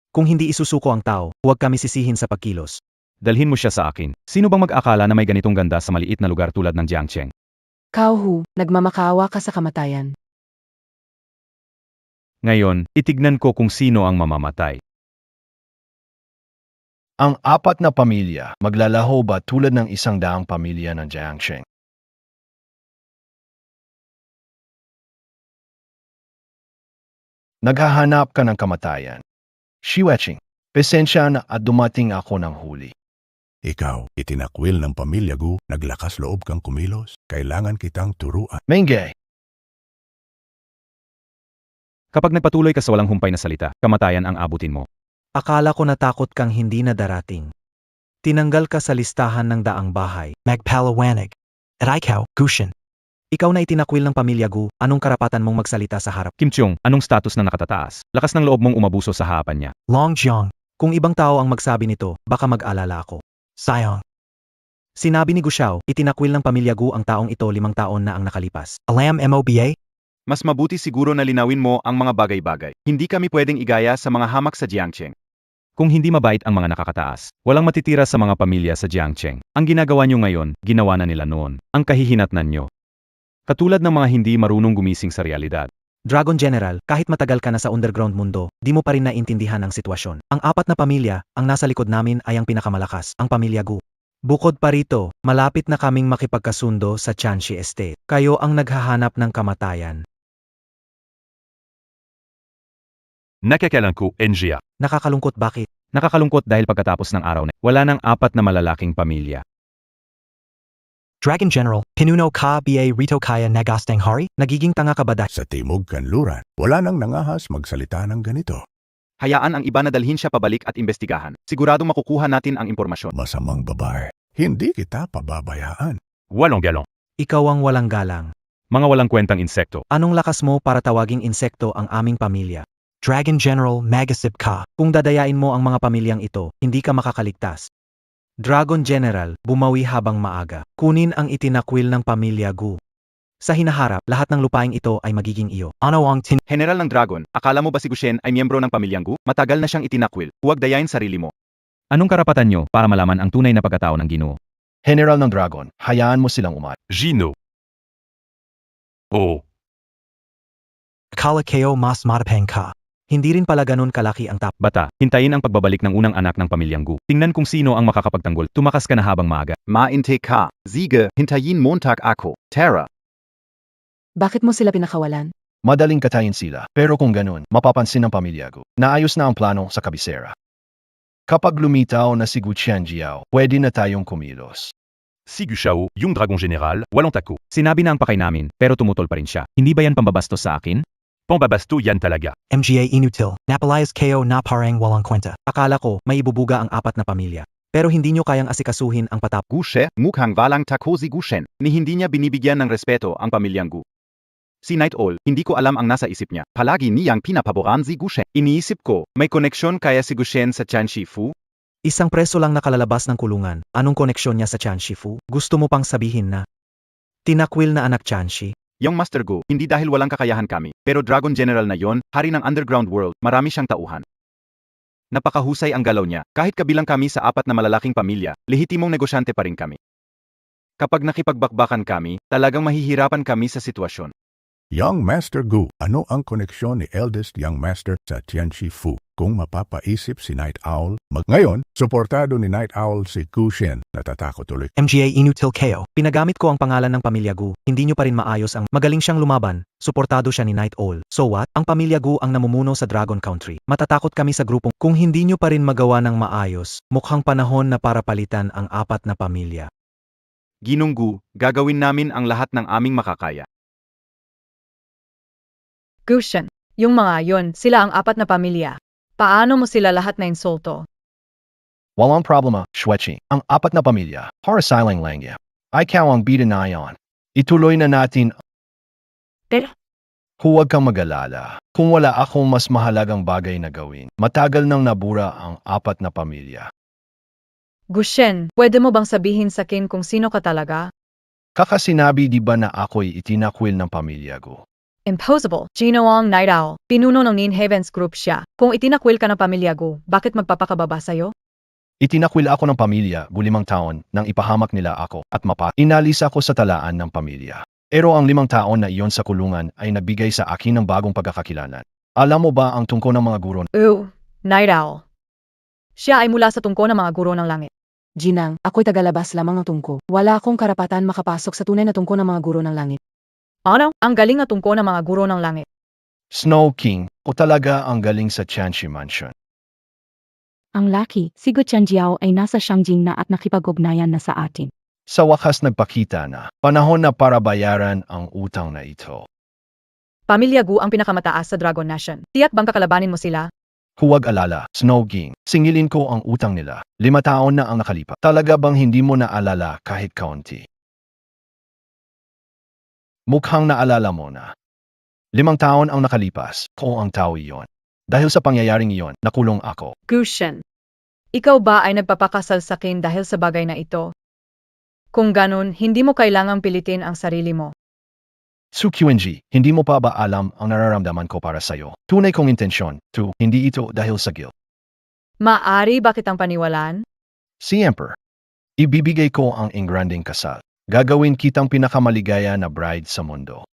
Kung hindi isusuko ang tao, huwag kami sisihin sa pagkilos. Dalhin mo siya sa akin. Sino bang mag-akala na may ganitong ganda sa maliit na lugar tulad ng Jiangcheng? Kauhu, nagmamakawa ka sa kamatayan. Ngayon, itignan ko kung sino ang mamamatay. Ang 4 na pamilya maglalaho ba tulad ng 100 pamilya ng Jiangcheng? Naghahanap ka ng kamatayan. Shiweching, pasensya na at dumating ako ng huli. Ikaw, itinakwil ng pamilya Gu, naglakas loob kang kumilos. Kailangan kitang turuan. Mengge, Kapag nagpatuloy ka sa walang humpay na salita, kamatayan ang abutin mo. Akala ko natakot kang hindi na darating. Tinanggal ka sa listahan ng daang bahay. Magpalawanig. At ikaw, Gushin. Ikaw na itinakwil ng pamilya Gu, anong karapatan mong magsalita sa harap? Kim Chiong, anong status na nakatataas? Lakas ng loob mong umabuso sa harapan niya. Long Jiang. Kung ibang tao ang magsabi nito, baka mag-alala ako. Sayang. Sinabi ni Gu Xiao, itinakwil ng pamilya Gu ang taong ito 5 taon na ang nakalipas. Alam MOBA? Mas mabuti siguro na linawin mo ang mga bagay-bagay. Hindi kami pwedeng igaya sa mga hamak sa Jiangcheng. Kung hindi mabait ang mga nakakataas, walang matitira sa mga pamilya sa Jiangcheng. Ang ginagawa nyo ngayon, ginawa na nila noon. Ang kahihinatnan nyo. Katulad ng mga hindi marunong gumising sa realidad. Dragon General, kahit matagal ka na sa underground mundo, di mo pa rin naintindihan ang sitwasyon. Ang 4 na pamilya, ang nasa likod namin ay ang pinakamalakas, ang pamilya Gu. Bukod pa rito, malapit na kaming makipagkasundo sa Tianchi Estate. Kayo ang naghahanap ng kamatayan. Nakakalanko, NGA. Nakakalungkot bakit? Nakakalungkot dahil pagkatapos ng araw na, wala nang 4 na malalaking pamilya. Dragon General, pinuno ka ba rito kaya nagastang hari? Nagiging tanga ka ba dahil? Sa Timog Kanluran, wala nang nangahas magsalita ng ganito. Hayaan ang iba na dalhin siya pabalik at imbestigahan. Siguradong makukuha natin ang impormasyon. Masamang babae. Hindi kita pababayaan. Walang galang. Ikaw ang walang galang. Mga walang kwentang insekto. Anong lakas mo para tawaging insekto ang aming pamilya? Dragon General, magasip ka. Kung dadayain mo ang mga pamilyang ito, hindi ka makakaligtas. Dragon General, bumawi habang maaga. Kunin ang itinakwil ng pamilya Gu. Sa hinaharap, lahat ng lupaing ito ay magiging iyo. Ano ang General ng Dragon, akala mo ba si Gushen ay miyembro ng pamilyang Gu? Matagal na siyang itinakwil. Huwag dayain sarili mo. Anong karapatan nyo para malaman ang tunay na pagkatao ng Ginoo? General ng Dragon, hayaan mo silang Gino. Oh. akala kayo mas matapang ka? Hindi rin pala ganun kalaki ang tap. Bata, hintayin ang pagbabalik ng unang anak ng pamilyang Gu. Tingnan kung sino ang makakapagtanggol. Tumakas ka na habang maaga. Mainte ka. Ziege, hintayin Montag ako. Tara. Bakit mo sila pinakawalan? Madaling katayin sila, pero kung ganun, mapapansin ng pamilya Gu. Naayos na ang plano sa kabisera. Kapag lumitaw na si Gu Qianjiao, pwede na tayong kumilos. Sigu Shao, yung Dragon General, walang tako. Sinabi na ang pakay namin, pero tumutol pa rin siya. Hindi ba yan pambabastos sa akin? Pambabasto yan talaga. MGA inutil. Napalayas kayo na parang walang kwenta. Akala ko, may ibubuga ang apat na pamilya. Pero hindi nyo kayang asikasuhin ang patap. Gushe, mukhang walang tako si Gushen. Ni hindi niya binibigyan ng respeto ang pamilyang Gu. Si Night Owl, hindi ko alam ang nasa isip niya. Palagi niyang pinapaboran si Gushen. Iniisip ko, may koneksyon kaya si Gushen sa Chan Shifu? Isang preso lang nakalalabas ng kulungan. Anong koneksyon niya sa Chan Shifu? Gusto mo pang sabihin na tinakwil na anak Chan Shi? Yung Master Gu, hindi dahil walang kakayahan kami, pero Dragon General na yon, hari ng underground world, marami siyang tauhan. Napakahusay ang galaw niya, kahit kabilang kami sa apat na malalaking pamilya, lehitimong negosyante pa rin kami. Kapag nakipagbakbakan kami, talagang mahihirapan kami sa sitwasyon. Young Master Gu, ano ang koneksyon ni eldest Young Master sa Tianchi Fu? Kung mapapaisip si Night Owl, ngayon, suportado ni Night Owl si Gu Shen, natatakot ulit. MGA inutil kayo. Pinagamit ko ang pangalan ng pamilya Gu. Hindi nyo pa rin maayos ang magaling siyang lumaban. Suportado siya ni Night Owl. So what? Ang pamilya Gu ang namumuno sa Dragon Country. Matatakot kami sa grupong kung hindi nyo pa rin magawa ng maayos. Mukhang panahon na para palitan ang apat na pamilya. Ginong Gu, gagawin namin ang lahat ng aming makakaya. Gushen, yung mga yon, sila ang apat na pamilya. Paano mo sila lahat na insulto? Walang problema, Shwechi. Ang apat na pamilya, para silang langya. Ikaw ang bida na yon. Ituloy na natin. Pero, Huwag kang mag-alala. Kung wala akong mas mahalagang bagay na gawin, matagal nang nabura ang apat na pamilya. Gushen, pwede mo bang sabihin sa akin kung sino ka talaga? Kakasinabi di ba na ako'y itinakwil ng pamilya ko? Impossible. Gino ang Night Owl. Pinuno ng Nin Heavens Group siya. Kung itinakwil ka ng pamilya Gu, bakit magpapakababa sa'yo? Itinakwil ako ng pamilya 5 taon nang ipahamak nila ako at inalis ako sa talaan ng pamilya. Pero ang 5 taon na iyon sa kulungan ay nagbigay sa akin ng bagong pagkakakilanlan. Alam mo ba ang tungkol ng mga guro? Night Owl. Siya ay mula sa tungko ng mga guro ng langit. Ginang, ako'y tagalabas lamang ng tungko. Wala akong karapatan makapasok sa tunay na tungko ng mga guro ng langit. Ano? Ang galing na tungko ng mga guro ng langit. Snow King, o talaga ang galing sa Tianchi Mansion. ang laki, si Gu Qianjiao ay nasa Shangjing na at nakipag-ugnayan na sa atin. Sa wakas nagpakita na, panahon na para bayaran ang utang na ito. Pamilya Gu ang pinakamataas sa Dragon Nation. Tiyak bang kakalabanin mo sila? Huwag alala, Snow King. Singilin ko ang utang nila. 5 taon na ang nakalipas. Talaga bang hindi mo naalala kahit kaunti? Mukhang naalala mo na. 5 taon ang nakalipas. Ko ang tao iyon. Dahil sa pangyayaring iyon, nakulong ako. Gushen, ikaw ba ay nagpapakasal sa akin dahil sa bagay na ito? Kung ganun, hindi mo kailangang pilitin ang sarili mo. Su QNG, hindi mo pa ba alam ang nararamdaman ko para sa'yo? Tunay kong intensyon, hindi ito dahil sa guilt. Maari ba kitang paniwalaan? Si Emperor, ibibigay ko ang ingranding kasal. Gagawin kitang pinakamaligaya na bride sa mundo.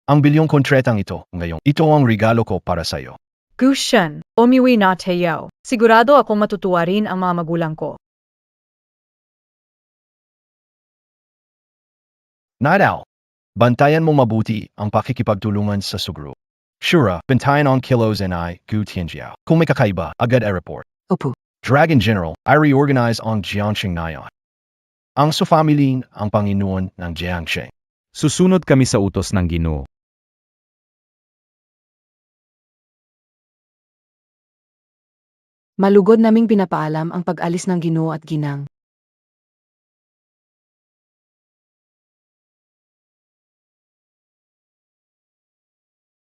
Ang bilyong kontratang ito, ngayon, ito ang regalo ko para sa'yo. Gushen, umiwi na tayo. Sigurado akong matutuwa rin ang mga magulang ko. Night Owl, bantayan mo mabuti ang pakikipagtulungan sa sugro. Shura, bantayan ang kilos and Gu Tianjiao. Kung may kakaiba, agad i-report. Opo. Dragon General, I reorganize ang Jiangxing Nayon. Ang sufamilin ang Panginoon ng Jiangxing. Susunod kami sa utos ng Ginoo. Malugod naming pinapaalam ang pag-alis ng Ginoo at Ginang.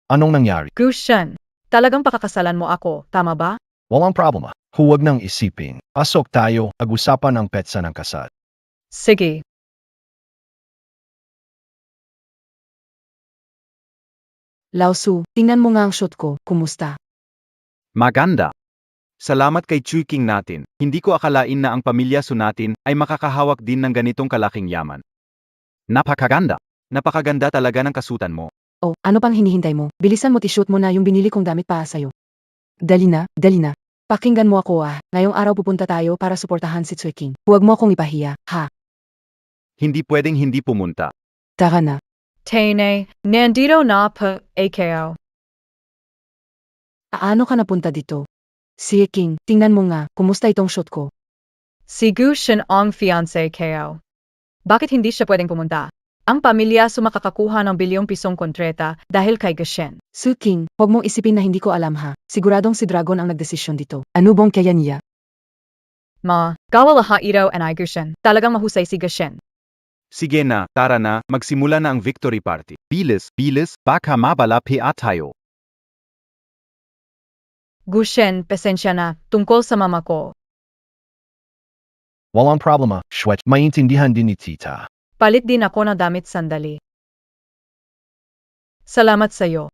Anong nangyari? Gushen, talagang pakakasalan mo ako, tama ba? Walang problema. Huwag nang isipin. Pasok tayo, pag-usapan ang petsa ng kasal. Sige. Lausu, tingnan mo nga ang shot ko, kumusta? Maganda. Salamat kay Chui King natin. Hindi ko akalain na ang pamilya Su natin ay makakahawak din ng ganitong kalaking yaman. Napakaganda. Napakaganda talaga ng kasutan mo. Oh, ano pang hinihintay mo? Bilisan mo't i-shoot mo na yung binili kong damit para sa'yo. Dali na, dali na. Pakinggan mo ako ah. Ngayong araw pupunta tayo para suportahan si Chui King. Huwag mo akong ipahiya, ha? Hindi pwedeng hindi pumunta. Tara na. Tene, nandito na pa, AKO. Aano ka napunta dito? Si King, tingnan mo nga, kumusta itong shot ko? Si Gushen ang fiancé KO. Bakit hindi siya pwedeng pumunta? Ang pamilya sumakakakuha ng bilyong pisong kontreta dahil kay Gushen. Su King, huwag mong isipin na hindi ko alam ha. Siguradong si Dragon ang nagdesisyon dito. Ano bang kaya niya? Ma, gawa lahat ito and I Gushen. Talagang mahusay si Gushen. Sige na, tara na, magsimula na ang victory party. Bilis, bilis, baka mabala pa tayo. Gushen, pasensya na, tungkol sa mama ko. Walang problema, Shwet. Maintindihan din ni Tita. Palit din ako ng damit sandali. Salamat sa'yo.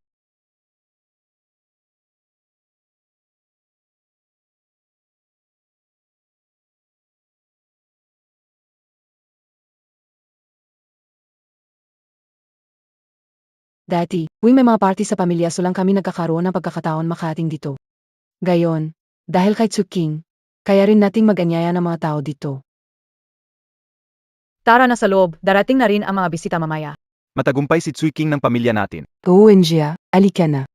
Dati, tuwing may mga party sa pamilya so lang kami nagkakaroon ng pagkakataon makating dito. Gayon, dahil kay Chui King, kaya rin nating mag-anyaya ng mga tao dito. Tara na sa loob, darating na rin ang mga bisita mamaya. Matagumpay si Chui King ng pamilya natin. Oo, Njia, alika na.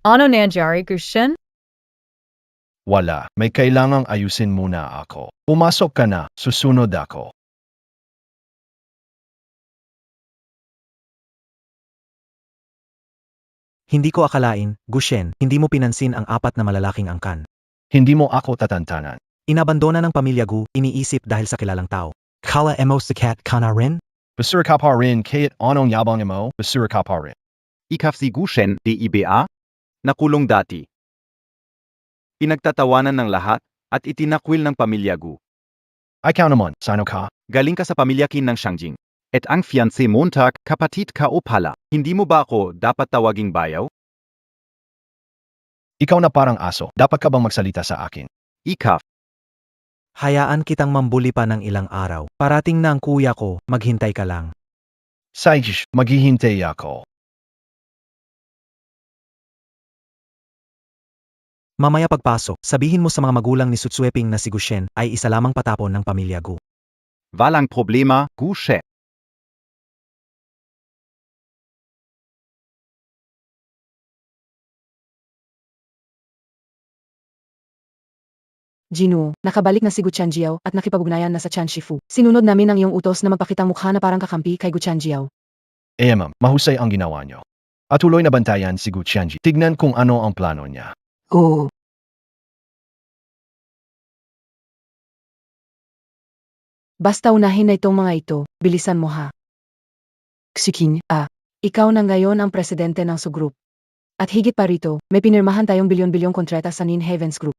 Ano nangyari, Gushen? Wala, may kailangang ayusin muna ako. Pumasok ka na, susunod ako. Hindi ko akalain, Gushen, hindi mo pinansin ang 4 na malalaking angkan. Hindi mo ako tatantanan. Inabandona ng pamilya Gu, iniisip dahil sa kilalang tao. Kala emo sikat ka na rin? Basura ka pa rin, kahit anong yabang mo, basura ka pa rin. Ikaf si Gushen, DIBA? Nakulong dati. Pinagtatawanan ng lahat at itinakwil ng pamilya Gu. Ikaw naman, sino ka? Galing ka sa pamilya Qin ng Shangjing. Et ang fiancé Montag, kapatid ka o pala. Hindi mo ba ako dapat tawaging bayaw? Ikaw na parang aso, dapat ka bang magsalita sa akin? Ikaf. Hayaan kitang mambuli pa ng ilang araw. Parating na ang kuya ko, maghintay ka lang. Saijish, maghihintay ako. Mamaya pagpasok, sabihin mo sa mga magulang ni Sutsueping na si Gushen ay isa lamang patapon ng pamilya Gu. Walang problema, Gushe. Jinu, nakabalik na si Gu Chanjiao at nakipag-ugnayan na sa Chan Shifu. Sinunod namin ang iyong utos na magpakitang mukha na parang kakampi kay Gu Chanjiao. Ma'am, mahusay ang ginawa niyo. At tuloy na bantayan si Gu Qianji. Tignan kung ano ang plano niya. Oo. Basta unahin na itong mga ito, bilisan mo ha. Xiqing, ikaw na ngayon ang presidente ng Su Group. At higit pa rito, may pinirmahan tayong bilyon-bilyong kontrata sa Nin Heavens Group.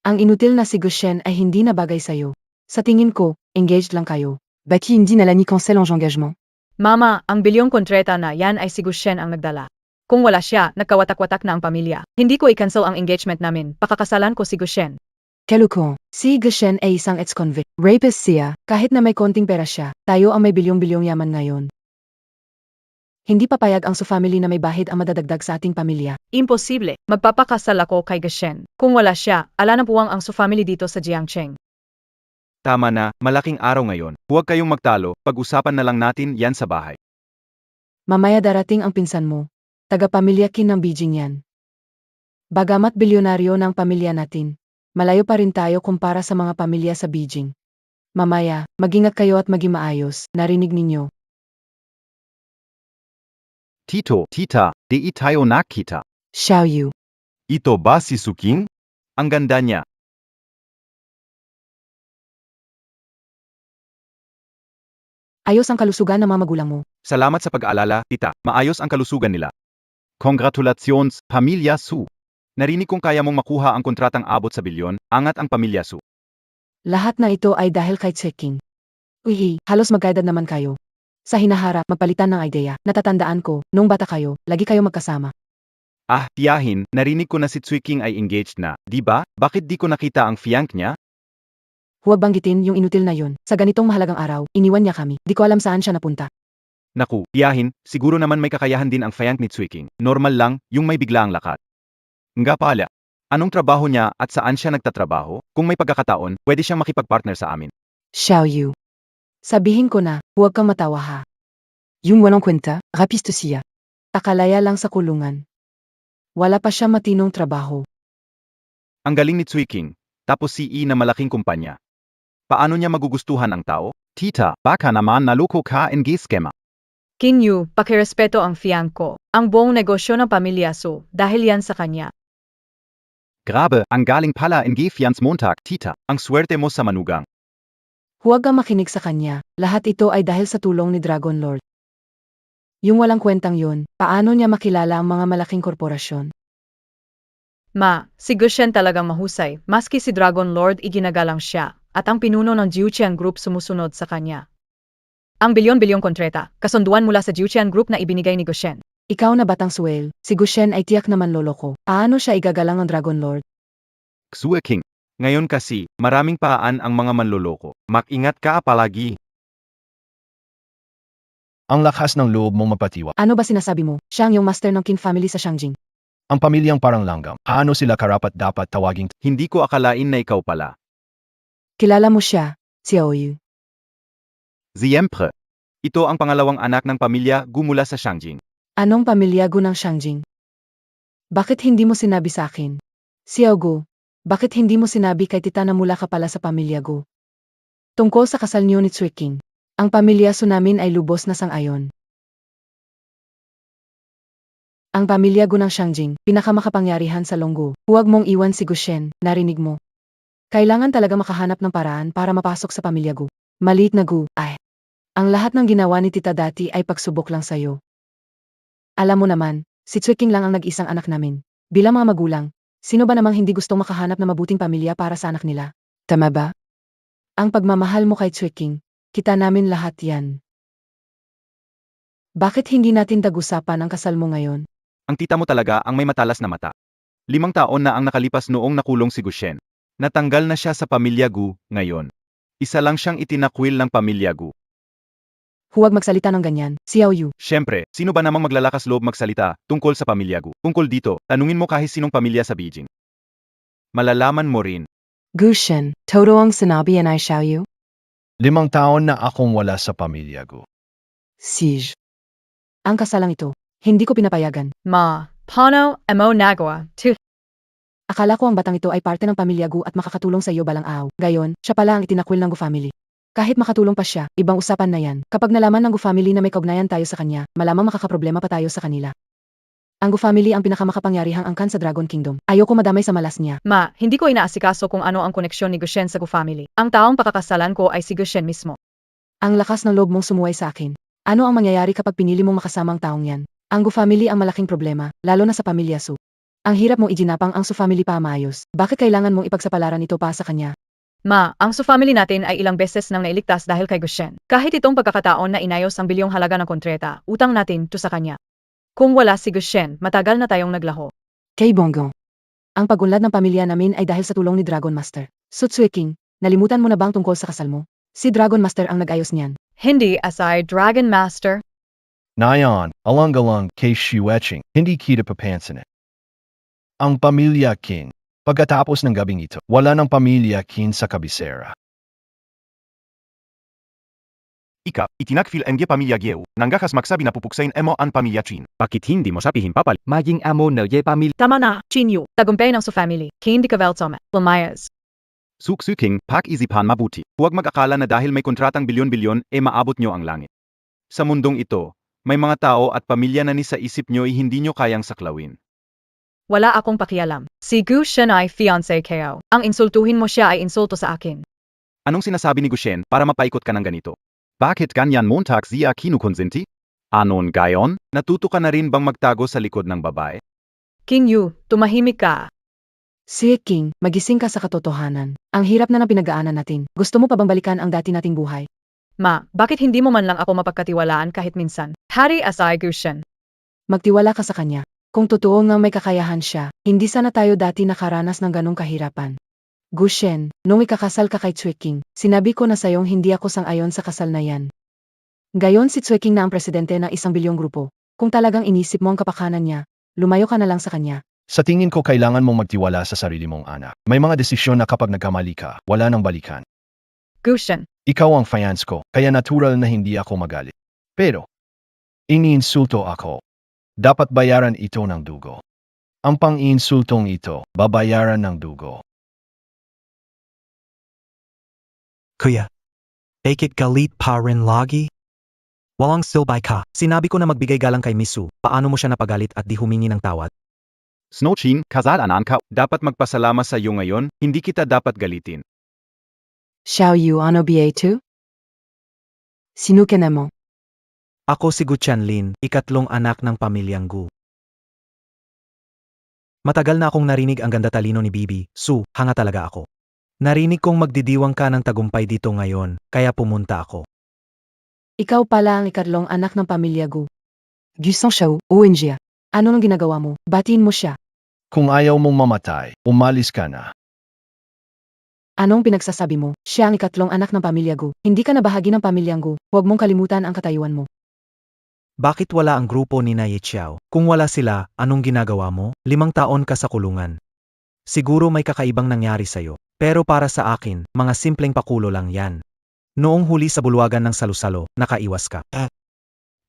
Ang inutil na si Gushen ay hindi na bagay sa'yo. Sa tingin ko, engaged lang kayo. Baki hindi nala ni cancel ang engagement. Mama, ang bilyong kontreta na yan ay si Gushen ang nagdala. Kung wala siya, nagkawatak-watak na ang pamilya. Hindi ko i-cancel ang engagement namin, pakakasalan ko si Gushen. Kaluko, si Gushen ay isang ex-convict. Rapist siya, kahit na may konting pera siya, tayo ang may bilyong-bilyong yaman ngayon. Hindi papayag ang Su family na may bahid ang madadagdag sa ating pamilya. Imposible, magpapakasal ako kay Gushen. Kung wala siya, ala na buwang ang Su family dito sa Jiangcheng. Tama na, malaking araw ngayon. Huwag kayong magtalo, pag-usapan na lang natin yan sa bahay. Mamaya darating ang pinsan mo. Taga-pamilya Qin ng Beijing yan. Bagamat bilyonaryo ng pamilya natin, malayo pa rin tayo kumpara sa mga pamilya sa Beijing. Mamaya, mag-ingat kayo at maging maayos, narinig ninyo. Tito, Tita, di tayo nakita. Xiao Yu. Ito ba si Suking? Ang ganda niya. Ayos ang kalusugan ng mga magulang mo. Salamat sa pag-aalala, tita. Maayos ang kalusugan nila. Congratulations, Pamilya Su. Narinig kong kaya mong makuha ang kontratang abot sa bilyon, angat ang Pamilya Su. Lahat na ito ay dahil kay Tseking. Uy, halos magkaedad naman kayo. Sa hinaharap, magpalitan ng ideya. Natatandaan ko, nung bata kayo, lagi kayo magkasama. Ah, tiyahin, narinig ko na si Tsui King ay engaged na, di ba? Bakit di ko nakita ang fiancé niya? Huwag banggitin yung inutil na yun. Sa ganitong mahalagang araw, iniwan niya kami. Di ko alam saan siya napunta. Naku, tiyahin, siguro naman may kakayahan din ang fiancé ni Tsui King. Normal lang, yung may bigla ang lakat. Nga pala, anong trabaho niya at saan siya nagtatrabaho? Kung may pagkakataon, pwede siyang makipag-partner sa amin. Xiao Yu. Sabihin ko na, huwag kang matawa ha. Yung walang kwenta, rapiste siya. Akalaya lang sa kulungan. Wala pa siya matinong trabaho. Ang galing ni Tsui King, tapos CEO na malaking kumpanya. Paano niya magugustuhan ang tao? Tita, baka naman naloko ka ng skema. King Yu, pakirespeto ang fiang ko. Ang buong negosyo ng Pamilya Su, dahil yan sa kanya. Grabe, ang galing pala ng fiancé Montag, tita. Ang swerte mo sa manugang. Huwag kang makinig sa kanya. Lahat ito ay dahil sa tulong ni Dragon Lord. Yung walang kwentang yun, paano niya makilala ang mga malaking korporasyon? Ma, si Gushen talagang mahusay, maski si Dragon Lord iginagalang siya, at ang pinuno ng Jiuqian Group sumusunod sa kanya. Ang bilyon-bilyong kontrata, kasunduan mula sa Jiuqian Group na ibinigay ni Gushen. Ikaw na batang suwel, si Gushen ay tiyak naman lolo ko. Paano siya igagalang ng Dragon Lord? Tsui King. Ngayon kasi, maraming paraan ang mga manloloko. Mag-ingat ka palagi. Ang lakas ng loob mong mapatiwa. Ano ba sinasabi mo? Siya ang yung master ng Qin family sa Shangjing. Ang pamilyang parang langgam. Paano sila karapat dapat tawaging Hindi ko akalain na ikaw pala. Kilala mo siya, Xiao Yu. Siyempre. Ito ang pangalawang anak ng pamilya gumula sa Shangjing. Anong pamilya Gu ng Shangjing? Bakit hindi mo sinabi sa akin? Xiao Gu, bakit hindi mo sinabi kay tita na mula ka pala sa pamilya Gu? Tungkol sa kasal niyo ni Tsui King, ang pamilya Su namin ay lubos na sang-ayon. Ang pamilya Gu ng Shangjing, pinakamakapangyarihan sa Longgu. Huwag mong iwan si Gushen, narinig mo. Kailangan talaga makahanap ng paraan para mapasok sa pamilya Gu. Maliit na Gu, ay. Ang lahat ng ginawa ni tita dati ay pagsubok lang sa'yo. Alam mo naman, si Tsui King lang ang nag-isang anak namin. Bilang mga magulang, sino ba namang hindi gustong makahanap ng mabuting pamilya para sa anak nila? Tama ba? Ang pagmamahal mo kay Tsui King, kita namin lahat yan. Bakit hindi natin tag-usapan ang kasal mo ngayon? Ang tita mo talaga ang may matalas na mata. 5 taon na ang nakalipas noong nakulong si Gushen. Natanggal na siya sa pamilya Gu ngayon. Isa lang siyang itinakwil ng pamilya Gu. Huwag magsalita ng ganyan, Xiao Yu. Siyempre, sino ba namang maglalakas loob magsalita tungkol sa pamilya Gu? Tungkol dito, tanungin mo kahit sinong pamilya sa Beijing. Malalaman mo rin. Gushen, todo ang sinabi ay Xiao Yu? 5 taon na akong wala sa pamilya ko. Siege. Ang kasalang ito, hindi ko pinapayagan. Ma, paano mo nagawa? Akala ko ang batang ito ay parte ng pamilya Gu at makakatulong sa iyo balang araw. Gayon, siya pala ang itinakwil ng Gu family. Kahit makatulong pa siya, ibang usapan na yan. Kapag nalaman ng Gu family na may kaugnayan tayo sa kanya, malamang makakaproblema pa tayo sa kanila. Ang Gu family ang pinakamakapangyarihang angkan sa Dragon Kingdom. Ayoko madamay sa malas niya. Ma, hindi ko inaasikaso kung ano ang koneksyon ni Gushen sa Gu family. Ang taong pakakasalan ko ay si Gushen mismo. Ang lakas ng loob mong sumuway sa akin. Ano ang mangyayari kapag pinili mong makasama ang taong yan? Ang Gu family ang malaking problema, lalo na sa pamilya Su. Ang hirap mong ijinapang ang Su family pa maayos. Bakit kailangan mong ipagsapalaran ito pa sa kanya? Ma, ang Su family natin ay ilang beses nang nailigtas dahil kay Gushen. Kahit itong pagkakataon na inayos ang bilyong halaga ng kontrata, utang natin to sa kanya. Kung wala si Gushen, matagal na tayong naglaho. Kay Bongo. Ang pagunlad ng pamilya namin ay dahil sa tulong ni Dragon Master. Su Tsui King, nalimutan mo na bang tungkol sa kasal mo? Si Dragon Master ang nag-ayos niyan. Hindi aside Dragon Master. Nayon, alang-alang kay Shiweching, hindi kita papansin. Ang pamilya King. Pagkatapos ng gabing ito, wala ng pamilya King sa kabisera. Ika, itinakfil ang pamilya Geo, nanggakas magsabi na pupuksain mo ang pamilya Chin. Bakit hindi mo sabihin papal? Maging amo na ye pamilya. Tama na, Chinyu. Tagumpay ng Su family. Hindi ka veltome. Lamayas. Tsui King, pak-isipan mabuti. Huwag mag-akala na dahil may kontratang bilyon-bilyon, maabot nyo ang langit. Sa mundong ito, may mga tao at pamilya na ni sa isip nyo ay hindi nyo kayang saklawin. Wala akong pakialam. Si Gu Shen ay fiancé Kao. Ang insultuhin mo siya ay insulto sa akin. Anong sinasabi ni Gushen para mapaikot ka ng ganito? Bakit ganyan Montag siya kinukonsinti? Anon gayon, natuto ka na rin bang magtago sa likod ng babae? King Yu, tumahimik ka. Si King, magising ka sa katotohanan. Ang hirap na ng pinagdaanan natin. Gusto mo pa bang balikan ang dati nating buhay? Ma, bakit hindi mo man lang ako mapagkatiwalaan kahit minsan? Hari asay Gu Shen. Magtiwala ka sa kanya. Kung totoo nga may kakayahan siya, hindi sana tayo dati nakaranas ng ganong kahirapan. Gushen, nung ikakasal ka kay King, sinabi ko na sayong hindi ako sang-ayon sa kasal na yan. Gayon si King na ang presidente ng 1 bilyong grupo. Kung talagang inisip mo ang kapakanan niya, lumayo ka na lang sa kanya. Sa tingin ko kailangan mong magtiwala sa sarili mong anak. May mga desisyon na kapag nagkamali ka, wala nang balikan. Gu Shen. Ikaw ang fiance ko, kaya natural na hindi ako magalit. Pero, iniinsulto ako. Dapat bayaran ito ng dugo. Ang pang-iinsultong ito, babayaran ng dugo. Kuya, bakit galit pa rin lagi? Walang silbay ka. Sinabi ko na magbigay galang kay Misu. Paano mo siya napagalit at di humingi ng tawad? Snowchin, kasalanan ka. Dapat magpasalamat sa iyo ngayon, hindi kita dapat galitin. Xiao Yu ano ba2? Sino ka na mo? Ako si Gu Chanlin, ikatlong anak ng pamilyang Gu. Matagal na akong narinig ang ganda talino ni Bibi, Su, hanga talaga ako. Narinig kong magdidiwang ka ng tagumpay dito ngayon, kaya pumunta ako. Ikaw pala ang ikatlong anak ng pamilya Gu. Gusong Xiao, ONG. Ano nang ginagawa mo? Batiin mo siya. Kung ayaw mong mamatay, umalis ka na. Anong pinagsasabi mo? Siya ang ikatlong anak ng pamilya Gu. Hindi ka na bahagi ng pamilyang Gu. Huwag mong kalimutan ang katayuan mo. Bakit wala ang grupo ni Ye Chiao? Kung wala sila, anong ginagawa mo? 5 taon ka sa kulungan. Siguro may kakaibang nangyari sa'yo. Pero para sa akin, mga simpleng pakulo lang yan. Noong huli sa bulwagan ng salusalo, nakaiwas ka.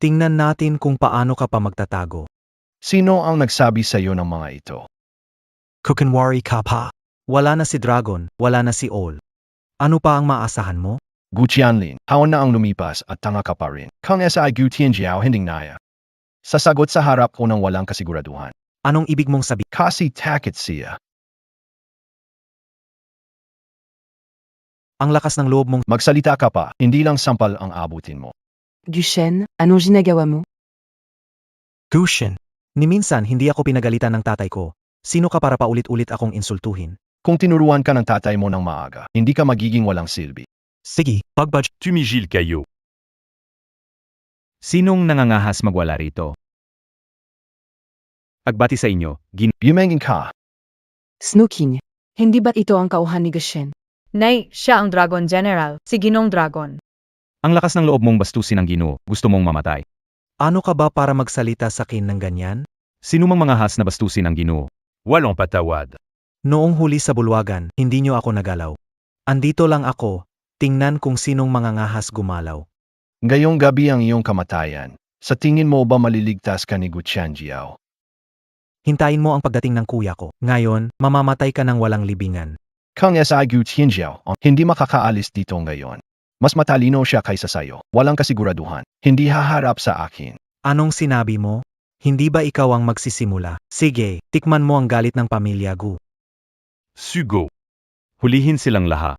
Tingnan natin kung paano ka pa magtatago. Sino ang nagsabi sa iyo ng mga ito? Kukunwari ka pa. Wala na si Dragon, wala na si Ol. Ano pa ang maasahan mo? Gu Tianlin, haon na ang lumipas at tanga ka pa rin. Kung SI Gu Tianjiao hindi naya. Sasagot sa harap ko ng walang kasiguraduhan. Anong ibig mong sabihin? Kasi takit siya. Ang lakas ng loob mong Magsalita ka pa, hindi lang sampal ang abutin mo. Gushen, anong ginagawa mo? Gushen. Ni minsan hindi ako pinagalitan ng tatay ko. Sino ka para paulit-ulit akong insultuhin? Kung tinuruan ka ng tatay mo ng maaga, hindi ka magiging walang silbi. Sige, pagbudge. Tumigil Caillot. Sinong nangangahas magwala rito? Agbati sa inyo, Yumengin ka. Snooking. Hindi ba't ito ang kauhan ni Gushen? Nay, siya ang Dragon General, si Ginong Dragon. ang lakas ng loob mong bastusin ang Ginoo, gusto mong mamatay. Ano ka ba para magsalita sa akin ng ganyan? Sino mang mangahas na bastusin ang Ginoo? Walang patawad. Noong huli sa bulwagan, hindi niyo ako nagalaw. Andito lang ako, tingnan kung sinong mangangahas gumalaw. Ngayong gabi ang iyong kamatayan. Sa tingin mo ba maliligtas ka ni Gu Tianjiao? Hintayin mo ang pagdating ng kuya ko. Ngayon, mamamatay ka ng walang libingan. Kung SI Gu Tianjiao, hindi makakaalis dito ngayon. Mas matalino siya kaysa sayo. Walang kasiguraduhan. Hindi haharap sa akin. Anong sinabi mo? Hindi ba ikaw ang magsisimula? Sige, tikman mo ang galit ng pamilya Gu. Sugo. Hulihin silang lahat.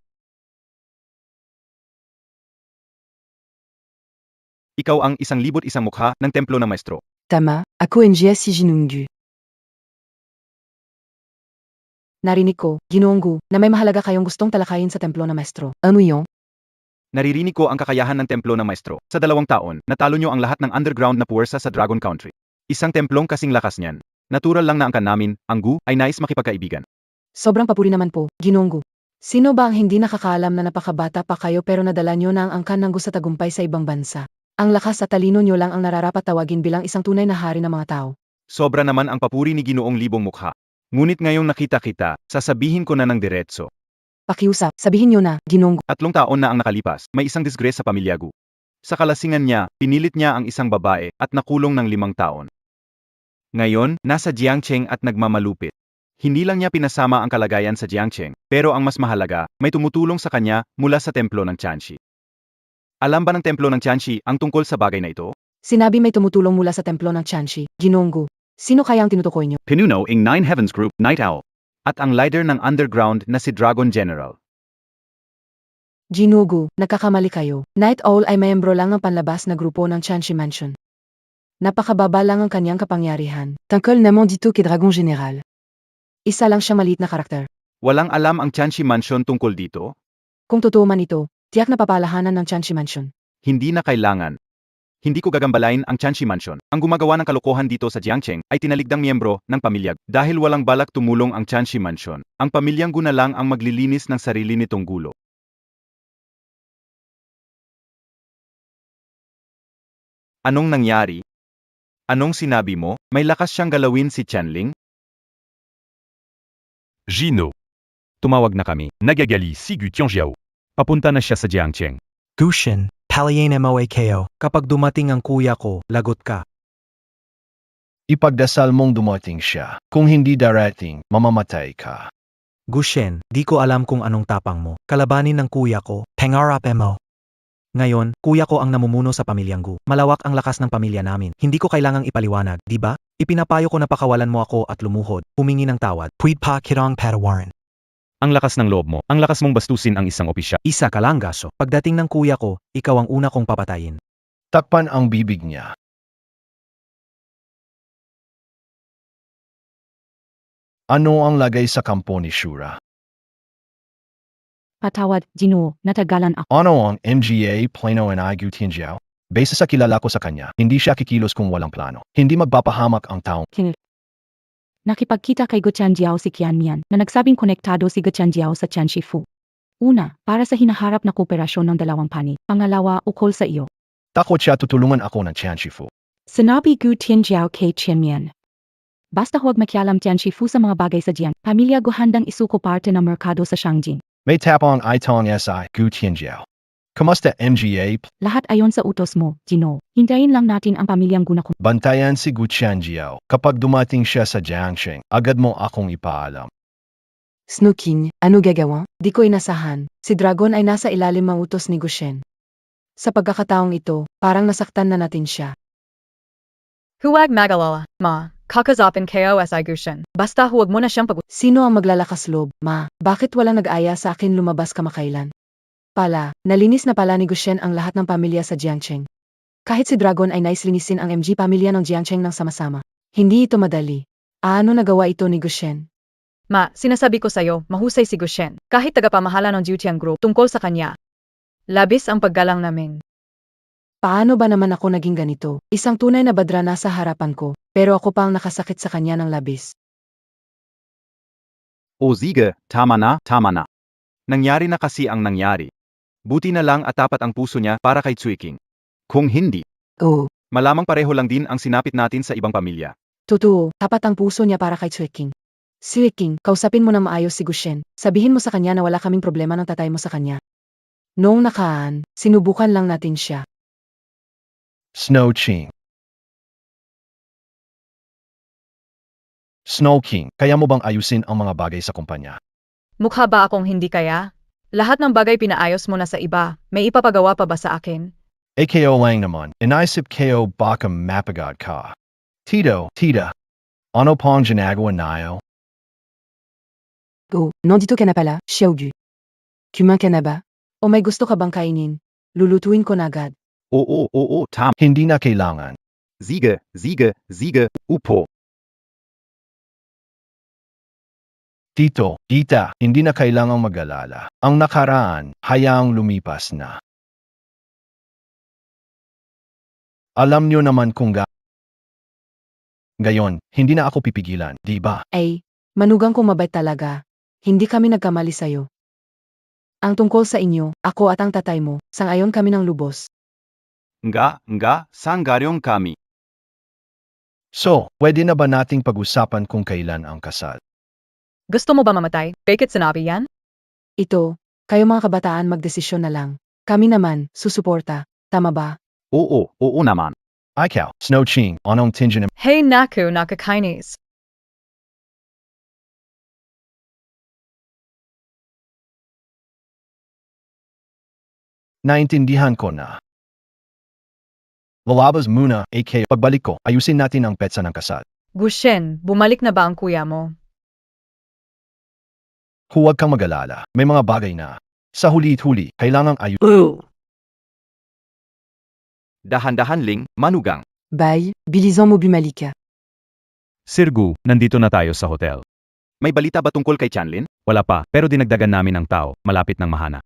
Ikaw ang 1,001 mukha ng templo ng maestro. Tama, ako NGS si Jinunggu. Narinig ko, Ginoong Gu, na may mahalaga kayong gustong talakayin sa templo ng maestro. Ano yun? Naririnig ko ang kakayahan ng templo ng maestro. Sa 2 taon, natalo nyo ang lahat ng underground na puwersa sa Dragon Country. Isang templong kasing lakas niyan. Natural lang na angkan namin, ang Gu, ay nais makipagkaibigan. Sobrang papuri naman po, Ginoong Gu. Sino ba ang hindi nakakaalam na napakabata pa kayo pero nadala nyo na ang angkan ng Gu sa tagumpay sa ibang bansa? Ang lakas at talino nyo lang ang nararapat tawagin bilang isang tunay na hari ng mga tao. Sobra naman ang papuri ni Ginoong Libong Mukha. Ngunit ngayong nakita kita, sasabihin ko na ng diretso. Pakiusap, sabihin nyo na, Ginoong Gu. 3 taon na ang nakalipas, may isang disgrace sa pamilya Gu. Sa kalasingan niya, pinilit niya ang isang babae at nakulong ng 5 taon. Ngayon, nasa Jiangcheng at nagmamalupit. Hindi lang niya pinasama ang kalagayan sa Jiangcheng, pero ang mas mahalaga, may tumutulong sa kanya mula sa templo ng Tianxi. Alam ba ng templo ng Tianxi ang tungkol sa bagay na ito? Sinabi may tumutulong mula sa templo ng Tianxi, Ginoong Gu. Sino kaya ang tinutukoy niyo? Pinuno ng Nine Heavens Group, Night Owl. At ang leader ng underground na si Dragon General. Jinugu, nagkakamali kayo. Night Owl ay miyembro lang ng panlabas na grupo ng Chanshi Mansion. Napakababa lang ang kanyang kapangyarihan. Tungkol naman dito kay Dragon General. Isa lang siyang maliit na karakter. Walang alam ang Chanshi Mansion tungkol dito? Kung totoo man ito, tiyak na papalahanan ng Chanshi Mansion. Hindi na kailangan. Hindi ko gagambalain ang Chanshi Mansion. Ang gumagawa ng kalokohan dito sa Jiangcheng ay tinaligdang miyembro ng pamilya. Dahil walang balak tumulong ang Chanshi Mansion, ang pamilyang Gu na lang ang maglilinis ng sarili nitong gulo. Anong nangyari? Anong sinabi mo? May lakas siyang galawin si Chanling? Gino. Tumawag na kami. Nagagali Sigu Tianjiao. Papunta na siya sa Jiangcheng. Gushin, palayin mo AKO. Kapag dumating ang kuya ko, lagot ka. Ipagdasal mong dumating siya. Kung hindi darating, mamamatay ka. Gushin, di ko alam kung anong tapang mo. Kalabanin ng kuya ko, pangarap mo. Ngayon, kuya ko ang namumuno sa pamilyang Gu. Malawak ang lakas ng pamilya namin. Hindi ko kailangang ipaliwanag, di ba? Ipinapayo ko na pakawalan mo ako at lumuhod, humingi ng tawad. Puwid pa kirang patawarin. Ang lakas ng loob mo. Ang lakas mong bastusin ang isang opisyal. Isa ka lang gaso. Pagdating ng kuya ko, ikaw ang una kong papatayin. Takpan ang bibig niya. Ano ang lagay sa kampo ni Shura? Patawad, Jinuo, natagalan ako. Ano ang MGA Plano and Igu Tianjiao? Base sa kilala ko sa kanya, hindi siya kikilos kung walang plano. Hindi magpapahamak ang taong. Nakipagkita kay Gu Tianjiao si Qianmian na nagsabing konektado si Gu Tianjiao sa Tianshifu. Una, para sa hinaharap na kooperasyon ng dalawang panig. Pangalawa, ukol sa iyo. Takot siya tutulungan ako ng Tianshifu. Sinabi Gu Tianjiao kay Qianmian. Basta huwag makialam Tianshifu sa mga bagay sa Jiang. Pamilya Gu handang isuko parte ng merkado sa Shangjing. May tapang Itong SI Gu Tianjiao. Kamusta MGA? Lahat ayon sa utos mo, Jino. Hintayin lang natin ang pamilyang Gu na Bantayan si Gu Tianjiao. Kapag dumating siya sa Jiangcheng, agad mo akong ipaalam. Snooking, ano gagawa? Di ko inasahan. Si Dragon ay nasa ilalim ng utos ni Gushen. Sa pagkakataong ito, parang nasaktan na natin siya. Huwag magalala, ma. Kakazapin KOSI Gushin. Basta huwag mo na siyang Sino ang maglalakas loob? Ma, bakit walang nag-aya sa akin lumabas kamakailan? Pala, nalinis na pala ni Gushen ang lahat ng pamilya sa Jiangcheng. Kahit si Dragon ay naislinisin ang MG pamilya ng Jiangcheng ng sama-sama. Hindi ito madali. Ano nagawa ito ni Gushen? Ma, sinasabi ko sa'yo, mahusay si Gushen. Kahit tagapamahala ng Jiutiang Group tungkol sa kanya. Labis ang paggalang namin. Paano ba naman ako naging ganito? Isang tunay na badra na sa harapan ko, pero ako pang nakasakit sa kanya ng labis. O sige, tama na, tama na. Nangyari na kasi ang nangyari. Buti na lang at tapat ang puso niya para kay Tsuiking. Kung hindi, Oo, malamang pareho lang din ang sinapit natin sa ibang pamilya. totoo, tapat ang puso niya para kay Tsuiking. Tsuiking, kausapin mo ng maayos si Gushen. Sabihin mo sa kanya na wala kaming problema ng tatay mo sa kanya. Noong nakaan, sinubukan lang natin siya. Snow King. Snow King, kaya mo bang ayusin ang mga bagay sa kumpanya? Mukha ba akong hindi kaya? Lahat ng bagay pinaayos mo na sa iba, may ipapagawa pa ba sa akin? AKO lang naman, inaisip KO baka mapagod ka. Tita, ano pang ginagawa nayo? Oh, nandito ka na pala, Xiaogu. Kumain ka na ba? O may gusto ka bang kainin? Lulutuin ko na agad. Oo, tama. Hindi na kailangan. Sige, upo. Tita, hindi na kailangang mag-alala. Ang nakaraan, hayaang lumipas na. Alam niyo naman kung gayon, hindi na ako pipigilan, di ba? Ay, manugang ko mabait talaga. Hindi kami nagkamali sa'yo. Ang tungkol sa inyo, ako at ang tatay mo, sangayon kami ng lubos. Nga, sanggaryong kami. So, pwede na ba nating pag-usapan kung kailan ang kasal? Gusto mo ba mamatay? Bakit sinabi yan? Ito, kayo mga kabataan magdesisyon na lang. Kami naman, susuporta. Tama ba? Oo naman. Ikaw, Snow King, anong tingin Hey naku, nakakainis. Naintindihan ko na. Lalabas muna, AK, pagbalik ko, ayusin natin ang petsa ng kasal. Gushen, bumalik na ba ang kuya mo? Huwag kang mag-alala. May mga bagay na, sa huli-huli, kailangang ayun. Dahan-dahan Ling, manugang. Bay, bilisan mo bumalik ka. Sir Gu, nandito na tayo sa hotel. May balita ba tungkol kay Chanlin? Wala pa, pero dinagdagan namin ang tao, malapit ng mahana.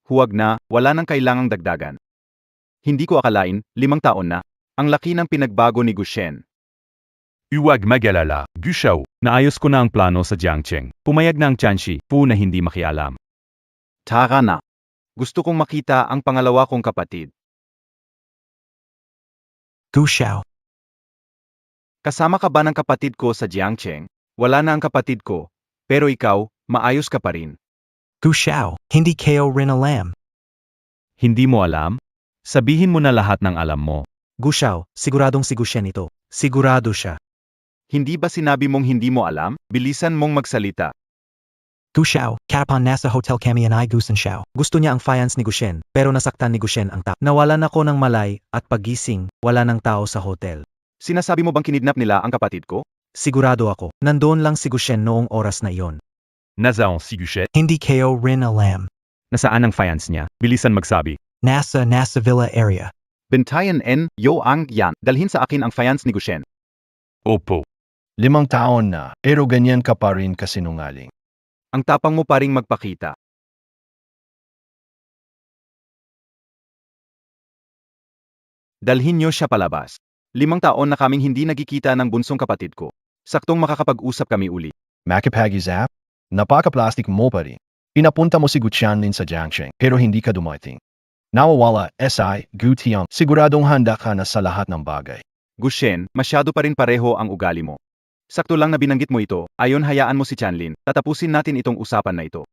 Huwag na, wala nang kailangang dagdagan. Hindi ko akalain, 5 taon na. Ang laki ng pinagbago ni Gushen. Huwag magalala, Gushao. Naayos ko na ang plano sa Jiangcheng. Pumayag na ang Tianxi, Fu na hindi makialam. Tara na. Gusto kong makita ang pangalawa kong kapatid. Gu Xiao. Kasama ka ba ng kapatid ko sa Jiangcheng? Wala na ang kapatid ko, pero ikaw, maayos ka pa rin. Gu Xiao, hindi kayo rin alam. Hindi mo alam? Sabihin mo na lahat ng alam mo. Gu Xiao, siguradong si Gushen ito. Sigurado siya. Hindi ba sinabi mong hindi mo alam? Bilisan mong magsalita. Gu Xiao, kapon nasa hotel kami and I Gusen Xiao. Gusto niya ang fiance ni Gushen, pero nasaktan ni Gushen ang tao. Nawalan ako ng malay, at pagising, wala ng tao sa hotel. Sinasabi mo bang kinidnap nila ang kapatid ko? Sigurado ako, nandoon lang si Gushen noong oras na iyon. Nazaan si Guchet. Hindi kayo rin alam. Nasaan ang fiance niya? Bilisan magsabi. Nasa Villa area. Bentayan N. Yo Ang Yan. Dalhin sa akin ang fiance ni Gushen. Opo. 5 taon na, pero ganyan ka pa rin kasinungaling. Ang tapang mo pa ring magpakita. Dalhin niyo siya palabas. 5 taon na kaming hindi nagkikita ng bunsong kapatid ko. Saktong makakapag-usap kami uli. Makipag-isap? Napaka-plastic mo pa rin. Pinapunta mo si Gu Chanlin sa Jiangcheng, pero hindi ka dumating. Nawawala, Gu Tiang, siguradong handa ka na sa lahat ng bagay. Gushen, masyado pa rin pareho ang ugali mo. Sakto lang na binanggit mo ito, ayon hayaan mo si Chanlin, tatapusin natin itong usapan na ito.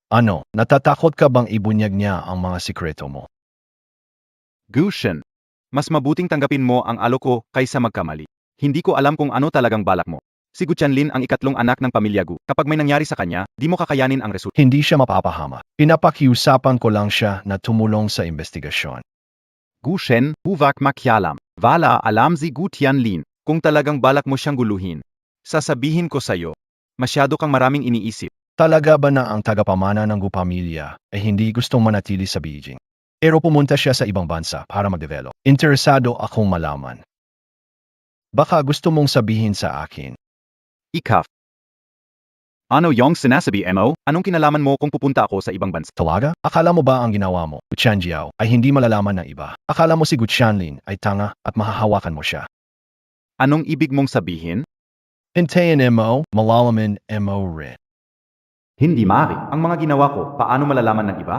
Ano, natatakot ka bang ibunyag niya ang mga sikreto mo? Gushen, mas mabuting tanggapin mo ang alo ko kaysa magkamali. Hindi ko alam kung ano talagang balak mo. Si Gu Chanlin ang ikatlong anak ng pamilya Gu. Kapag may nangyari sa kanya, di mo kakayanin ang resulta. Hindi siya mapapahama. Pinapakiusapan ko lang siya na tumulong sa investigasyon. Gushen, huwag makialam. Wala alam si Gu Tianlin. Kung talagang balak mo siyang guluhin, sasabihin ko sa'yo, masyado kang maraming iniisip. Talaga ba na ang tagapamana ng Gu pamilya ay hindi gustong manatili sa Beijing? Pero pumunta siya sa ibang bansa para mag-develop. Interesado akong malaman. Baka gusto mong sabihin sa akin. Ikaw. Ano yung sinasabi mo? Anong kinalaman mo kung pupunta ako sa ibang bansa? Talaga? Akala mo ba ang ginawa mo, Gu Chanjiao, ay hindi malalaman ng iba? Akala mo si Gu Chanlin ay tanga at mahahawakan mo siya? Anong ibig mong sabihin? Hintayin mo, malalaman mo rin. Hindi maaari. Ang mga ginawa ko, paano malalaman ng iba?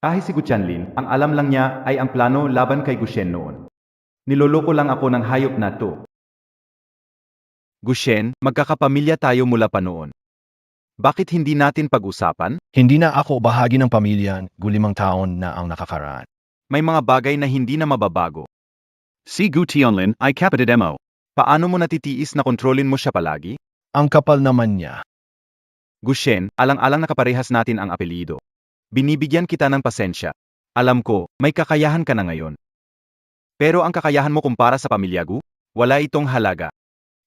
Kahit si Gu Chanlin, ang alam lang niya ay ang plano laban kay Gushen noon. Niloloko lang ako ng hayop na to. Gushen, magkakapamilya tayo mula pa noon. Bakit hindi natin pag-usapan? Hindi na ako bahagi ng pamilya, Gu 5 taon na ang nakakaraan. May mga bagay na hindi na mababago. Si Gu Tianlin ay kapatid mo. Paano mo natitiis na kontrolin mo siya palagi? Ang kapal naman niya. Gushen, alang-alang nakaparehas natin ang apelyido. Binibigyan kita ng pasensya. Alam ko, may kakayahan ka na ngayon. Pero ang kakayahan mo kumpara sa pamilya Gu, wala itong halaga.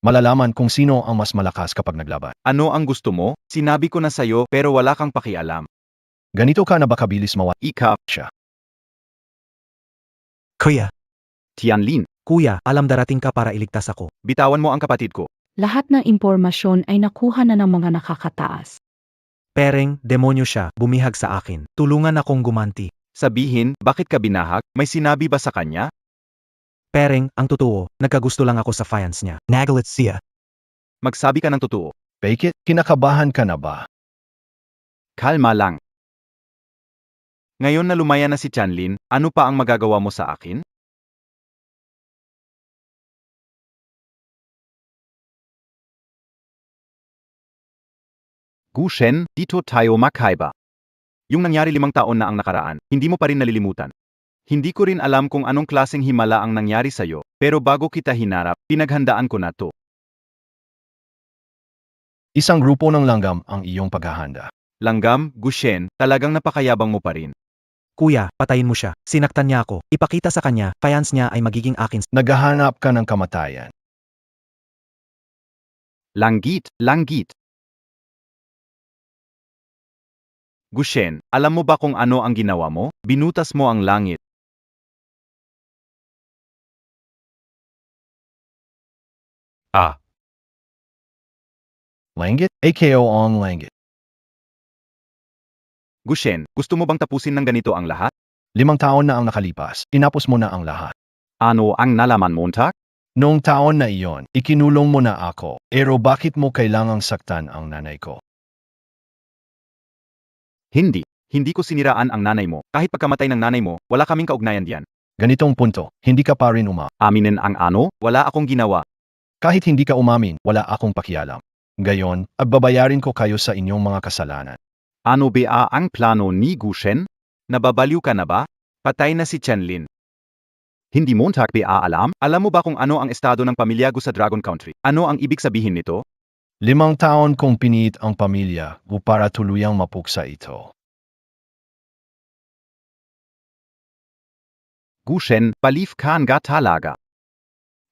Malalaman kung sino ang mas malakas kapag naglaban. Ano ang gusto mo? Sinabi ko na sa'yo pero wala kang pakialam. Ganito ka na ba kabilis Ikaw, siya? Kuya, Tianlin, kuya, alam darating ka para iligtas ako. bitawan mo ang kapatid ko. Lahat ng impormasyon ay nakuha na ng mga nakakataas. Pereng, demonyo siya, bumihag sa akin. Tulungan akong gumanti. Sabihin, bakit ka binahag? May sinabi ba sa kanya? Pereng, ang totoo, nagkagusto lang ako sa fiance niya. Nagalit siya. Magsabi ka ng totoo. Fake it? Kinakabahan ka na ba? Kalma lang. Ngayon na lumaya na si Chanlin, ano pa ang magagawa mo sa akin? Gushen, dito tayo makaiba. Yung nangyari 5 taon na ang nakaraan, hindi mo pa rin nalilimutan. Hindi ko rin alam kung anong klaseng himala ang nangyari sa'yo, pero bago kita hinarap, pinaghandaan ko na to. Isang grupo ng langgam ang iyong paghahanda. Langgam, Gushen, talagang napakayabang mo pa rin. Kuya, patayin mo siya. Sinaktan niya ako. Ipakita sa kanya, fiance niya ay magiging akin. Naghahanap ka ng kamatayan. Langgit, langgit. Gushen, alam mo ba kung ano ang ginawa mo? Binutas mo ang langit. Ah, Langit? AKO on langit. Gushen, gusto mo bang tapusin ng ganito ang lahat? 5 taon na ang nakalipas, tinapos mo na ang lahat. Ano ang nalaman, Montag? Noong taon na iyon, ikinulong mo na ako. Pero bakit mo kailangang saktan ang nanay ko? Hindi. Hindi ko siniraan ang nanay mo. Kahit pagkamatay ng nanay mo, wala kaming kaugnayan diyan. Ganitong punto, hindi ka pa rin Aminin ang ano? Wala akong ginawa. Kahit hindi ka umamin, wala akong pakialam. Gayon, babayarin ko kayo sa inyong mga kasalanan. Ano ba ang plano ni Gushen? Nababaliw ka na ba? Patay na si Chenlin. Hindi Montag ba alam? Alam mo ba kung ano ang estado ng pamilya Gu sa Dragon Country? Ano ang ibig sabihin nito? 5 taon kong piniit ang pamilya para tuluyang mapuksa ito. Gushen, palif ka nga talaga.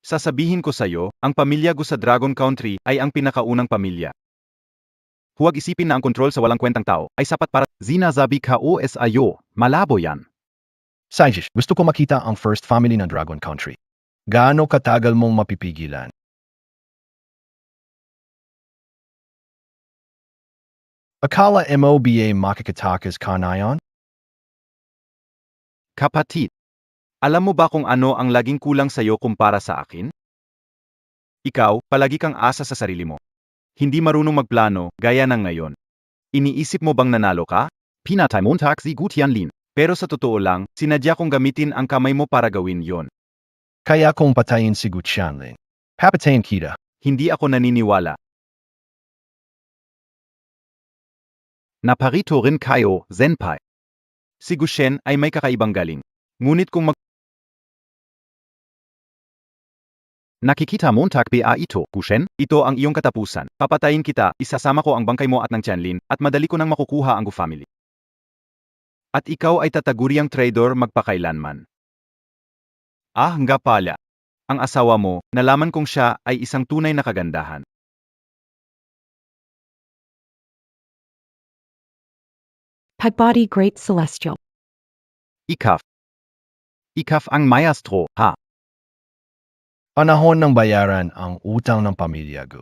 Sasabihin ko sa'yo, ang pamilya Gu sa Dragon Country ay ang pinakaunang pamilya. Huwag isipin na ang kontrol sa walang kwentang tao ay sapat para zinazabi ka o sayo. Malabo yan. Saijish, gusto ko makita ang first family ng Dragon Country. Gaano katagal mong mapipigilan? Akala MOBA makikitakas ka na yon? Kapatid, alam mo ba kung ano ang laging kulang sa'yo kumpara sa akin? Ikaw, palagi kang asa sa sarili mo. Hindi marunong magplano, gaya ng ngayon. Iniisip mo bang nanalo ka? Pinatay Montag si Gu Tianlin. Pero sa totoo lang, sinadya kong gamitin ang kamay mo para gawin yon. Kaya kong patayin si Gu Tianlin. Papatayin kita. Hindi ako naniniwala. Naparito rin kayo, Senpai. Si Gushen ay may kakaibang galing. Ngunit kung nakikita Montag ba ito, Gushen? Ito ang iyong katapusan. Papatayin kita, isasama ko ang bangkay mo at ng Tianlin, at madali ko nang makukuha ang Gu family. At ikaw ay tataguriang traidor magpakailanman. Ah, nga pala. Ang asawa mo, nalaman kong siya ay isang tunay na kagandahan. Pagbody Great Celestial. Ikaf. Ikaf ang maestro, ha? Panahon ng bayaran ang utang ng pamilya Gu.